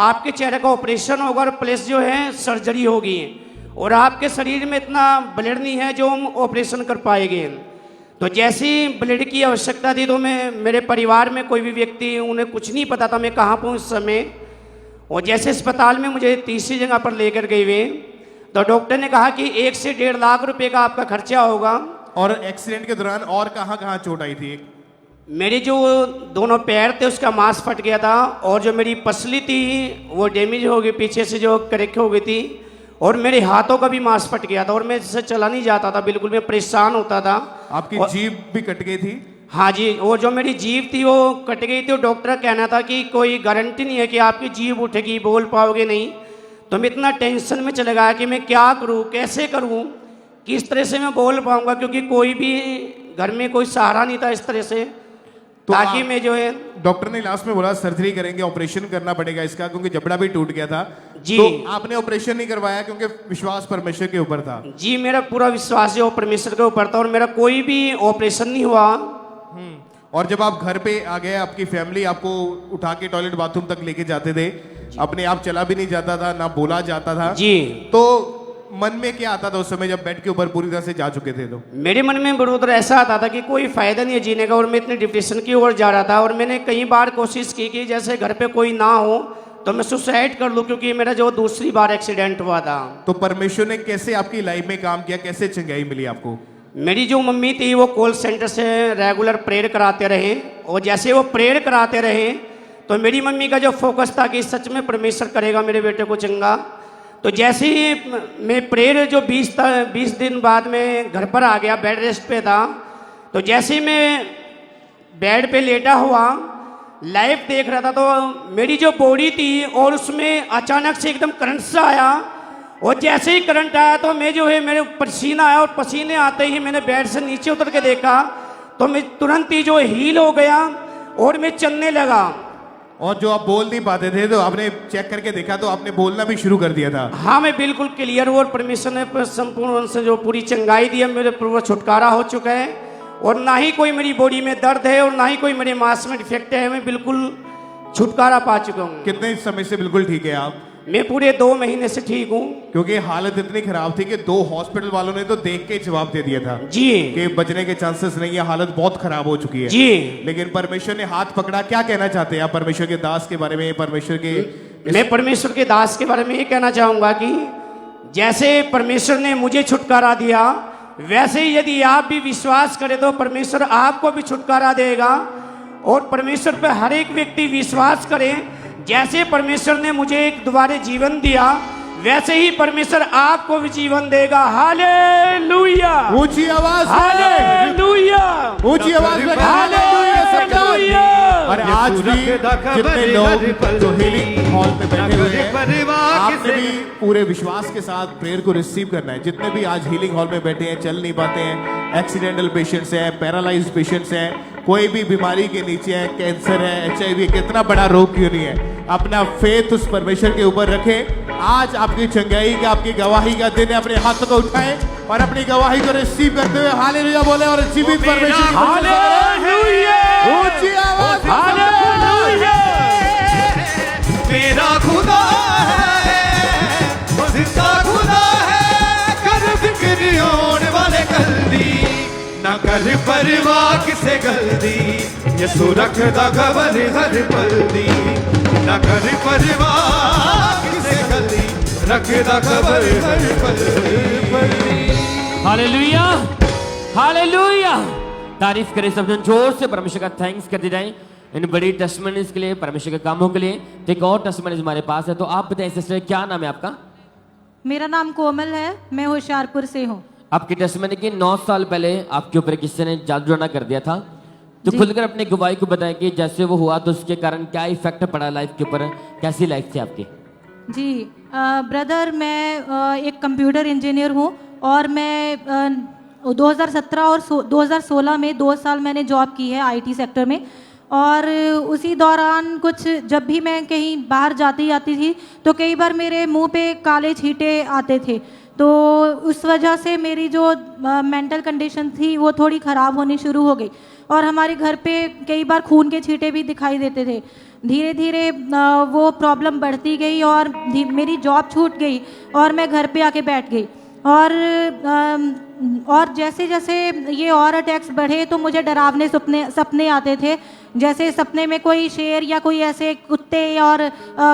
आपके चेहरे का ऑपरेशन होगा और प्लस जो है सर्जरी होगी, और आपके शरीर में इतना ब्लड नहीं है जो हम ऑपरेशन कर पाएंगे। तो जैसे ही ब्लड की आवश्यकता थी तो मैं मेरे परिवार में कोई भी व्यक्ति, उन्हें कुछ नहीं पता था मैं कहाँ पर उस समय। और जैसे अस्पताल में मुझे तीसरी जगह पर लेकर गए हुए तो डॉक्टर ने कहा कि 1 से 1.5 लाख रुपए का आपका खर्चा होगा। और एक्सीडेंट के दौरान और कहाँ कहाँ चोट आई थी? मेरे जो दोनों पैर थे उसका मांस फट गया था, और जो मेरी पसली थी वो डैमेज हो गई, पीछे से जो क्रैक हो गई थी, और मेरे हाथों का भी मांस फट गया था और मैं इससे चला नहीं जाता था, बिल्कुल मैं परेशान होता था। आपकी जीभ भी कट गई थी? हाँ जी, वो जो मेरी जीभ थी वो कट गई थी और डॉक्टर का कहना था कि कोई गारंटी नहीं है कि आपकी जीभ उठेगी, बोल पाओगे नहीं। तो मैं इतना टेंशन में चले गया कि मैं क्या करूँ, कैसे करूँ, किस तरह से मैं बोल पाऊँगा, क्योंकि कोई भी घर में कोई सहारा नहीं था इस तरह से। तो ताकि मैं जो है, डॉक्टर ने लास्ट में बोला सर्जरी करेंगे, ऑपरेशन करना पड़ेगा इसका, क्योंकि जबड़ा भी टूट गया था जी। तो आपने ऑपरेशन नहीं करवाया क्योंकि विश्वास परमेश्वर के ऊपर था? जी, मेरा पूरा विश्वास जो परमेश्वर के ऊपर था और मेरा कोई भी ऑपरेशन नहीं हुआ। और जब आप घर पे आ गए, आपकी फैमिली आपको उठा के टॉयलेट बाथरूम तक लेके जाते थे, अपने आप चला भी नहीं जाता था, ना बोला जाता था जी, तो मन में क्या आता था उस समय जब बेड के ऊपर पूरी तरह से जा चुके थे? तो मेरे मन में बड़ोदर ऐसा आता था कि कोई फायदा नहीं है जीने का, और मैं इतने डिप्रेशन की ओर जा रहा था। और मैंने कई बार कोशिश की कि जैसे घर पे कोई ना हो तो मैं सुसाइड कर लूं, क्योंकि मेरा जो दूसरी बार एक्सीडेंट हुआ था। तो परमेश्वर ने कैसे आपकी लाइफ में काम किया, कैसे चंगाई मिली आपको? मेरी जो मम्मी थी वो कॉल सेंटर से रेगुलर प्रेयर कराते रहे, और जैसे वो प्रेयर कराते रहे तो मेरी मम्मी का जो फोकस था कि सच में परमेश्वर करेगा मेरे बेटे को चंगा। तो जैसे ही मैं प्रेयर जो 20 दिन बाद में घर पर आ गया, बेड रेस्ट पे था, तो जैसे ही मैं बेड पे लेटा हुआ लाइव देख रहा था तो मेरी जो बॉडी थी और उसमें अचानक से एकदम करंट सा आया, और जैसे ही करंट आया तो मैं जो है मेरे पसीना आया, और पसीने आते ही मैंने बेड से नीचे उतर के देखा तो मैं तुरंत ही जो हील हो गया और मैं चलने लगा। और जो आप बोल नहीं पाते थे तो आपने चेक करके देखा तो आपने बोलना भी शुरू कर दिया था? हाँ, मैं बिल्कुल क्लियर हूँ और परमेश्वर ने संपूर्ण से जो पूरी चंगाई दी है, मेरे पूरा छुटकारा हो चुका है, और ना ही कोई मेरी बॉडी में दर्द है और ना ही कोई मेरे मांस में डिफेक्ट है। मैं बिल्कुल छुटकारा पा चुका हूँ। कितने समय से बिल्कुल ठीक है आप? मैं पूरे 2 महीने से ठीक हूँ। क्योंकि हालत इतनी खराब थी कि 2 हॉस्पिटल वालों ने तो देख के जवाब दे दिया था जी कि बचने के चांसेस नहीं है, हालत बहुत खराब हो चुकी है जी। लेकिन परमेश्वर ने हाथ पकड़ा। क्या कहना चाहते हैं आप परमेश्वर के दास के बारे में? परमेश्वर के मैं परमेश्वर के दास के बारे में ये कहना चाहूँगा कि जैसे परमेश्वर ने मुझे छुटकारा दिया, वैसे ही यदि आप भी विश्वास करें तो परमेश्वर आपको भी छुटकारा देगा। और परमेश्वर पर हर एक व्यक्ति विश्वास करे। जैसे परमेश्वर ने मुझे एक दोबारा जीवन दिया, वैसे ही परमेश्वर आपको भी जीवन देगा। हालेलुया! ऊंची आवाज में हालेलुया! ऊंची आवाज में हालेलुया! और आज भी जितने लोग जो हीलिंग हॉल पे बैठे हुए हैं, आपने भी पूरे विश्वास के साथ प्रेयर को रिसीव करना है। जितने भी आज हीलिंग हॉल में बैठे हैं, चल नहीं पाते हैं, एक्सीडेंटल पेशेंट्स हैं, पैरालाइज्ड पेशेंट्स हैं, कोई भी बीमारी के नीचे है, कैंसर है, HIV, कितना बड़ा रोग क्यों नहीं है, अपना फेथ उस परमेश्वर के ऊपर रखें। आज आपकी चंगाई का, आपकी गवाही का दिन है। अपने हाथों को उठाएं और अपनी गवाही को रिसीव करते हुए हालेलुया बोले और जीवित परमेश्वर की हालेलुया! ऊंची आवाज में हालेलुया! मेरा खुदा है, वो जिंदा खुदा है, कर फिक्र होने वाले गलती ना कर परवाह किसे गलती, यसू रखदा खबर हर पल दी, ना कर परवाह किसे गलती, रखदा खबर हर पल दी। Hallelujah, hallelujah. तारीफ करें सब जन, जोर से परमेश्वर का थैंक्स कर दी जाए इन बड़ी टेस्टमनीज के लिए, परमेश्वर के कामों के लिए। तो एक और टेस्टमनीज हमारे पास है, तो आप बताएं सिस्टर, क्या नाम है आपका? मेरा नाम कोमल है, मैं होशियारपुर से हूँ। आपकी टेस्टमनी की 9 साल पहले आपके ऊपर किसी ने जादू टोना कर दिया था, तो खुलकर अपनी गवाही को बताएं कि जैसे वो हुआ तो उसके कारण क्या इफेक्ट पड़ा लाइफ के ऊपर, कैसी लाइफ थी आपकी? जी ब्रदर, मैं एक कंप्यूटर इंजीनियर हूँ और मैं 2017 और 2016 में 2 साल मैंने जॉब की है IT सेक्टर में। और उसी दौरान कुछ जब भी मैं कहीं बाहर जाती आती थी तो कई बार मेरे मुंह पे काले छींटे आते थे, तो उस वजह से मेरी जो मेंटल कंडीशन थी वो थोड़ी ख़राब होनी शुरू हो गई और हमारे घर पे कई बार खून के छींटे भी दिखाई देते थे। धीरे धीरे वो प्रॉब्लम बढ़ती गई और मेरी जॉब छूट गई और मैं घर पे आके बैठ गई। और जैसे जैसे ये और अटैक्स बढ़े तो मुझे डरावने सपने आते थे, जैसे सपने में कोई शेर या कोई ऐसे कुत्ते और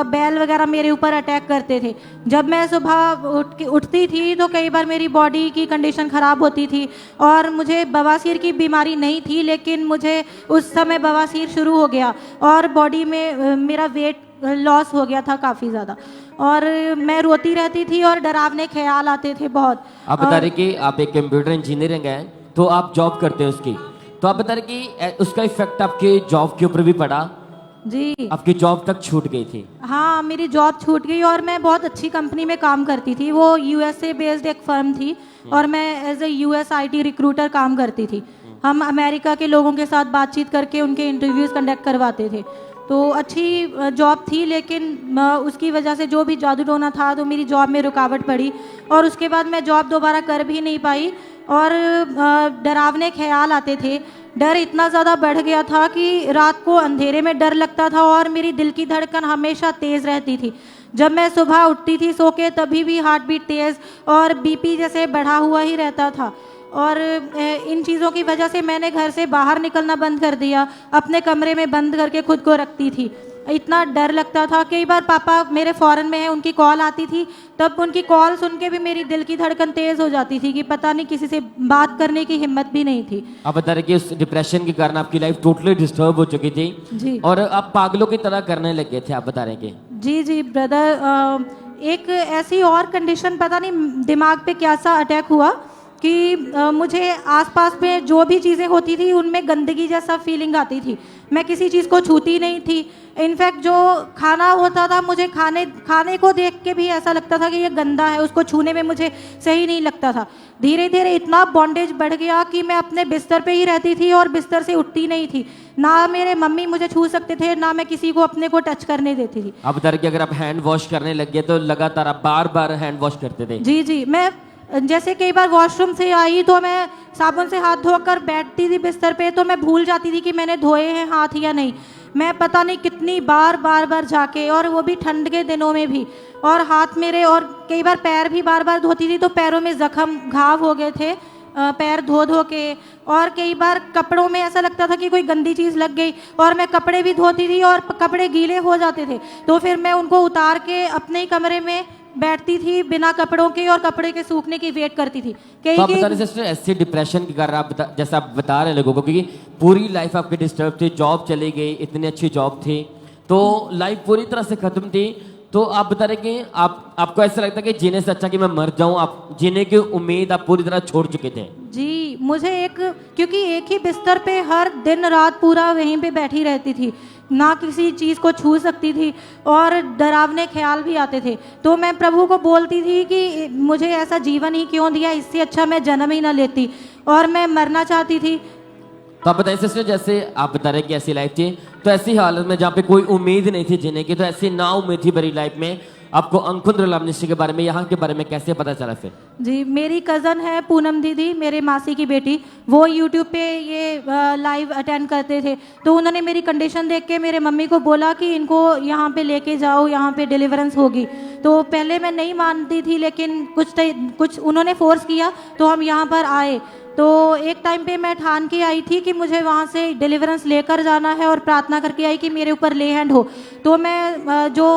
बैल वगैरह मेरे ऊपर अटैक करते थे। जब मैं सुबह उठती थी तो कई बार मेरी बॉडी की कंडीशन ख़राब होती थी और मुझे बवासीर की बीमारी नहीं थी, लेकिन मुझे उस समय बवासीर शुरू हो गया और बॉडी में मेरा वेट लॉस हो गया था काफ़ी ज़्यादा और मैं रोती रहती थी और डरावने ख्याल आते थे बहुत। आप बता रहे कि आप एक कंप्यूटर इंजीनियरिंग है, तो आप जॉब करते हैं उसकी, तो आप बता रहे कि उसका इफेक्ट आपके जॉब के ऊपर भी पड़ा? जी, आपकी जॉब तक छूट गई थी? हाँ, मेरी जॉब छूट गई और मैं बहुत अच्छी कंपनी में काम करती थी। वो USA बेस्ड एक फर्म थी और मैं as a US IT recruiter काम करती थी। हम अमेरिका के लोगों के साथ बातचीत करके उनके इंटरव्यूज़ कंडक्ट करवाते थे, तो अच्छी जॉब थी, लेकिन उसकी वजह से जो भी जादू टोना था तो मेरी जॉब में रुकावट पड़ी और उसके बाद मैं जॉब दोबारा कर भी नहीं पाई और डरावने ख्याल आते थे। डर इतना ज़्यादा बढ़ गया था कि रात को अंधेरे में डर लगता था और मेरी दिल की धड़कन हमेशा तेज़ रहती थी। जब मैं सुबह उठती थी सो के तभी भी हार्ट बीट तेज़ और BP जैसे बढ़ा हुआ ही रहता था और इन चीज़ों की वजह से मैंने घर से बाहर निकलना बंद कर दिया, अपने कमरे में बंद करके खुद को रखती थी। इतना डर लगता था। कई बार पापा मेरे फॉरेन में हैं, उनकी कॉल आती थी, तब उनकी कॉल सुन के भी मेरी दिल की धड़कन तेज़ हो जाती थी कि पता नहीं, किसी से बात करने की हिम्मत भी नहीं थी। आप बता रहे कि उस डिप्रेशन के कारण आपकी लाइफ टोटली डिस्टर्ब हो चुकी थी जी, और आप पागलों की तरह करने लगे थे, आप बता रहे कि? जी ब्रदर, एक ऐसी और कंडीशन, पता नहीं दिमाग पे क्या सा अटैक हुआ कि मुझे आसपास में जो भी चीज़ें होती थी उनमें गंदगी जैसा फीलिंग आती थी। मैं किसी चीज़ को छूती नहीं थी। इनफैक्ट जो खाना होता था, मुझे खाने को देख के भी ऐसा लगता था कि ये गंदा है, उसको छूने में मुझे सही नहीं लगता था। धीरे धीरे इतना बॉन्डेज बढ़ गया कि मैं अपने बिस्तर पे ही रहती थी और बिस्तर से उठती नहीं थी। ना मेरे मम्मी मुझे छू सकते थे, ना मैं किसी को अपने को टच करने देती थी। आप बता रहे कि अगर आप हैंड वॉश करने लग गए तो लगातार आप बार बार हैंड वॉश करते थे? जी, मैं जैसे कई बार वॉशरूम से आई तो मैं साबुन से हाथ धोकर बैठती थी बिस्तर पे, तो मैं भूल जाती थी कि मैंने धोए हैं हाथ या नहीं। मैं पता नहीं कितनी बार जाके, और वो भी ठंड के दिनों में भी, और हाथ मेरे, और कई बार पैर भी बार बार धोती थी तो पैरों में जख्म घाव हो गए थे, पैर धो धो के। और कई बार कपड़ों में ऐसा लगता था कि कोई गंदी चीज़ लग गई, और मैं कपड़े भी धोती थी और कपड़े गीले हो जाते थे, तो फिर मैं उनको उतार के अपने ही कमरे में बैठती थी बिना कपड़ों के, और कपड़े के सूखने की वेट करती थी। तो आप बता रहे सिस्टर, ऐसे डिप्रेशन के कारण आप जैसा आप बता रहे लोगों को, क्योंकि पूरी लाइफ आपकी डिस्टर्ब थी, जॉब चली गई, इतनी अच्छी जॉब थी, तो लाइफ पूरी तरह से खत्म थी। तो आप बता रहे कि आपको ऐसा लगता है कि जीने से अच्छा कि मैं मर जाऊं, आप जीने की उम्मीद आप पूरी तरह छोड़ चुके थे। जी, मुझे क्योंकि एक ही बिस्तर पे हर दिन रात पूरा वहीं पे बैठी रहती थी, ना किसी चीज़ को छू सकती थी, और डरावने ख्याल भी आते थे। तो मैं प्रभु को बोलती थी कि मुझे ऐसा जीवन ही क्यों दिया, इससे अच्छा मैं जन्म ही ना लेती, और मैं मरना चाहती थी। तो आप बताइए सिस्टर, जैसे आप बता रहे कि ऐसी लाइफ थी, तो ऐसी हालत में जहाँ पे कोई उम्मीद नहीं थी जीने की, तो ऐसी ना उम्मीद थी भरी लाइफ में, आपको अंकुर मिनिस्ट्री के बारे में, यहाँ के बारे में कैसे पता चला फिर? जी, मेरी कज़न है पूनम दीदी, मेरे मासी की बेटी, वो यूट्यूब पे ये लाइव अटेंड करते थे, तो उन्होंने मेरी कंडीशन देख के मेरे मम्मी को बोला कि इनको यहाँ पे लेके जाओ, यहाँ पे डिलीवरेंस होगी। तो पहले मैं नहीं मानती थी, लेकिन कुछ उन्होंने फोर्स किया तो हम यहाँ पर आए। तो एक टाइम पे मैं ठान के आई थी कि मुझे वहाँ से डिलीवरेंस लेकर जाना है, और प्रार्थना करके आई कि मेरे ऊपर ले हैंड हो। तो मैं जो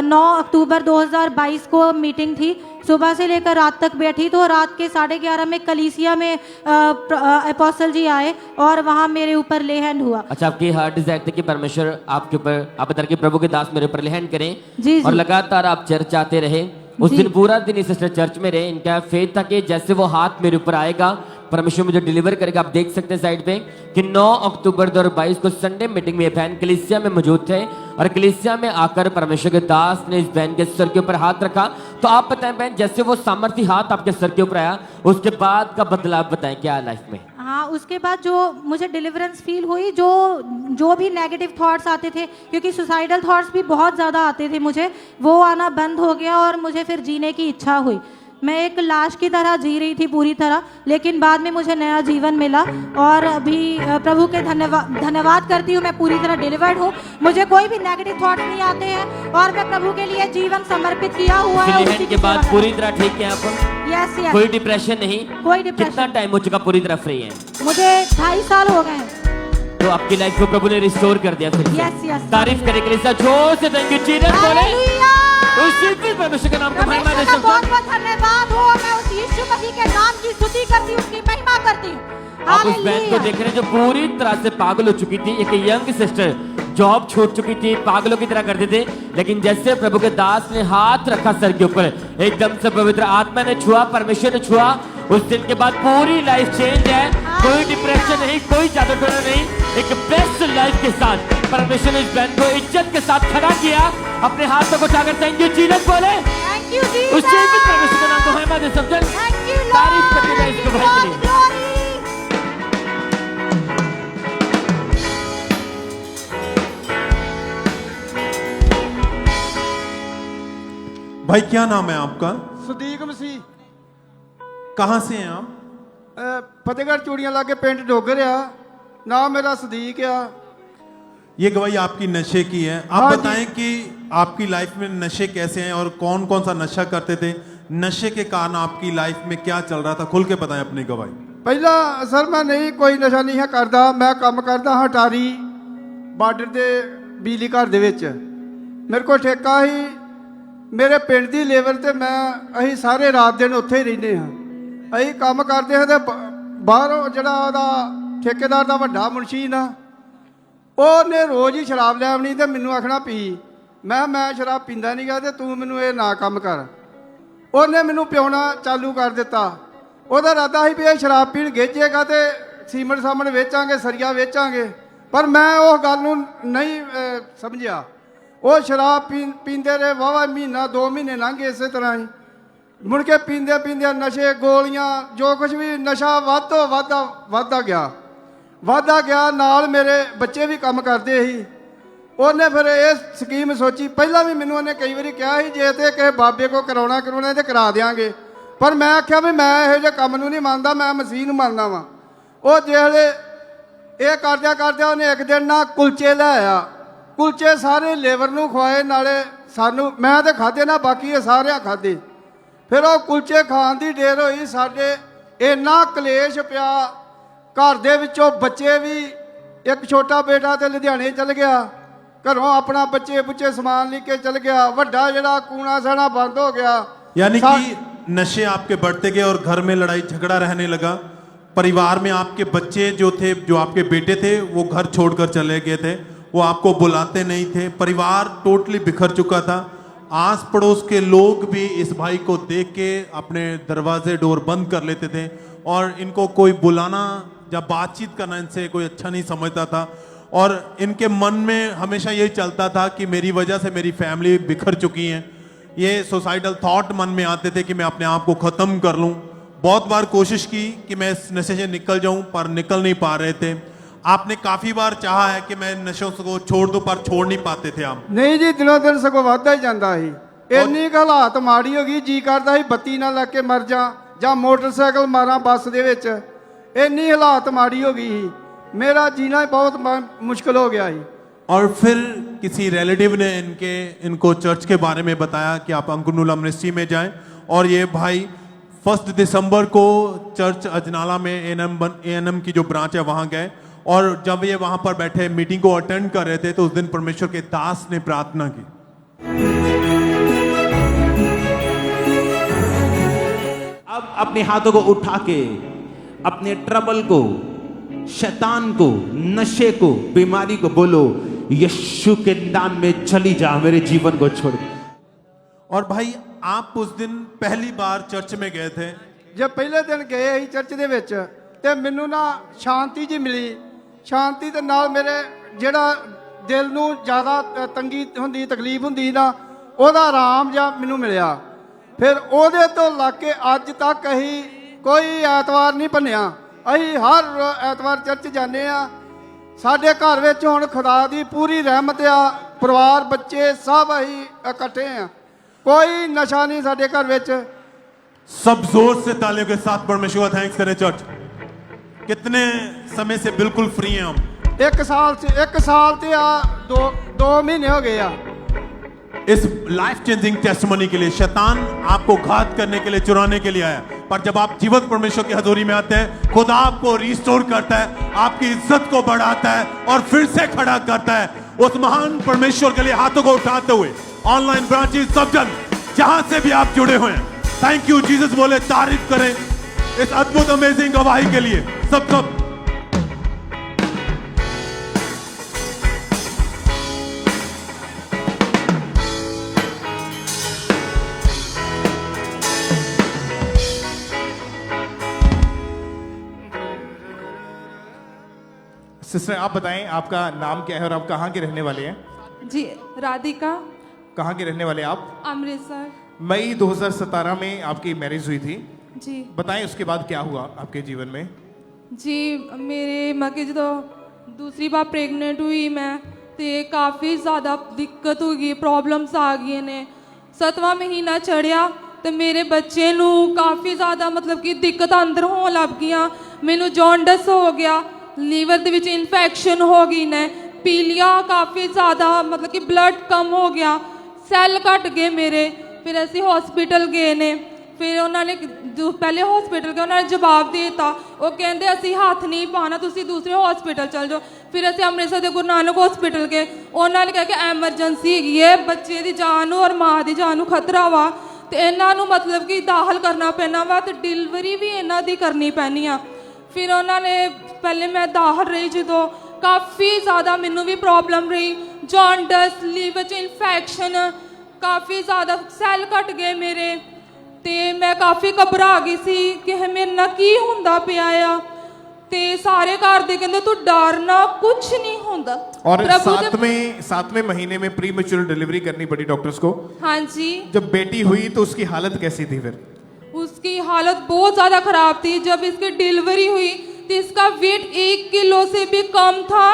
9 अक्टूबर 2022 को मीटिंग थी, सुबह से लेकर रात तक बैठी, तो रात के 11:30 में कलीसिया में अपोस्टल जी आए और वहाँ मेरे ऊपर ले हैंड हुआ। अच्छा, आपकी हार्ट डिजायर थी कि परमेश्वर आपके ऊपर, आप बता के प्रभु के दास मेरे ऊपर ले हैंड करें, जी, और लगातार आप चर्च आते रहे। उस दिन पूरा दिन इस सिस्टर चर्च में रहे, इनका फेथ था कि जैसे वो हाथ मेरे ऊपर आएगा परमेश्वर मुझे डिलीवर करेगा। आप देख सकते हैं साइड पे कि 9 अक्टूबर 2022 को संडे मीटिंग में ये बहन कलीसिया में मौजूद थे, और कलीसिया में आकर परमेश्वर के दास ने इस बहन के सर के ऊपर हाथ रखा। तो आप बताएं बहन, जैसे वो सामर्थ्य हाथ आपके सर के ऊपर आया, उसके बाद का बदलाव बताएं क्या लाइफ में? हाँ, उसके बाद जो मुझे डिलीवरेंस फील हुई, जो भी नेगेटिव थॉट्स आते थे, क्योंकि सुसाइडल थॉट्स भी बहुत ज़्यादा आते थे मुझे, वो आना बंद हो गया, और मुझे फिर जीने की इच्छा हुई। मैं एक लाश की तरह जी रही थी पूरी तरह, लेकिन बाद में मुझे नया जीवन मिला, और अभी प्रभु के धन्यवाद करती हूँ, मैं पूरी तरह डिलीवर्ड हूँ, मुझे कोई भी नेगेटिव थॉट नहीं आते हैं, और मैं प्रभु के लिए जीवन समर्पित किया हुआ है। उसी के बाद पूरी तरह ठीक है आप? Yes yes. कोई डिप्रेशन नहीं? कोई डिप्रेशन। कितना टाइम हो चुका पूरी तरह फ्री है? मुझे 2.5 साल हो गए हैं। तो आपकी लाइफ को प्रभु ने रिस्टोर कर दिया फिर से। Yes yes. तारीफ करें कलीसिया, जोर से थैंक यू जीसस बोले। उसी परमेश्वर के नाम को महिमा दे सकते हैं। बहुत बहुत धन्यवाद हो, मैं उस यीशु मसीह के नाम की स्तुति करती हूँ, उसकी महिमा करती हूँ। आप उस बहन को देख रहे हैं जो पूरी तरह से पागल हो चुकी थी, एक यंग सिस्टर, जॉब छूट चुकी थी, पागलों की तरह करते थे, लेकिन जैसे प्रभु के दास ने हाथ रखा सर के ऊपर, एकदम से पवित्र आत्मा ने छुआ, परमेश्वर ने छुआ, उस दिन के बाद पूरी लाइफ चेंज है। कोई डिप्रेशन नहीं, कोई जादू टोना नहीं, एक बेस्ट लाइफ के साथ परमेश्वर ने इस बहन को इज्जत के साथ खड़ा किया। अपने हाथों को उठाकर थैंक यू जीसस बोले। Thank you Jesus. उस परमेश्वर के नाम को महिमा दे सकते हैं। तारीफ करते हैं इसको भाई के लिए। भाई क्या नाम है आपका? सदीक मसीह। कहाँ से हैं आप? फतेहगढ़ चूड़ियां लागे पिंड डोगर आ, नाम मेरा सदीक आ। ये गवाही आपकी नशे की है। आप बताएं कि आपकी लाइफ में नशे कैसे हैं और कौन कौन सा नशा करते थे, नशे के कारण आपकी लाइफ में क्या चल रहा था, खुल के बताएं अपनी गवाही। पहला सर मैं नहीं कोई नशा नहीं है करदा, मैं काम करदा हाँ टारी बार्डर दे बिजली घर दे विच। मेरे को ठेका ही मेरे पिंड दी लेवल ते मैं अही सारे रात दिन उत्थे ही रहंदे हाँ। अही काम करते हैं ते बाहरों जड़ा ओहदा ठेकेदार दा वड्डा मुंशी ना, ਉਹਨੇ ਰੋਜ਼ ਹੀ ਸ਼ਰਾਬ ਲੈ ਆਉਣੀ ਤੇ ਮੈਨੂੰ ਆਖਣਾ ਪੀ। ਮੈਂ ਸ਼ਰਾਬ ਪੀਂਦਾ ਨਹੀਂ ਗਾ ਤੇ ਤੂੰ ਮੈਨੂੰ ਇਹ ਨਾ ਕੰਮ ਕਰ। ਉਹਨੇ ਮੈਨੂੰ ਪਿਉਣਾ ਚਾਲੂ ਕਰ ਦਿੱਤਾ। ਉਹਦਾ ਇਰਾਦਾ ਸੀ ਵੀ ਇਹ ਸ਼ਰਾਬ ਪੀਣ ਗੇਜੇਗਾ ਤੇ ਸੀਮਟ ਸਾਮਣ ਵੇਚਾਂਗੇ, ਸਰੀਆ ਵੇਚਾਂਗੇ, ਪਰ ਮੈਂ ਉਹ ਗੱਲ ਨੂੰ ਨਹੀਂ ਸਮਝਿਆ। ਉਹ ਸ਼ਰਾਬ ਪੀਂਦੇ ਰਹੇ ਵਾਹਵਾ ਮਹੀਨਾ 2 ਮਹੀਨੇ ਲੰਘ ਗਏ ਇਸੇ ਤਰ੍ਹਾਂ ਹੀ। ਮੁੜ ਕੇ ਪੀਂਦੇ ਪੀਂਦੇ ਨਸ਼ੇ, ਗੋਲੀਆਂ, ਜੋ ਕੁਝ ਵੀ ਨਸ਼ਾ ਵੱਧ ਤੋਂ ਵੱਧਦਾ ਗਿਆ। ਨਾਲ ਮੇਰੇ ਬੱਚੇ ਵੀ ਕੰਮ ਕਰਦੇ ਸੀ। ਉਹਨੇ ਫਿਰ ਇਹ ਸਕੀਮ ਸੋਚੀ। ਪਹਿਲਾਂ ਵੀ ਮੈਨੂੰ ਉਹਨੇ ਕਈ ਵਾਰੀ ਕਿਹਾ ਸੀ ਜੇ ਤੇ ਕਿਸੇ ਬਾਬੇ ਕੋ ਕਰਾਉਣਾ ਤੇ ਕਰਾ ਦਿਆਂਗੇ, ਪਰ ਮੈਂ ਆਖਿਆ ਵੀ ਮੈਂ ਇਹੋ ਜਿਹੇ ਕੰਮ ਨੂੰ ਨਹੀਂ ਮੰਨਦਾ, ਮੈਂ ਮਸੀਹ ਨੂੰ ਮੰਨਦਾ ਵਾਂ। ਉਹ ਜਿਹੜੇ ਇਹ ਕਰਦਿਆਂ ਉਹਨੇ ਇੱਕ ਦਿਨ ਨਾ ਕੁਲਚੇ ਲੈ ਆਇਆ ਕੁਲਚੇ ਸਾਰੇ ਲੇਬਰ ਨੂੰ ਖਵਾਏ, ਨਾਲੇ ਸਾਨੂੰ, ਮੈਂ ਤੇ ਖਾਦੇ ਨਾ, ਬਾਕੀ ਇਹ ਸਾਰਿਆਂ ਖਾਦੇ। ਫਿਰ ਉਹ ਕੁਲਚੇ ਖਾਣ ਦੀ ਢੇਰ ਹੋਈ, ਸਾਡੇ ਇੰਨਾ ਕਲੇਸ਼ ਪਿਆ ਘਰ ਦੇ ਵਿੱਚੋਂ। ਬੱਚੇ ਵੀ, ਇੱਕ ਛੋਟਾ ਬੇਟਾ ਤੇ ਲੁਧਿਆਣੇ ਚਲ ਗਿਆ, ਘਰੋਂ ਆਪਣਾ ਬੱਚੇ बुच्चे समान लेके चल गया। ਵੱਡਾ ਜਿਹੜਾ ਕੂਣਾ ਸਾਣਾ ਬੰਦ ਹੋ ਗਿਆ। यानी कि नशे आपके बढ़ते गए और घर में लड़ाई झगड़ा रहने लगा। परिवार में आपके बच्चे जो थे, जो आपके बेटे थे, वो घर छोड़कर चले गए थे, वो आपको बुलाते नहीं थे। परिवार टोटली बिखर चुका था। आस पड़ोस के लोग भी इस भाई को देख के अपने दरवाजे डोर बंद कर लेते थे और इनको कोई बुलाना या बातचीत करना इनसे कोई अच्छा नहीं समझता था। और इनके मन में हमेशा यही चलता था कि मेरी वजह से मेरी फैमिली बिखर चुकी है। ये सुसाइडल थॉट मन में आते थे कि मैं अपने आप को ख़त्म कर लूं। बहुत बार कोशिश की कि मैं इस नशे से निकल जाऊं, पर निकल नहीं पा रहे थे। आपने काफ़ी बार चाहा है कि मैं नशों को छोड़ दूं, पर छोड़ नहीं पाते थे आप। नहीं जी, दिनों दिन सगों वादा ही जाता ही। ਇੰਨੀ ਕੁ ਹਾਲਾਤ ਮਾੜੀ ਹੋ ਗਈ, ਜੀ ਕਰਦਾ ਸੀ ਬੱਤੀ ਨਾਲ ਲੱਗ ਕੇ ਮਰ ਜਾ ਜਾਂ ਮੋਟਰਸਾਈਕਲ ਮਾਰਾਂ ਬੱਸ ਦੇ ਵਿੱਚ। ਇੰਨੀ ਹਾਲਾਤ ਮਾੜੀ ਹੋ ਗਈ ਸੀ, मेरा जीना ही बहुत मुश्किल हो गया ही। और फिर किसी रिलेटिव ने इनको चर्च के बारे में बताया कि आप अंकुनुला मिनिस्ट्री में जाएं। और ये भाई 1 दिसंबर को चर्च अजनाला में एएनएम की जो ब्रांच है वहाँ गए। और जब ये वहाँ पर बैठे मीटिंग को अटेंड कर रहे थे तो उस दिन परमेश्वर के दास ने प्रार्थना की। अब अपने हाथों को उठा के अपने ट्रबल को, शैतान को, नशे को, बीमारी को बोलो, यीशु के नाम में चली जा, मेरे जीवन को छोड़। और भाई आप उस दिन पहली बार चर्च में गए थे। जब पहले दिन गए ही चर्च ਦੇ ਵਿੱਚ ਤੇ ਮੈਨੂੰ ਨਾ ਸ਼ਾਂਤੀ ਜੀ ਮਿਲੀ। ਸ਼ਾਂਤੀ ਦੇ ਨਾਲ ਮੇਰੇ ਜਿਹੜਾ ਦਿਲ ਨੂੰ ਜ਼ਿਆਦਾ ਤੰਗੀ ਹੁੰਦੀ, ਤਕਲੀਫ ਹੁੰਦੀ ਨਾ, ਉਹਦਾ ਆਰਾਮ ਜਾਂ ਮੈਨੂੰ ਮਿਲਿਆ। ਫਿਰ ਉਹਦੇ ਤੋਂ ਲੱਗ ਕੇ ਅੱਜ ਤੱਕ ਅਸੀਂ ਕੋਈ ਐਤਵਾਰ ਨਹੀਂ ਭੰਨਿਆ। ਅਸੀਂ ਹਰ ਐਤਵਾਰ ਚਰਚ ਜਾਂਦੇ ਆ। ਸਾਡੇ ਘਰ ਵਿੱਚ ਹੁਣ ਖੁਦਾ ਦੀ ਪੂਰੀ ਰਹਿਮਤ ਆ। ਪਰਿਵਾਰ, ਬੱਚੇ ਸਭ ਅਸੀਂ ਇਕੱਠੇ ਆ। कोई नशा नहीं साडे घर विच। सब जोर से तालियों के साथ परमेश्वर का थैंक्स करें चर्च। कितने समय से बिल्कुल फ्री हैं हम? 1 साल से 1 साल ते दो महीने हो गए। इस लाइफ चेंजिंग टेस्टिमनी के लिए शैतान आपको घात करने के लिए, चुराने के लिए आया, पर जब आप जीवित परमेश्वर की हजूरी में आते हैं, खुदा आपको रिस्टोर करता है, आपकी इज्जत को बढ़ाता है और फिर से खड़ा करता है। उस महान परमेश्वर के लिए हाथों को उठाते हुए ऑनलाइन ब्रांचेस, सब जन जहां से भी आप जुड़े हुए हैं, थैंक यू जीसस बोले, तारीफ करें इस अद्भुत अमेजिंग गवाही के लिए। सब सिस्टर आप बताएं आपका नाम क्या है और आप कहाँ के रहने वाले हैं? जी, राधिका। कहाँ के रहने वाले आप? अमृतसर। मई 2017 में आपकी मैरिज हुई थी जी। बताएं उसके बाद क्या हुआ आपके जीवन में? जी, मेरे माँ की जो दूसरी बार प्रेगनेंट हुई मैं, तो काफ़ी ज़्यादा दिक्कत हो गई, प्रॉब्लम्स आ गई ने। 7वां महीना चढ़िया तो मेरे बच्चे नू काफ़ी ज़्यादा मतलब कि दिक्कत अंदर होने लग गई। मैनू जॉन्डस हो गया, लीवर दे विच इन्फेक्शन हो गई ने, पीलिया काफ़ी ज़्यादा मतलब कि ब्लड कम हो गया, सैल घट गए मेरे। फिर असी हॉस्पिटल गए ने। फिर उन्होंने जो पहले हॉस्पिटल गए उन्होंने जवाब देता, वो कहते असी हाथ नहीं पाना, तुसी दूसरे हॉस्पिटल चल जाओ। फिर असी अमृतसर के गुरु नानक हॉस्पिटल गए, उन्होंने कहा कि एमरजेंसी है, बच्चे की जान और माँ की जान खतरा वा, तो इन्हों मतलब कि दाखिल करना पैना वा, तो डिलीवरी भी इन्हों की करनी पैनी आ। फिर उन्होंने पहले मैं दाखिल रही, जो काफ़ी ज़्यादा मैनू भी प्रॉब्लम रही, जॉन्डस, लीवर च इन्फेक्शन, काफ़ी ज़्यादा सैल घट गए मेरे। तो मैं काफ़ी घबरा गई सी कि मेरे ना की हुंदा पिया आ। ते सारे घर दे कहंदे तू डरना, कुछ नहीं हुंदा। और 7वें महीने में प्री मैच्योर डिलीवरी करनी पड़ी डॉक्टर्स को। हाँ जी। जब बेटी हुई तो उसकी हालत कैसी थी फिर? उसकी हालत बहुत ज़्यादा ख़राब थी। जब इसकी डिलीवरी हुई तो इसका वेट 1 किलो से भी कम था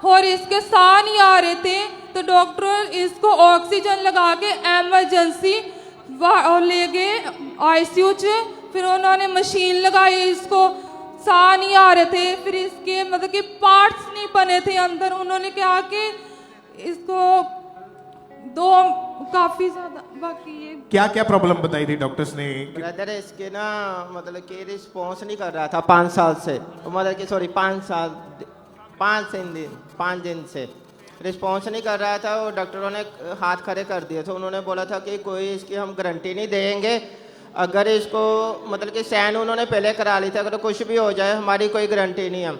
और इसके साह नहीं आ रहे थे। तो डॉक्टर इसको ऑक्सीजन लगा के एमरजेंसी ले गए ICU च। फिर उन्होंने मशीन लगाई, इसको साह नहीं आ रहे थे। फिर इसके मतलब कि पार्ट्स नहीं बने थे अंदर। उन्होंने कहा कि इसको दो काफ़ी ज़्यादा बाकी ये क्या क्या प्रॉब्लम बताई थी डॉक्टर्स ने? ब्रदर इसके ना मतलब कि रिस्पॉन्स नहीं कर रहा था 5 साल से, मतलब कि सॉरी 5 दिन से रिस्पॉन्स नहीं कर रहा था। और डॉक्टरों ने हाथ खड़े कर दिए थे। उन्होंने बोला था कि कोई इसकी हम गारंटी नहीं देंगे, अगर इसको मतलब कि स्कैन उन्होंने पहले करा ली थी, अगर कुछ भी हो जाए हमारी कोई गारंटी नहीं है।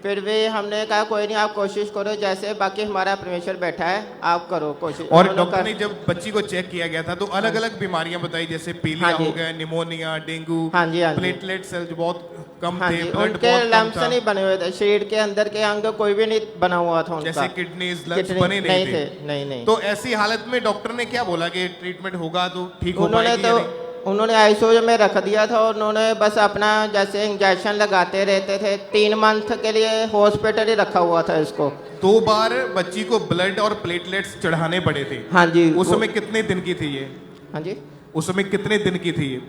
फिर भी हमने कहा कोई नहीं, आप कोशिश करो, जैसे बाकी हमारा परमेश्वर बैठा है आप करो कोशिश। और डॉक्टर ने जब बच्ची को चेक किया गया था तो अलग अलग बीमारियां बताई, जैसे पीलिया हाँ हो गया, निमोनिया, डेंगू, हाँ जी, प्लेटलेट सेल्स बहुत कम हाँ थे, जी, ब्लड उनके बहुत कम लम्स था, नहीं बने हुए थे, शरीर के अंदर के अंग कोई भी नहीं बना हुआ था उनका, जैसे किडनीज, लंग्स बने नहीं थे। नहीं। तो ऐसी हालत में डॉक्टर ने क्या बोला कि ट्रीटमेंट होगा तो ठीक हो उन्होंने पाएगी या नहीं? उन्होंने आईसीयू में रख दिया था और उन्होंने बस अपना जैसे इंजेक्शन लगाते रहते थे। 3 मंथ के लिए हॉस्पिटल ही रखा हुआ था इसको। 2 बार बच्ची को ब्लड और प्लेटलेट्स चढ़ाने पड़े थे। हाँ जी। उस समय कितने दिन की थी ये? हाँ जी, उस समय कितने दिन की थी ये?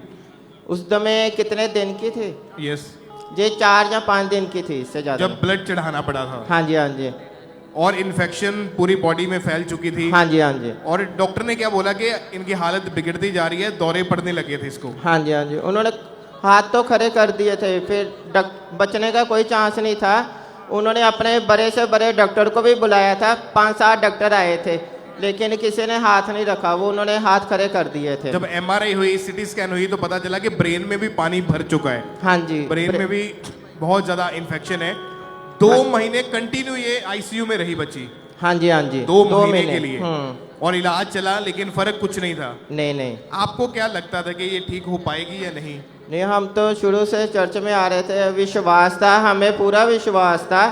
उस समय कितने दिन की थी? यस, ये 4 या 5 दिन की थी, इससे ज्यादा। जब ब्लड चढ़ाना पड़ा था। हाँ जी, हाँ जी। और इन्फेक्शन पूरी बॉडी में फैल चुकी थी। हाँ जी, हाँ जी। और डॉक्टर ने क्या बोला कि इनकी हालत बिगड़ती जा रही है, दौरे पड़ने लगे थे इसको। हाँ जी, हाँ जी। उन्होंने हाथ तो खड़े कर दिए थे, फिर बचने का कोई चांस नहीं था। उन्होंने अपने बड़े से बड़े डॉक्टर को भी बुलाया था, 5-7 डॉक्टर आए थे, लेकिन किसी ने हाथ नहीं रखा, वो उन्होंने हाथ खड़े कर दिए थे। जब MRI हुई, CT स्कैन हुई तो पता चला कि ब्रेन में भी पानी भर चुका है। हाँ जी, ब्रेन में भी बहुत ज्यादा इन्फेक्शन है। 2 महीने कंटिन्यू ये ICU में रही बच्ची। हाँ जी, हाँ जी। 2 महीने के लिए। और इलाज चला लेकिन फर्क कुछ नहीं था। नहीं। आपको क्या लगता था कि ये ठीक हो पाएगी या नहीं? नहीं, हम तो शुरू से चर्च में आ रहे थे, विश्वास था, हमें पूरा विश्वास था।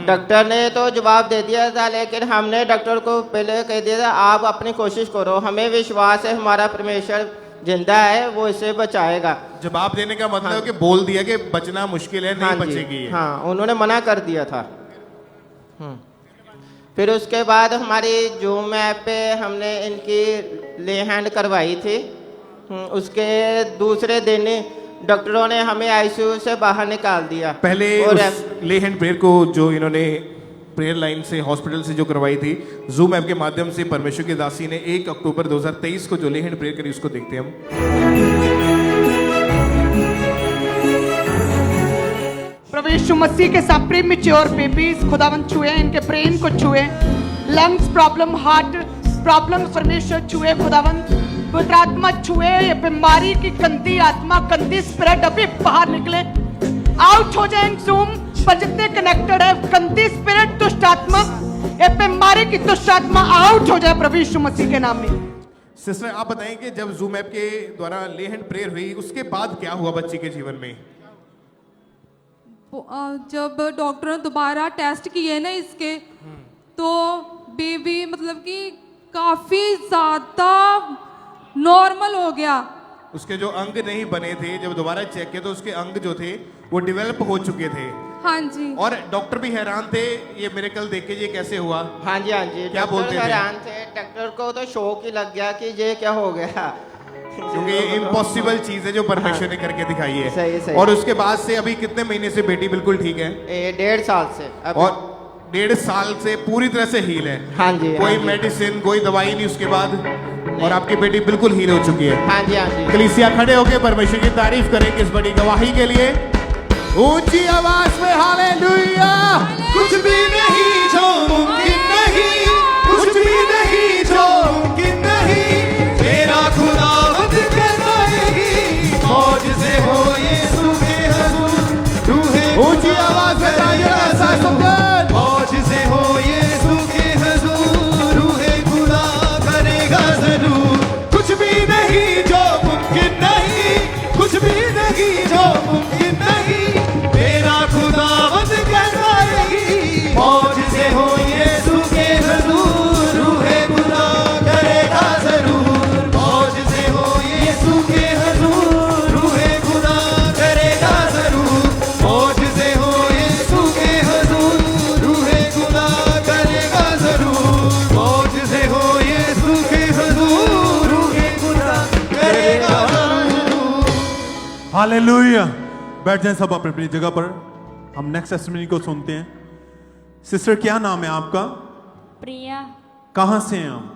डॉक्टर ने तो जवाब दे दिया था, लेकिन हमने डॉक्टर को पहले कह दिया था आप अपनी कोशिश करो, हमें विश्वास है हमारा परमेश्वर जिंदा है, वो इसे बचाएगा। जवाब देने का मतलब है कि बोल दिया कि बचना मुश्किल है, नहीं बचेगी। हाँ, उन्होंने मना कर दिया था। फिर उसके बाद हमारी जूम ऐप पे हमने इनकी ले हैंड करवाई थी। उसके दूसरे दिन डॉक्टरों ने हमें ICU से बाहर निकाल दिया। पहले उस ले हैंड प्रेयर को जो इन्होंने प्रेयर लाइन से हॉस्पिटल से जो करवाई थी, जूम ऐप के माध्यम से परमेश्वर की दासी ने 1 अक्टूबर 2023 को जो ले हैंड प्रेयर करी उसको देखते हैं हम। प्रभु यीशु मसीह के सब प्रीमेच्योर बेबीज खुदावन छुए, इनके ब्रेन को छुए, लंग्स प्रॉब्लम, हार्ट प्रॉब्लम परमेश्वर छुए, खुदावन पवित्र आत्मा छुए, ये बीमारी की गंदी आत्मा, गंदी स्पिरिट अभी बाहर निकले, आउट हो जाए जूम पर जितने कनेक्टेड है, गंदी स्पिरिट, दुष्ट आत्मा, ये बीमारी की दुष्ट आत्मा आउट हो जाए प्रभु यीशु मसीह के नाम में। सिस्टर आप बताएं कि जब जूम ऐप के द्वारा ले हैंड प्रेयर हुई उसके बाद क्या हुआ बच्ची के जीवन में? जब डॉक्टर ने दोबारा टेस्ट किए ना इसके, तो बेबी मतलब कि काफ़ी ज़्यादा नॉर्मल हो गया। उसके जो अंग नहीं बने थे, जब दोबारा चेक किया तो उसके अंग जो थे वो डेवलप हो चुके थे। हाँ जी। और डॉक्टर भी हैरान थे ये मिरेकल देख के, ये कैसे हुआ? हाँ जी, हाँ जी। क्या बोलते थे? हैरान थे, डॉक्टर को तो शौक ही लग गया कि ये क्या हो गया, क्योंकि ये इम्पॉसिबल चीज है जो परमेश्वर ने करके दिखाई है। सही। और उसके बाद से अभी कितने महीने से बेटी बिल्कुल ठीक है? 1.5 साल से। और 1.5 साल से पूरी तरह से हील है। हाँ जी। कोई मेडिसिन, कोई दवाई नहीं उसके बाद, और आपकी बेटी बिल्कुल हील हो चुकी है। हाँ जी, हाँ जी। कलीसिया खड़े होकर परमेश्वर की तारीफ करेंगे इस बड़ी गवाही के लिए, ऊंची आवाज में हालेलुया। कुछ भी नहीं जो मुमकिन नहीं, कुछ भी नहीं जो मुमकिन नहीं, तेरा खुदावंद कहता है मौजज़े हो यीशु के हुजूर, रूहे ऊंची आवाज में तालियां ऐसा सुनकर, मौजज़े हो यीशु के हुजूर, रूहे खुदा करेगा जरूर। कुछ भी नहीं जो मुमकिन नहीं, कुछ भी नहीं जो मुमकिन नहीं, तेरा खुदावंद कहता है मौजज़े हो यीशु के हुजूर, रूहे खुदा करेगा जरूर। मौजज़े हो यीशु के हुजूर, रूहे खुदा करेगा जरूर। मौजज़े हो यीशु के हुजूर, रूहे खुदा करेगा जरूर। मौजज़े हो यीशु के हुजूर, रूहे खुदा करेगा जरूर। हालेलुया। बैठ जाएं सब अपनी अपनी जगह पर। हम नेक्स्ट टेस्टिमनी को सुनते हैं। सिस्टर क्या नाम है आपका? प्रिया। कहाँ से हैं आप?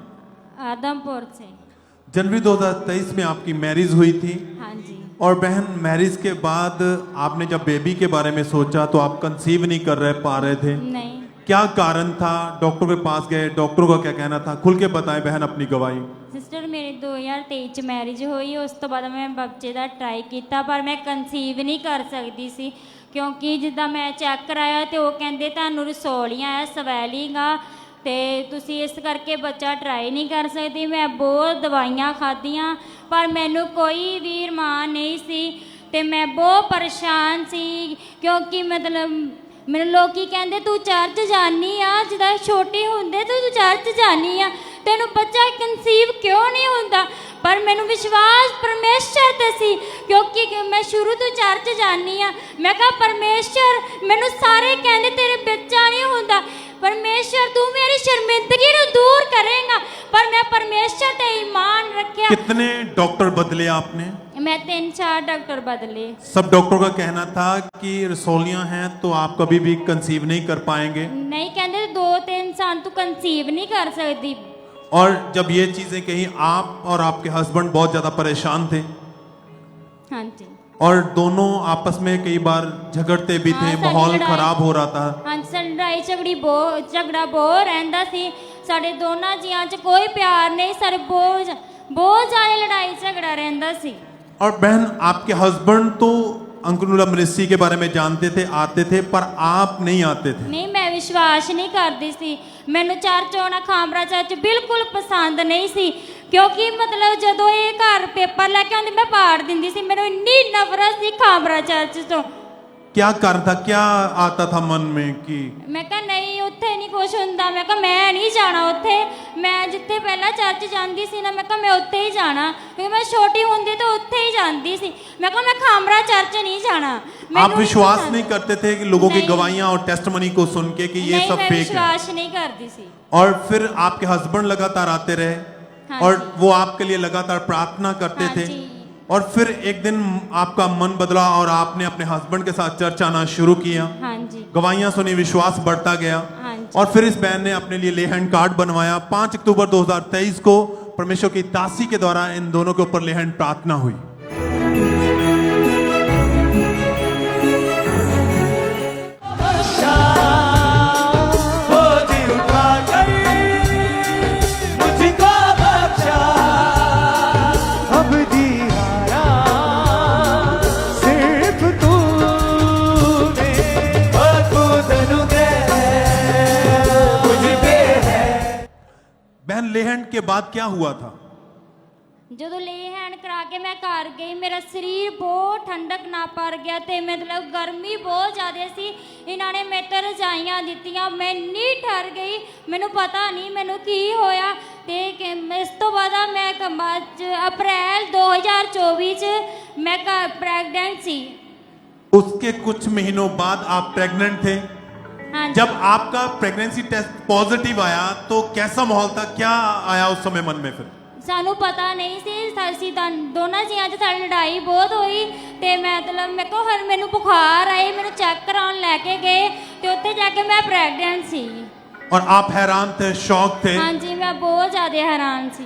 आदमपुर से। जनवरी 2023 में आपकी मैरिज हुई थी। हाँ जी। और बहन, मैरिज के बाद आपने जब बेबी के बारे में सोचा तो आप कंसीव नहीं कर पा रहे थे। नहीं। क्या कारण था? डॉक्टर के पास गए, डॉक्टरों का क्या कहना था? खुल के बताएं बहन अपनी गवाही। सिस्टर, मेरी 2023 ਚ ਮੈਰਿਜ ਹੋਈ। ਉਸ ਤੋਂ ਬਾਅਦ ਮੈਂ ਬੱਚੇ ਦਾ ਟਰਾਈ ਕੀਤਾ ਪਰ ਮੈਂ ਕਨਸੀਵ ਨਹੀਂ ਕਰ ਸਕਦੀ ਸੀ, ਕਿਉਂਕਿ ਜਿੱਦਾਂ ਮੈਂ ਚੈੱਕ ਕਰਾਇਆ ਤੇ ਉਹ ਕਹਿੰਦੇ ਤੁਹਾਨੂੰ ਰਸੌਲੀਆਂ ਹੈ, ਸਵੈਲਿੰਗ ਆ, ਤੇ ਤੁਸੀਂ ਇਸ ਕਰਕੇ ਬੱਚਾ ਟਰਾਈ ਨਹੀਂ ਕਰ ਸਕਦੀ। ਮੈਂ ਬਹੁਤ ਦਵਾਈਆਂ ਖਾਧੀਆਂ ਪਰ ਮੈਨੂੰ ਕੋਈ ਵੀ ਰਮਾਨ ਨਹੀਂ ਸੀ ਤੇ ਮੈਂ ਬਹੁਤ ਪਰੇਸ਼ਾਨ ਸੀ, ਕਿਉਂਕਿ ਮਤਲਬ ਮੈਨੂੰ ਲੋਕੀ ਕਹਿੰਦੇ ਤੂੰ ਚਰਚ ਜਾਨੀ ਆ, ਜਿੱਦਾਂ ਛੋਟੀ ਹੁੰਦੇ ਤੂੰ ਚਰਚ ਜਾਨੀ ਆ, ਤੈਨੂੰ ਬੱਚਾ ਕਨਸੀਵ ਕਿਉਂ ਨਹੀਂ ਹੁੰਦਾ? ਪਰ ਮੈਨੂੰ ਵਿਸ਼ਵਾਸ ਪਰਮੇਸ਼ਰ ਤੇ ਸੀ, ਕਿਉਂਕਿ ਮੈਂ ਸ਼ੁਰੂ ਤੋਂ ਚਰਚ ਜਾਨੀ ਆ। ਮੈਂ ਕਿਹਾ ਪਰਮੇਸ਼ਰ, ਮੈਨੂੰ ਸਾਰੇ ਕਹਿੰਦੇ ਤੇਰੇ ਬੱਚਾ ਨਹੀਂ ਹੁੰਦਾ, परमेश्वर तू मेरी शर्मिंदगी को दूर करेगा, पर मैं परमेश्वर पे ईमान रखा। कितने डॉक्टर बदले आपने? मैं 3-4 डॉक्टर बदले। सब डॉक्टरों का कहना था कि रसौलियां हैं तो आप कभी भी कंसीव नहीं कर पाएंगे। नहीं, कहते 2-3 साल तू कंसीव नहीं कर सकती। और जब ये चीजें कही, आप और आपके हस्बैंड बहुत ज्यादा परेशान थे। हाँ जी। और दोनों आपस में कई बार झगड़ते भी थे, माहौल खराब हो रहा था। हाँ, लड़ाई झगड़ा बहुत रहता सी, साढ़े दोनों जियां च कोई प्यार नहीं, सारे बहुत ज्यादा लड़ाई झगड़ा रहता सी। और बहन, आपके हस्बैंड तो अंकुरुला मिनिस्ट्री के बारे में जानते थे, आते थे, पर आप नहीं आते थे। नहीं, मैं विश्वास नहीं करती सी। मैनू चर्च आना, खामरा चर्च बिल्कुल पसंद नहीं सी, क्योंकि मतलब जदों ये घर पेपर लैके आंदे मैं पाड़ दिंदी सी। मैनू इन्नी नफरत सी खामरा चर्च तो। क्या कारण था? क्या आता था मन में कि मैं कहा नहीं, उत्थे नहीं कुछ हुंदा। मैं कहा मैं नहीं जाना उत्थे, मैं जिथे पहला चर्च जांदी सी ना, मैं कहा मैं उत्थे ही जाना, क्योंकि मैं छोटी हुंदी तो उत्थे ही जांदी सी। मैं कहा मैं खामरा चर्च नहीं जाना। आप विश्वास नहीं करते थे कि लोगों की गवाहियां और टेस्टमनी को सुन के कि ये सब फेक है? विश्वास नहीं करती सी। और फिर आपके हस्बैंड लगातार आते रहे। हाँ और जी। वो आपके लिए लगातार प्रार्थना करते हाँ थे। जी। और फिर एक दिन आपका मन बदला और आपने अपने हस्बैंड के साथ चर्च आना शुरू किया। हाँ जी। गवाहियां सुनी, विश्वास बढ़ता गया। हाँ जी। और फिर इस बहन ने अपने लिए ले हैंड कार्ड बनवाया। 5 अक्टूबर 2023 को परमेश्वर की दासी के द्वारा इन दोनों के ऊपर ले हैंड प्रार्थना हुई। बहन, ले हैंड के बाद क्या हुआ था? ਜਦੋਂ ਲੇ ਹੈਂਡ ਕਰਾ ਕੇ ਮੈਂ ਘਰ ਗਈ, ਮੇਰਾ ਸਰੀਰ ਬਹੁਤ ਠੰਡਕ ਨਾ ਪਰ ਗਿਆ ਤੇ ਮਤਲਬ ਗਰਮੀ ਬਹੁਤ ਜ਼ਿਆਦਾ ਸੀ। ਇਹਨਾਂ ਨੇ ਮੇਰੇ ਤੇ ਰਜਾਈਆਂ ਦਿੱਤੀਆਂ, ਮੈਂ ਇੰਨੀ ਠਰ ਗਈ, ਮੈਨੂੰ ਪਤਾ ਨਹੀਂ ਮੈਨੂੰ ਕੀ ਹੋਇਆ। ਤੇ ਇਸ ਤੋਂ ਬਾਅਦ ਮੈਂ ਅਪ੍ਰੈਲ 2024 ਚ ਮੈਂ ਪ੍ਰੈਗਨੈਂਟ ਸੀ। उसके कुछ महीनों बाद आप प्रेग्नेंट थे। हाँ। जब आपका प्रेगनेंसी टेस्ट पॉजिटिव आया तो कैसा माहौल था? क्या आया उस समय मन में? फिर ਸਾਨੂੰ ਪਤਾ ਨਹੀਂ ਸੀ, ਅਸੀਂ ਦੋਨਾਂ ਜੀਆਂ 'ਚ ਸਾਡੀ ਲੜਾਈ ਬਹੁਤ ਹੋਈ ਤੇ ਮਤਲਬ ਮੇਰੇ ਕੋਲ ਹਰ ਮੈਨੂੰ ਬੁਖਾਰ ਆਏ, ਮੈਨੂੰ ਚੈੱਕ ਕਰਾਉਣ ਲੈ ਕੇ ਗਏ ਤੇ ਉੱਥੇ ਜਾ ਕੇ ਮੈਂ ਪ੍ਰੈਗਨੈਂਟ ਸੀ। और आप हैरान थे, शॉक थे। हाँ जी, मैं बहुत ज़्यादा हैरान थी।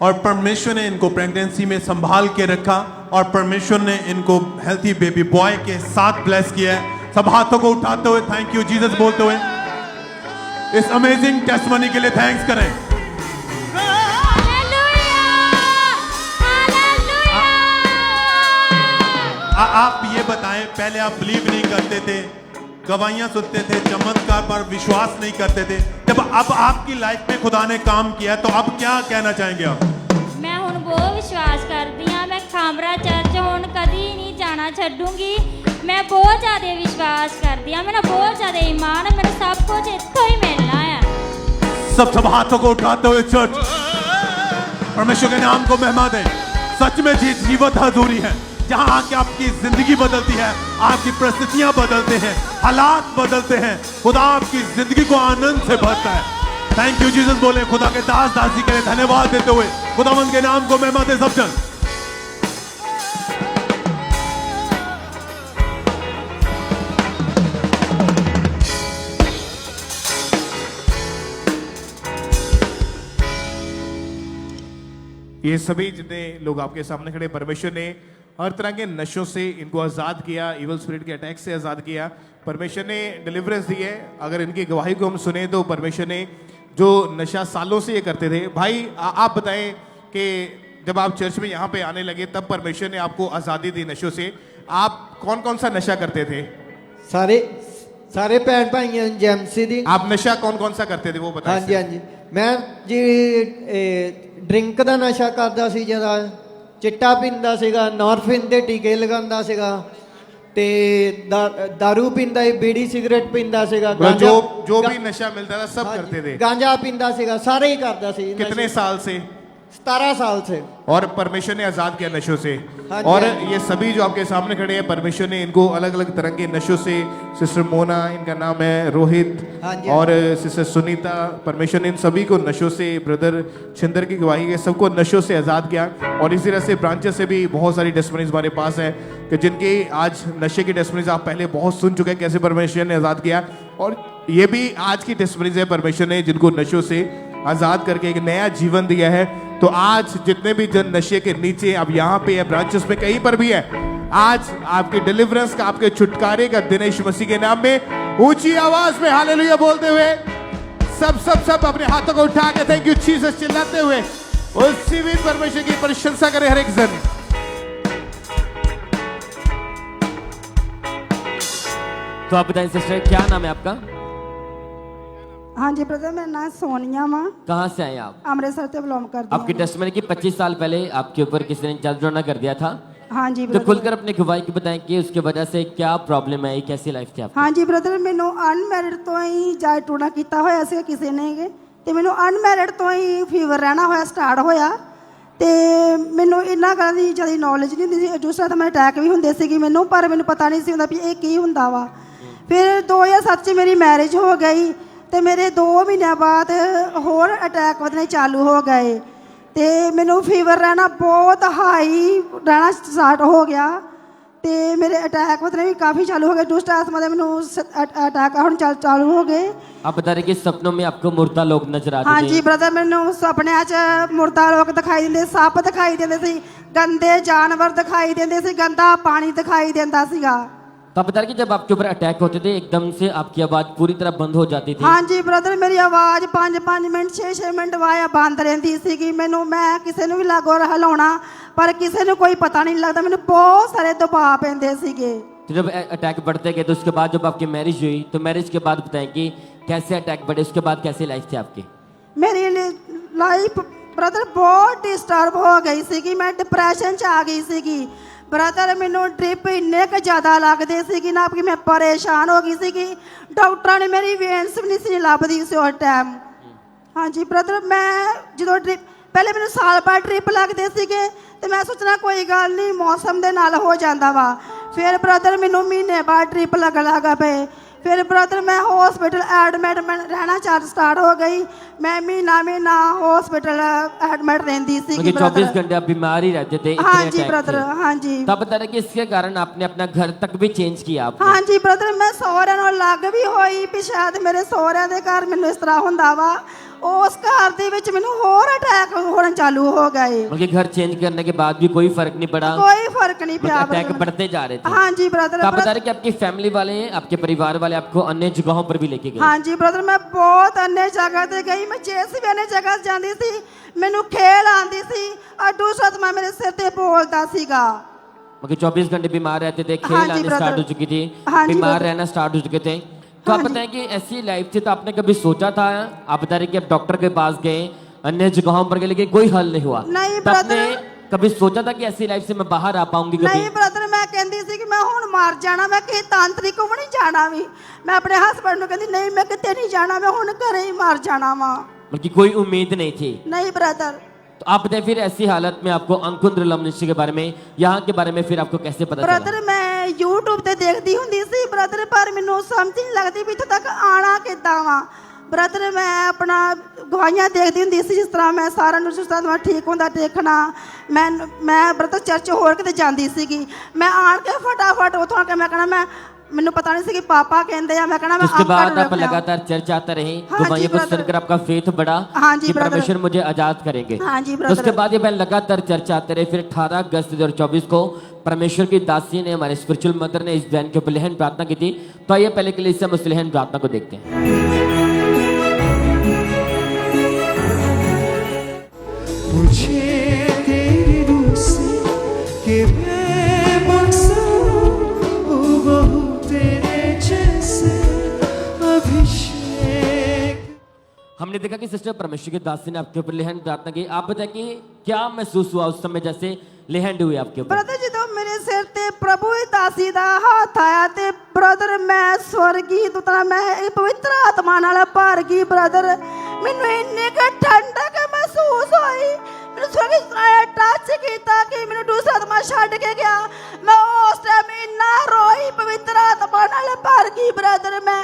और परमेश्वर ने इनको प्रेगनेंसी में संभाल के रखा और परमेश्वर ने इनको हेल्थी बेबी बॉय के साथ ब्लेस किया है। सब हाथों को उठाते हुए थैंक यू जीसस बोलते हुए इस अमेजिंग टेस्टमनी के लिए थैंक्स करें। आप ये बताएं, पहले आप बिलीव नहीं करते थे, गवाहियां सुनते थे, चमत्कार पर विश्वास नहीं करते थे। जब अब आपकी लाइफ में खुदा ने काम किया तो अब क्या कहना चाहेंगे आप? मैं हुण बहुत विश्वास करती हाँ, मैं खामरा चर्च हुण कदी नहीं जाना छड्डूंगी। मैं बहुत ज़्यादा विश्वास करती हाँ, मेरा बहुत ज़्यादा ईमान है, मेरा सब कुछ इत्थों ही मिलना है। सब हाथों को उठाते हुए चर्च परमेश्वर के नाम को महिमा दें। सच में जीवत हजूरी है, जहां आके आपकी जिंदगी बदलती है, आपकी परिस्थितियां बदलते हैं, हालात बदलते हैं, खुदा आपकी जिंदगी को आनंद से भरता है। थैंक यू जीसस बोले खुदा के दास दासी के लिए धन्यवाद देते हुए खुदावंद के नाम को महिमा दे सब जन। ये सभी जितने लोग आपके सामने खड़े, परमेश्वर ने हर तरह के नशों से इनको आज़ाद किया, इवल स्पिरिट के अटैक से आज़ाद किया। परमेश्वर ने डिलीवरेंस दी है। अगर इनकी गवाही को हम सुने तो परमेश्वर ने जो नशा सालों से ये करते थे। भाई आप बताएं कि जब आप चर्च में यहाँ पे आने लगे तब परमेश्वर ने आपको आज़ादी दी नशों से। आप कौन कौन सा नशा करते थे? सारे भैन भाइयों जेएमसी दी। आप नशा कौन कौन सा करते थे वो बताएं। हाँ जी मैं जी ड्रिंक का नशा करता सी, ज़्यादा चिट्टा पींदा सीगा, नॉर्फिन दे टीके लगांदा सीगा, ते दारू पींदा, बीड़ी सिगरेट पींदा सीगा, जो भी नशा मिलता था सब करते थे। गांजा पींदा सीगा, सारे ही करदा सी। कितने साल से? 17 साल से। और परमेश्वर ने आजाद किया नशों से। हाँ और ये सभी जो आपके सामने खड़े हैं, परमेश्वर ने इनको अलग अलग तरह के नशों से, सिस्टर मोना इनका नाम है, रोहित हाँ जी, और सिस्टर सुनीता, परमेश्वर ने इन सभी को नशों से, ब्रदर छिंदर की गवाही है, सबको नशों से आजाद किया। और इसी तरह से ब्रांचेस से भी बहुत सारी टेस्टमनीज हमारे पास है कि जिनके आज नशे की टेस्टमनीज आप पहले बहुत सुन चुके हैं, कैसे परमेश्वर ने आजाद किया। और ये भी आज की टेस्टमनीज है, परमेश्वर ने जिनको नशों से आजाद करके एक नया जीवन दिया है। तो आज जितने भी जन नशे के नीचे अब यहाँ पे है, ब्रांचेस में कहीं पर भी है, आज आपके डिलीवरेंस का, आपके छुटकारे का दिन यीशु मसीह के नाम में ऊंची आवाज में हालेलुया बोलते हुए सब अपने हाथों को उठा के थैंक यू जीसस चिल्लाते हुए उस जीवित परमेश्वर की प्रशंसा करे हर एक जन। तो आप बताएं सिस्टर, क्या नाम है आपका? हाँ जी ब्रदर, मेरा नाम सोनिया माँ। कहाँ से आए आप? अमृतसर से बिलोंग करती हूँ। आपकी टेस्टमनी की 25 साल पहले आपके ऊपर किसी ने जादू कर दिया था। हाँ जी तो ब्रदर। खुलकर अपनी गवाही की बताएं कि उसके वजह से क्या प्रॉब्लम है, कैसी लाइफ थी आपकी? हाँ जी ब्रदर, मैनू अनमैरिड तो ही जाय टूना किया होया सी किसी ने, तो मैनू अनमैरिड तो ही फीवर रहना होया स्टार्ट होया, तो मैनू इन्ना गल्लां दी ज़्यादा नॉलेज नहीं होंदी सी। दूसरा तो मैं अटैक भी होंदे सी मैनू, पर मैनू पता नहीं सी हुंदा भी ये की हुंदा वा। फिर 2007 च मेरी मैरिज हो गई, तो मेरे 2 महीने बाद होर अटैक वधने चालू हो गए, तो मैनू फीवर रहना बहुत हाई रहना स्टार्ट हो गया, तो मेरे अटैक वधने भी काफ़ी चालू हो गए। दुष्ट आत्मा दे मैनू अटैक हुण चालू हो गए। आप बता रहे कि सपनों में आपको मुर्दा लोग नजर आते थे? हाँ जी ब्रदर, मैनू सपने च मुर्दा लोग दिखाई देंदे, सप दिखाई देंदे सी, गंदे जानवर दिखाई देंदे सी, गंदा पानी दिखाई देंदा सीगा। तो आप बता रहे कि जब आपके ऊपर अटैक होते थे एकदम से आपकी आवाज पूरी तरह बंद हो जाती थी? हाँ जी ब्रदर, मेरी आवाज़ 5-5 मिनट 6-6 मिनट वाया बंद रहती सी। मैनू मैं किसी भी लागो हिलाउणा पर किसी को कोई पता नहीं लगता, मैनू बहुत सारे दबाव पैंदे सीगे। तो जब अटैक बढ़ते गए तो उसके बाद जब आपकी मैरिज हुई तो मैरिज के बाद बताएं कि कैसे अटैक बढ़े, उसके बाद कैसी लाइफ थी आपकी? मेरी लाइफ ब्रदर बहुत डिस्टर्ब हो गई सी, मैं डिप्रैशन च आ गई सी ब्रदर। मैनू ड्रिप इन्ने क ज़्यादा लगते सी ना कि मैं परेशान हो गई सी। डॉक्टर ने मेरी वेन्स भी नहीं सी लभदी सी उस टाइम। हाँ जी ब्रदर, मैं जो ड्रिप पहले मैनू साल बाद ड्रिप लगते थे, तो मैं सोचना कोई गल नहीं मौसम के नाल हो जाता वा। फिर ब्रदर मैनू महीने बाद ड्रिप लग पे। फिर ब्रदर मैं हॉस्पिटल एडमिट रहना स्टार्ट हो गई। मैं महीना हॉस्पिटल एडमिट रहती सी। 24 घंटे आप बीमार ही रहते थे? हाँ जी ब्रदर, हाँ जी। तब बता रहे कि इसके कारण आपने अपना घर तक भी चेंज किया आपने? हाँ जी ब्रदर, मैं सहुरिਆਂ ਨੂੰ लग भी होई भी शायद मेरे सहुरिਆਂ ਦੇ घर मैनू इस तरह ਹੁੰਦਾ ਵਾ। उस घर ਦੇ ਵਿੱਚ ਮੈਨੂੰ ਹੋਰ अटैक होना चालू हो गए। मतलब घर चेंज करने के बाद भी कोई फर्क नहीं पड़ा? कोई फर्क नहीं पड़ा, अटैक बढ़ते जा रहे थे? हाँ जी ब्रदर। आप बता रहे कि आपकी फैमिली वाले, आपके परिवार वाले आपको अन्य जगहों पर भी लेके गए? हाँ जी ब्रदर, मैं बहुत अन्य जगह ते गई। मैं जिस भी अन्य जगह जाती थी मैनू खेल आती सी और दूसरा तो मैं मेरे सिर ते बोलता सीगा। मतलब 24 घंटे बीमार रहते थे, खेल आने स्टार्ट हो चुकी थी, बीमार रहना स्टार्ट हो चुके थे। तो आप बताएं कि ऐसी लाइफ थी तो आपने कभी सोचा था? आप बता रहे कि आप डॉक्टर के पास गए, अन्य जगहों पर गए, लेकिन कोई हल नहीं हुआ। नहीं तो ब्रदर, आपने कभी सोचा था कि ऐसी लाइफ से मैं बाहर आ पाऊंगी कभी? नहीं ब्रदर, मैं कहती सी कि मैं हुण मर जाना, मैं किसी तांत्रिक को भी नहीं जाना भी। मैं अपने हस्बैंड को कहती नहीं, मैं कितने नहीं जाना, मैं हुण घरे ही मर जाना वा। बल्कि कोई उम्मीद नहीं थी? नहीं ब्रदर। तो आप बताएं फिर ऐसी हालत में आपको अंकुंद्र लमनिश्चय के बारे में, यहाँ के बारे में फिर आपको कैसे पता चला? ब्रदर मैं यूट्यूब ते देखती हुंदी सी ब्रदर, पर मैनू समझ नहीं लगती भी इत्थे तक आना किद्दां वा। ब्रदर मैं अपना गवाहियां देखती हुंदी सी, जिस तरह मैं सारा जिस तरह मैं ठीक होंदा देखना। मैं ब्रदर चर्च होर किते जांदी सीगी, मैं आण के फटाफट उथों आके मैं कहना मैं ਮੈਨੂੰ पता नहीं सी कि पापा कहते हैं मैं कहना मैं उसके आपका बाद डर आप रखना। लगातार चर्च आते रहे हाँ जी, गवाहियों को brother। सुनकर आपका फेथ बढ़ा हाँ जी, कि brother। परमेश्वर मुझे आजाद करेंगे। हाँ जी, तो brother। उसके बाद ये बहन लगातार चर्च आते रहे। फिर 18 अगस्त 2024 को परमेश्वर की दासी ने, हमारे स्पिरिचुअल मदर ने इस बहन के ऊपर लहन प्रार्थना की थी। तो आइए पहले के लिए इस समय उस लहन प्रार्थना को देखते हैं। मुझे तेरी रूह से कि मैं बक्सा ओ बहू तेरे जैसे अभिषेक। हमने देखा कि सिस्टर परमेश्वर की दासी ने आपके ऊपर लहन प्रार्थना की। आप बताएं कि क्या महसूस हुआ उस समय जैसे लहन हुई आपके ऊपर? ब्रदर जी तो मेरे सिर ते प्रभु ਦੀ ਦਾਸੀ ਦਾ ਹੱਥ ਆਇਆ ਤੇ ਬ੍ਰਦਰ ਮੈਂ ਸਵਰਗੀ ਦੂਤਨਾ ਮੈਂ ਇਹ ਪਵਿੱਤਰ ਆਤਮਾ ਨਾਲ ਭਰ ਗਈ ਬ੍ਰਦਰ ਮੈਨੂੰ ਇੰਨੇ ਕ ਠੰਡਕ ਮਹਿਸੂਸ ਹੋਈ ਮੈਨੂੰ ਸਵਰਗੀ ਆਇਆ ਟੱਚ ਕੀਤਾ ਕਿ ਮੈਨੂੰ ਦੂਸਰਾ ਆਤਮਾ ਛੱਡ ਕੇ ਗਿਆ ਮੈਂ ਉਸ ਟਾਈਮ ਇੰਨਾ ਰੋਈ ਪਵਿੱਤਰ ਆਤਮਾ ਨਾਲ ਭਰ ਗਈ ਬ੍ਰਦਰ ਮੈਂ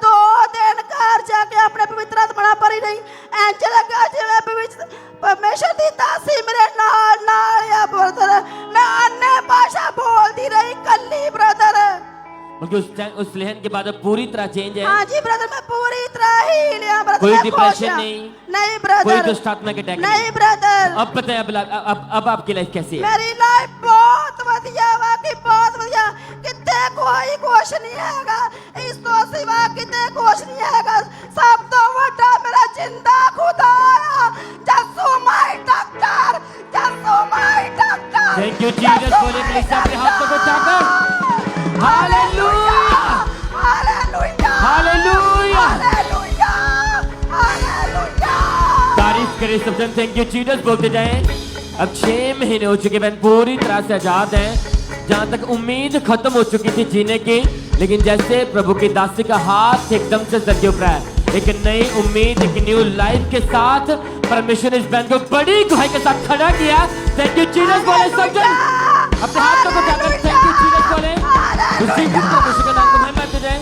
2 ਦਿਨ ਘਰ ਜਾ ਕੇ ਆਪਣੇ ਪਵਿੱਤਰ ਆਤਮਾ ਨਾਲ ਭਰੀ ਰਹੀ ਇੰਜ ਲੱਗਾ ਜਿਵੇਂ परमेश्वर की दासी मेरे नाल नाल या ब्रदर मैं अन्य भाषा बोलती रही कल्ली ब्रदर बल्कि उस लहन के बाद अब पूरी तरह चेंज है। हाँ जी ब्रदर मैं पूरी तरह ही लिया ब्रदर कोई मैं खुश डिप्रेशन हूं। नहीं, नहीं ब्रदर कोई दुष्ट आत्मा के अटैक नहीं ब्रदर अब बताएं अब आपकी लाइफ कैसी है? मेरी लाइफ बहुत वधिया वाकई बहुत वधिया किते कोई कुछ नहीं हैगा इस तो सिवा किते कुछ नहीं हैगा सब तो बड़ा मेरा जिंदा खुदा है Jesus my doctor Jesus my doctor thank you Jesus बोले प्लीज अपने हाथों को उठाकर hallelujah hallelujah hallelujah hallelujah hallelujah तारीफ करें सब जन। थैंक यू जीसस बोलते जाएं। अब 6 महीने हो चुके बहन पूरी तरह से आजाद हैं। जहां तक उम्मीद खत्म हो चुकी थी जीने की, लेकिन जैसे प्रभु की दासी का हाथ एकदम से सर के ऊपर है, एक नई उम्मीद एक न्यू लाइफ के साथ परमेश्वर ने इस बहन को बड़ी गुहाई के साथ खड़ा किया। थैंक यू जीसस बोले सब जन अपने हाथों को उठाकर थैंक यू जीसस बोले उसी परमेश्वर के नाम को महिमा देते जाएं।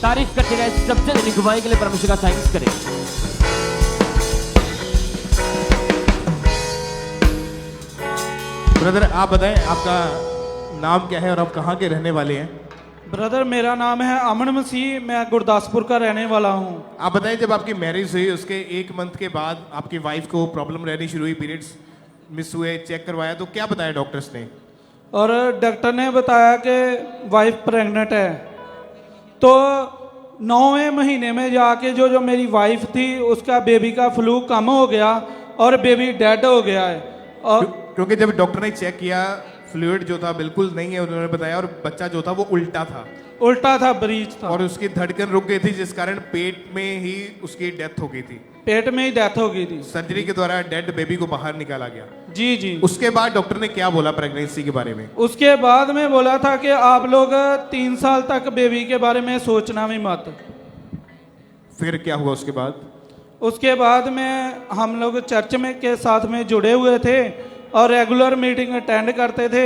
तारीफ करते रहे सबसे बड़ी गुहाई के लिए परमेश्वर का थैंक्स करें। ब्रदर आप बताएं आपका नाम क्या है और आप कहाँ के रहने वाले हैं? ब्रदर मेरा नाम है अमन मसीह, मैं गुरदासपुर का रहने वाला हूँ। आप बताएं जब आपकी मैरिज हुई उसके 1 मंथ के बाद आपकी वाइफ को प्रॉब्लम रहनी शुरू हुई, पीरियड्स मिस हुए, चेक करवाया तो क्या बताया डॉक्टर्स ने? और डॉक्टर ने बताया कि वाइफ प्रेग्नेंट है। तो 9वें महीने में जाके जो मेरी वाइफ थी उसका बेबी का फ्लू कम हो गया और बेबी डेड हो गया है। और क्योंकि जब डॉक्टर ने चेक किया फ्लूइड जो था बिल्कुल नहीं है उन्होंने बताया, और बच्चा जो था वो उल्टा था ब्रीच था और उसकी धड़कन रुक गई थी जिस कारण पेट में ही उसकी डेथ हो गई थी। पेट में ही डेथ हो गई थी। सर्जरी के द्वारा डेड बेबी को बाहर निकाला गया। जी जी। उसके बाद डॉक्टर ने क्या बोला प्रेगनेंसी के बारे में? उसके बाद में बोला था कि आप लोग 3 साल तक बेबी के बारे में सोचना भी मत। फिर क्या हुआ उसके बाद? उसके बाद में हम लोग चर्च में के साथ में जुड़े हुए थे और रेगुलर मीटिंग अटेंड करते थे।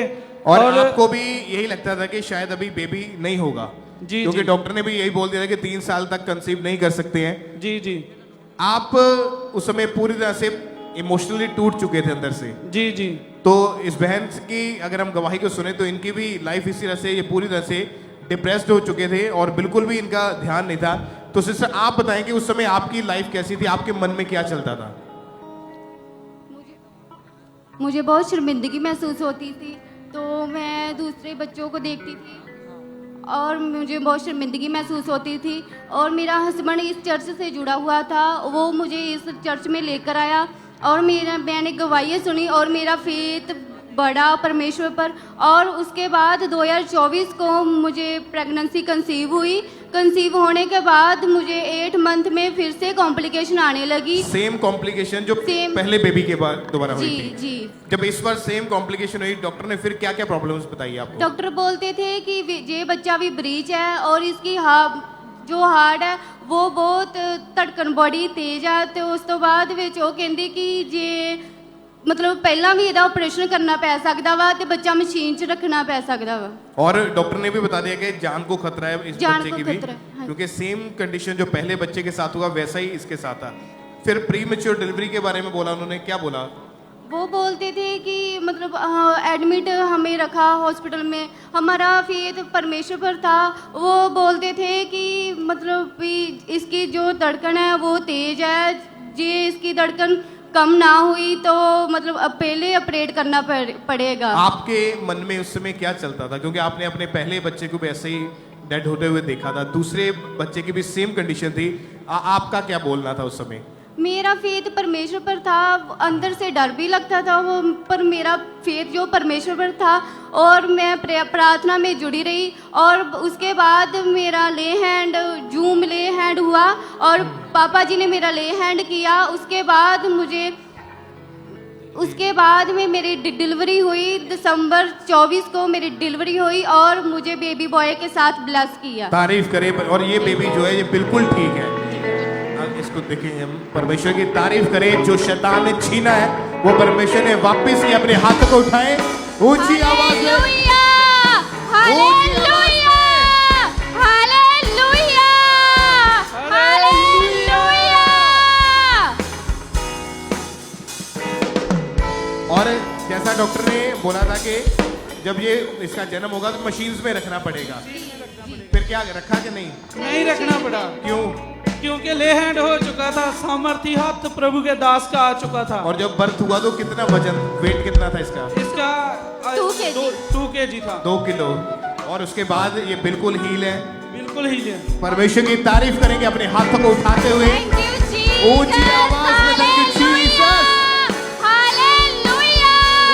और आपको भी यही लगता था कि शायद अभी बेबी नहीं होगा? जी क्योंकि जी। डॉक्टर ने भी यही बोल दिया था कि 3 साल तक कंसीव नहीं कर सकते हैं। जी जी। आप उस समय पूरी तरह से इमोशनली टूट चुके थे अंदर से। जी जी। तो इस बहन की अगर हम गवाही को सुने तो इनकी भी लाइफ इसी तरह से, ये पूरी तरह से डिप्रेस्ड हो चुके थे और बिल्कुल भी इनका ध्यान नहीं था। तो सिस्टर आप बताएं कि उस समय आपकी लाइफ कैसी थी, आपके मन में क्या चलता था? मुझे बहुत शर्मिंदगी महसूस होती थी, तो मैं दूसरे बच्चों को देखती थी और मुझे बहुत शर्मिंदगी महसूस होती थी। और मेरा हस्बैंड इस चर्च से जुड़ा हुआ था, वो मुझे इस चर्च में लेकर आया और मैंने गवाही सुनी और मेरा फेथ बढ़ा परमेश्वर पर। और उसके बाद 2024 को मुझे प्रेगनेंसी कंसीव हुई। कंसीव होने के बाद मुझे 8 मंथ में फिर से कॉम्प्लिकेशन आने लगी। सेम कॉम्प्लिकेशन जो पहले बेबी के बाद दोबारा हुई थी? जी। जब इस बार सेम कॉम्प्लिकेशन हुई डॉक्टर ने फिर क्या क्या प्रॉब्लम्स बताई आपको? डॉक्टर बोलते थे कि ये बच्चा भी ब्रीच है और इसकी जो हार्ट है वो बहुत धड़कन बड़ी तेज है। तो उस तो बाद विच वो कहंदे कि जे मतलब पहला भी ਇਹਦਾ ऑपरेशन करना पै सकता वा ते बच्चा मशीन च रखना पै सकता वा। और डॉक्टर ने भी बता दिया कि जान को खतरा है इस जान बच्चे को की भी, खतरा है, हाँ। क्योंकि सेम कंडीशन जो पहले बच्चे के साथ हुआ वैसा ही इसके साथ था। फिर प्री मैच्योर डिलीवरी के बारे में बोला उन्होंने, क्या बोला? वो बोलते थे कि मतलब एडमिट हमें रखा हॉस्पिटल में, हमारा फेथ परमेश्वर पर था। वो बोलते थे कि मतलब भी इसकी जो धड़कन है वो तेज है, जे इसकी धड़कन कम ना हुई तो मतलब अब पहले ऑपरेट करना पड़ेगा। आपके मन में उस समय क्या चलता था, क्योंकि आपने अपने पहले बच्चे को भी ऐसे ही डेड होते हुए देखा था, दूसरे बच्चे की भी सेम कंडीशन थी, आपका क्या बोलना था उस समय? मेरा फेथ परमेश्वर पर था, अंदर से डर भी लगता था वो, पर मेरा फेथ जो परमेश्वर पर था और मैं प्रार्थना में जुड़ी रही। और उसके बाद मेरा ले हैंड जूम ले हैंड हुआ और पापा जी ने मेरा ले हैंड किया। उसके बाद में मेरी डिलीवरी हुई, दिसंबर 24 को मेरी डिलीवरी हुई और मुझे बेबी बॉय के साथ ब्लेस किया। तारीफ करें। और ये बेबी जो है ये बिल्कुल ठीक है, इसको देखें हम, परमेश्वर की तारीफ करें। जो शैतान ने छीना है वो परमेश्वर ने वापस किया। अपने हाथ को उठाएं, ऊंची आवाज में, और जैसा डॉक्टर ने बोला था कि जब ये इसका जन्म होगा तो मशीन्स में रखना पड़ेगा, फिर क्या रखा कि नहीं रखना पड़ा। क्यों? क्योंकि ले हैंड हो चुका था, सामर्थ्य हाथ प्रभु के दास का आ चुका था। और जब बर्थ हुआ तो कितना वजन, वेट कितना था इसका? 2 kg था। 2 किलो। और उसके बाद ये बिल्कुल हील है, बिल्कुल हील है। परमेश्वर की तारीफ करेंगे अपने हाथों को उठाते हुए ऊंची आवाज में। थैंक यू जीसस,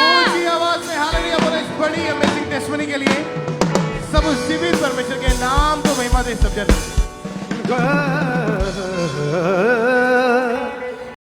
ऊंची आवाज में हालेलुया बोले इस बड़ी अमेजिंग टेस्टिमनी के लिए। सब जीवित परमेश्वर के नाम को महिमा दे सब जन।